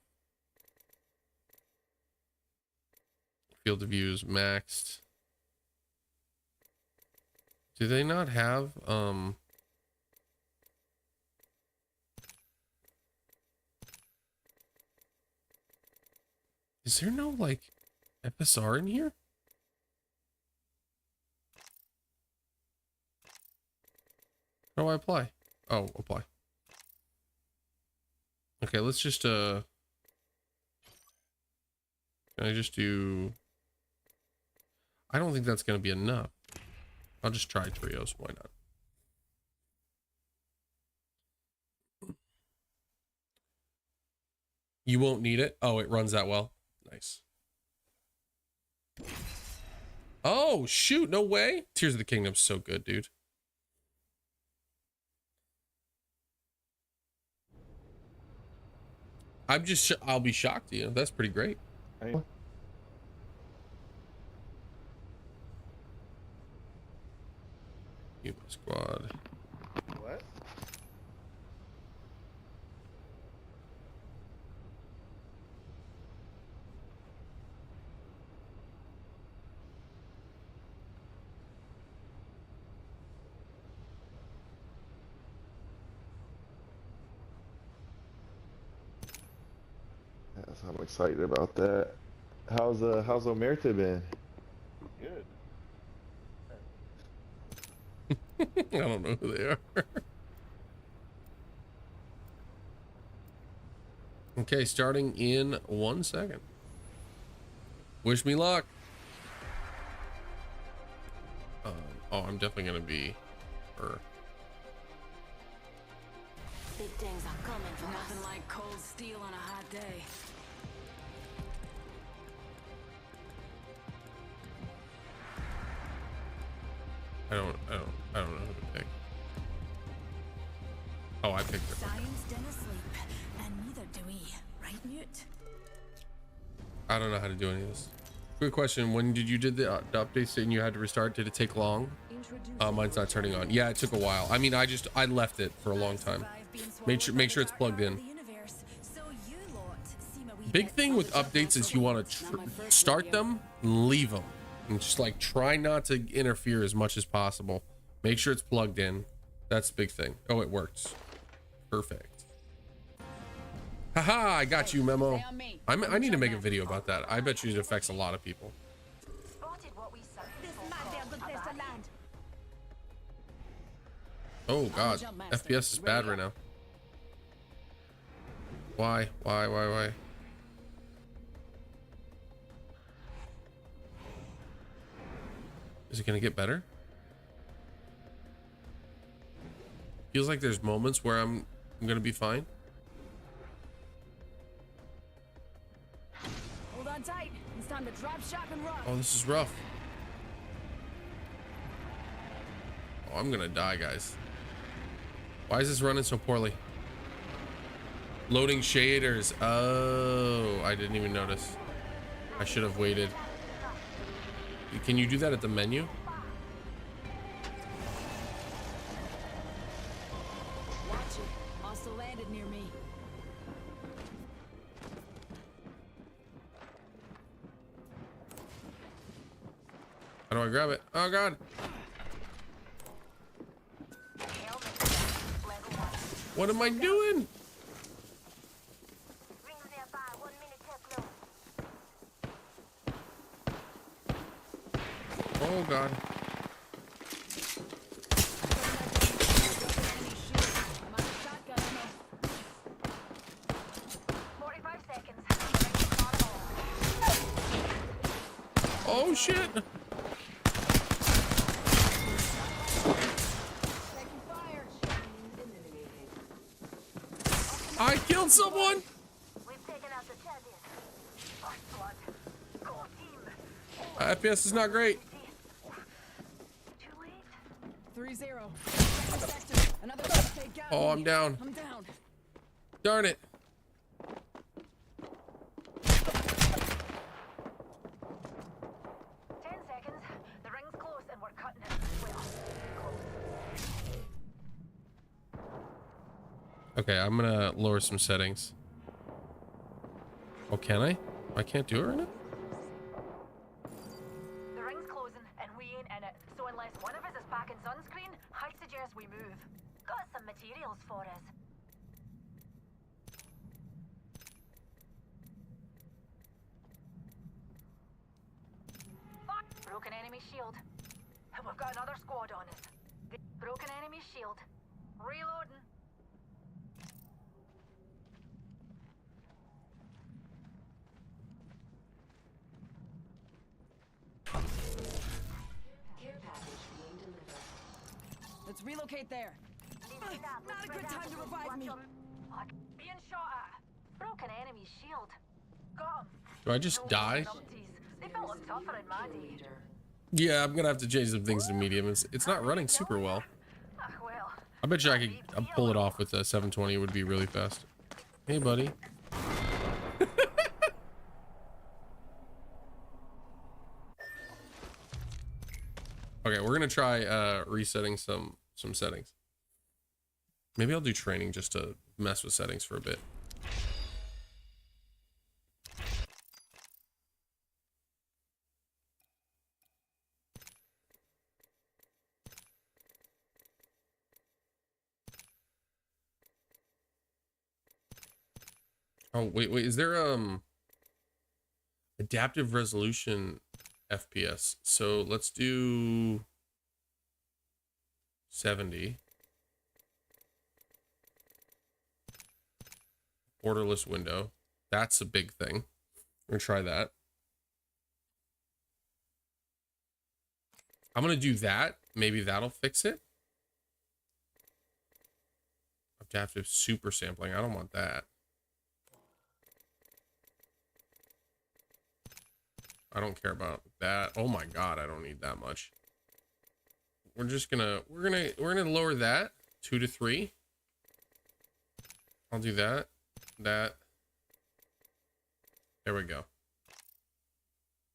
Field of view is maxed. Do they not have is there no like FSR in here? How do I apply? Oh, apply. Okay, let's just can I just do, I don't think that's gonna be enough. I'll just try trios, why not? You won't need it. Oh, it runs that well. Nice. Oh, shoot, no way. Tears of the Kingdom's so good, dude. I'll be shocked, you know. That's pretty great. Human Squad. excited about that. How's Omerta been? Good. I don't know who they are. Okay, starting in 1 second. Wish me luck. Oh, I'm definitely gonna be her. Big things are coming for nothing like cold steel on a hot day. I don't know who to pick. Oh, I picked her. Science didn't sleep, and neither do we, right, Newt? I don't know how to do any of this. Quick question: when did you did the updates and you had to restart? Did it take long? Mine's not turning on. Yeah, it took a while. I mean, I left it for a long time. Make sure it's plugged in. Big thing with updates is you want to start them and leave them, and just like try not to interfere as much as possible. Make sure it's plugged in. That's the big thing. Oh, it works. Perfect. Haha, I got you, Memo. I need to make a video about that. I bet you it affects a lot of people. Oh god, FPS is bad right now. Why? Is it gonna get better? Feels like there's moments where I'm gonna be fine. Hold on tight. It's time to drop, shock, and rock. Oh, this is rough. Oh, I'm gonna die, guys. Why is this running so poorly? Loading shaders. Oh, I didn't even notice. I should have waited. Can you do that at the menu? Watch it. Hostile landed near me. How do I grab it? Oh god. What am I doing? Oh god. Oh shit. I killed someone. FPS is not great. 3-0. Oh, I'm down. I'm down. Darn it. Okay, I'm gonna lower some settings. Oh, can I? I can't do it right now? The ring's closing and we ain't in it, so unless one of us is packing sunscreen, I suggest we move. Got some materials for us. Broken enemy shield. We've got another squad on us. Broken enemy shield. Reloading. Let's relocate there. Not a good time to revive me. Being shot at. Broken enemy shield. Got him. Do I just die? They felt him tougher in my day. Yeah, I'm gonna have to change some things to medium. It's not running super well. I bet you I could pull it off with a 720. It would be really fast. Hey, buddy. Okay, we're gonna try resetting some settings. Maybe I'll do training just to mess with settings for a bit. Oh, wait, is there adaptive resolution FPS. So let's do 70. Borderless window. That's a big thing. We're gonna try that. I'm gonna do that. Maybe that'll fix it. Adaptive super sampling. I don't want that. I don't care about that. Oh my god, I don't need that much. We're gonna lower that 2 to 3. I'll do that. That. There we go.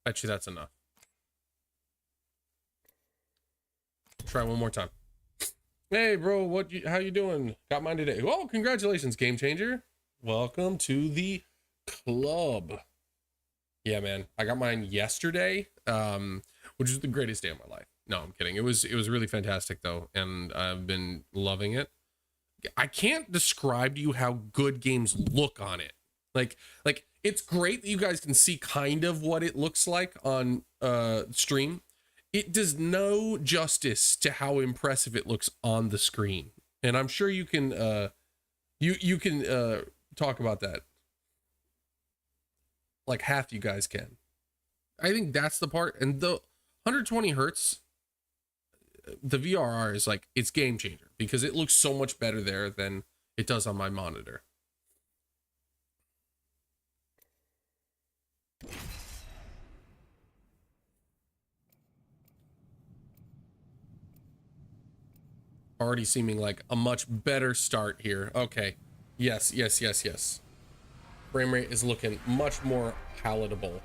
Bet you that's enough. Try one more time. Hey bro, how you doing? Got mine today. Oh, congratulations, Game Changer. Welcome to the club. Yeah, man. I got mine yesterday, which is the greatest day of my life. No, I'm kidding. It was really fantastic though, and I've been loving it. I can't describe to you how good games look on it. Like it's great that you guys can see kind of what it looks like on stream. It does no justice to how impressive it looks on the screen. And I'm sure you can you can talk about that. Like half you guys can. I think that's the part. And the 120 hertz, the VRR is like, it's game changer because it looks so much better there than it does on my monitor. Already seeming like a much better start here. Okay. Yes. Frame rate is looking much more palatable.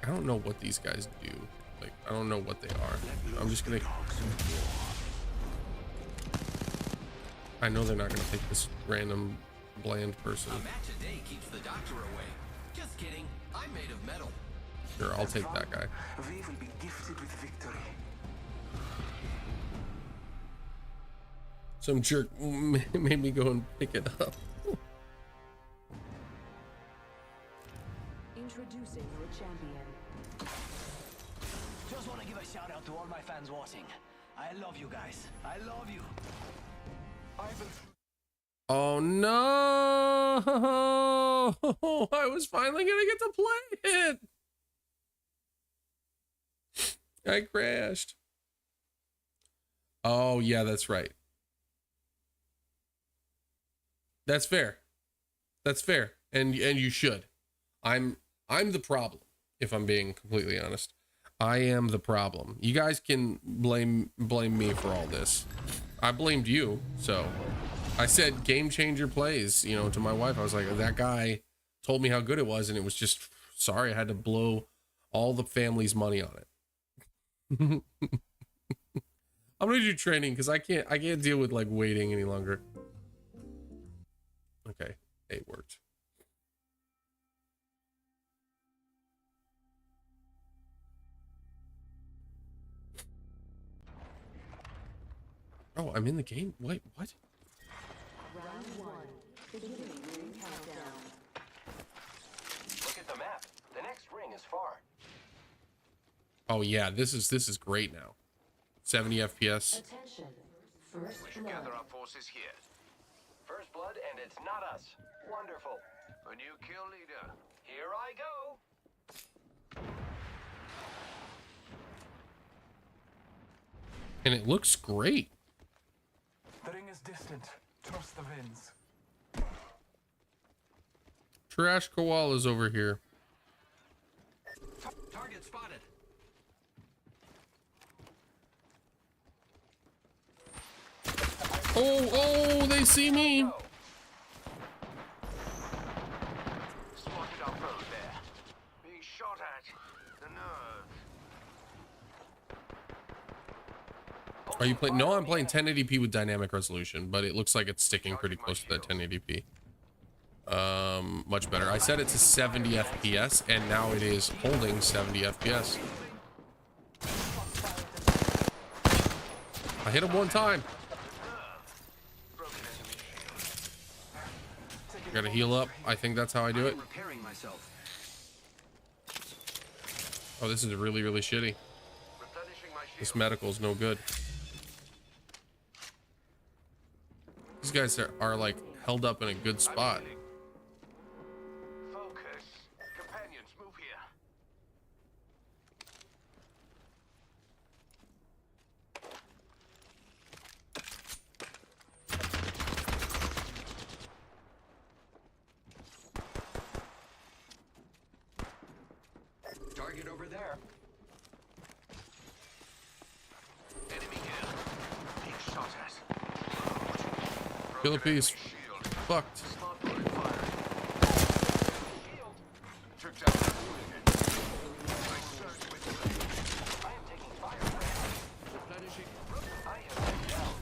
I don't know what these guys do. Like, I don't know what they are. I'm just gonna... I know they're not gonna take this random bland person. A match a day keeps the doctor away. Just kidding. I'm made of metal. Sure, I'll take that guy. We will be gifted with victory. Some jerk made me go and pick it up. Introducing your champion. Just want to give a shout out to all my fans watching. I love you guys. I love you. Oh no! I was finally gonna get to play it. I crashed. Oh yeah, that's right. That's fair. That's fair. And you should. I'm the problem, if I'm being completely honest. I am the problem. You guys can blame me for all this. I blamed you, so I said Game Changer plays, you know, to my wife. I was like, that guy told me how good it was, and it was just, sorry, I had to blow all the family's money on it. I'm gonna do training because I can't deal with like waiting any longer. Okay, it worked. Oh, I'm in the game? Wait, what? Round 1. Beginning ring countdown. Look at the map. The next ring is far. Oh yeah, this is great now. 70 FPS. Attention. First we should blood. gather our forces here. First blood, and it's not us. Wonderful. A new kill leader. Here I go. And it looks great. The ring is distant. Trust the winds. Trash koala's over here. Target spotted. Oh, they see me. Spotted our foe there. Being shot at. The nerve. Are you playing? No, I'm playing 1080p with dynamic resolution, but it looks like it's sticking pretty close to that 1080p. Much better. I set it to 70 FPS, and now it is holding 70 FPS. I hit him one time. Gotta heal up. I think that's how I do it. Repairing myself. Oh, this is really, really shitty. This medical's no good. These guys are like held up in a good spot. Focus. Companions, move here. Target over there. Enemy here. Being shot at. Kill a piece. Fucked. Took down the hooligan. I search with blade. I am taking fire. Replenishing. I have been down.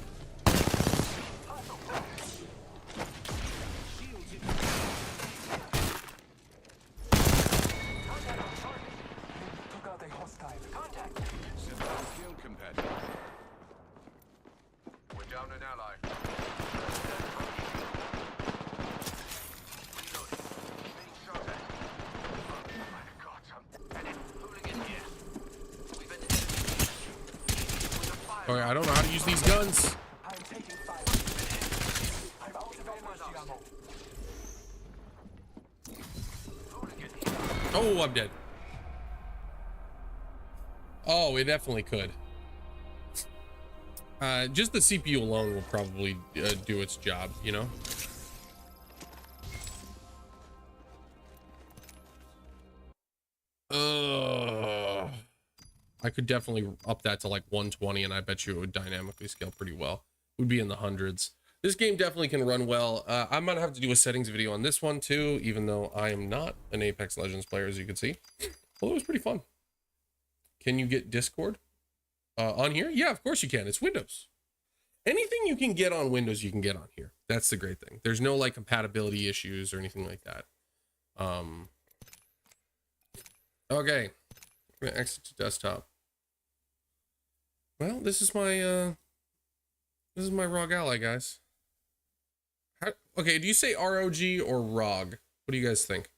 Hostile focus. Shields in. Contact on target. Took out a hostile. Contact. Simple kill, companion. We're down an ally. Okay, I don't know how to use these guns. I'm taking fire. I'm out of energy ammo. Oh, I'm dead. Oh, it definitely could. Just the CPU alone will probably do its job, you know? I could definitely up that to like 120, and I bet you it would dynamically scale pretty well. It would be in the hundreds. This game definitely can run well. I might have to do a settings video on this one too, even though I am not an Apex Legends player, as you can see. Well, it was pretty fun. Can you get Discord on here? Yeah, of course you can. It's Windows. Anything you can get on Windows, you can get on here. That's the great thing. There's no like compatibility issues or anything like that. Okay, I'm gonna exit to desktop. Well, this is my ROG ally, guys. Okay, do you say ROG or ROG? What do you guys think?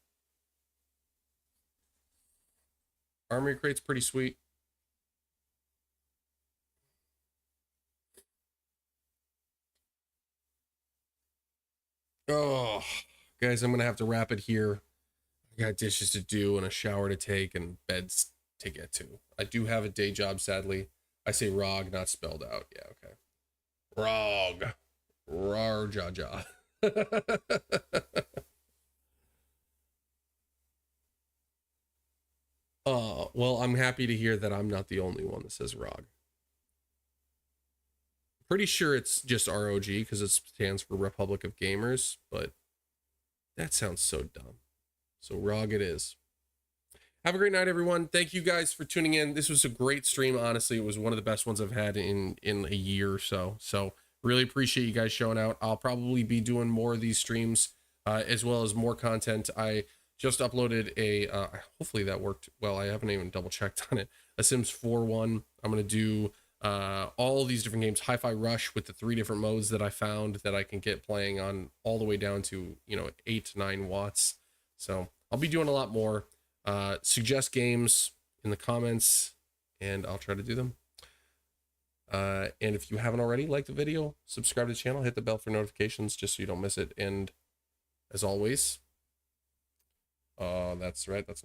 Armory crate's pretty sweet. Oh, guys, I'm gonna have to wrap it here. I got dishes to do and a shower to take and beds to get to. I do have a day job, sadly. I say ROG, not spelled out. Yeah, okay. ROG. Rar ja ja. Well, I'm happy to hear that I'm not the only one that says ROG. Pretty sure it's just ROG because it stands for Republic of Gamers, but that sounds so dumb. So ROG it is. Have a great night, everyone. Thank you guys for tuning in. This was a great stream. Honestly, it was one of the best ones I've had in a year or so. So really appreciate you guys showing out. I'll probably be doing more of these streams as well as more content. I just uploaded a, hopefully that worked well. I haven't even double checked on it. A Sims 4 one. I'm going to do all these different games. Hi-Fi Rush with the 3 different modes that I found that I can get playing on all the way down to, 8 to 9 watts. So I'll be doing a lot more. Suggest games in the comments and I'll try to do them. And if you haven't already, like the video, subscribe to the channel, hit the bell for notifications just so you don't miss it. And as always, that's right. That's not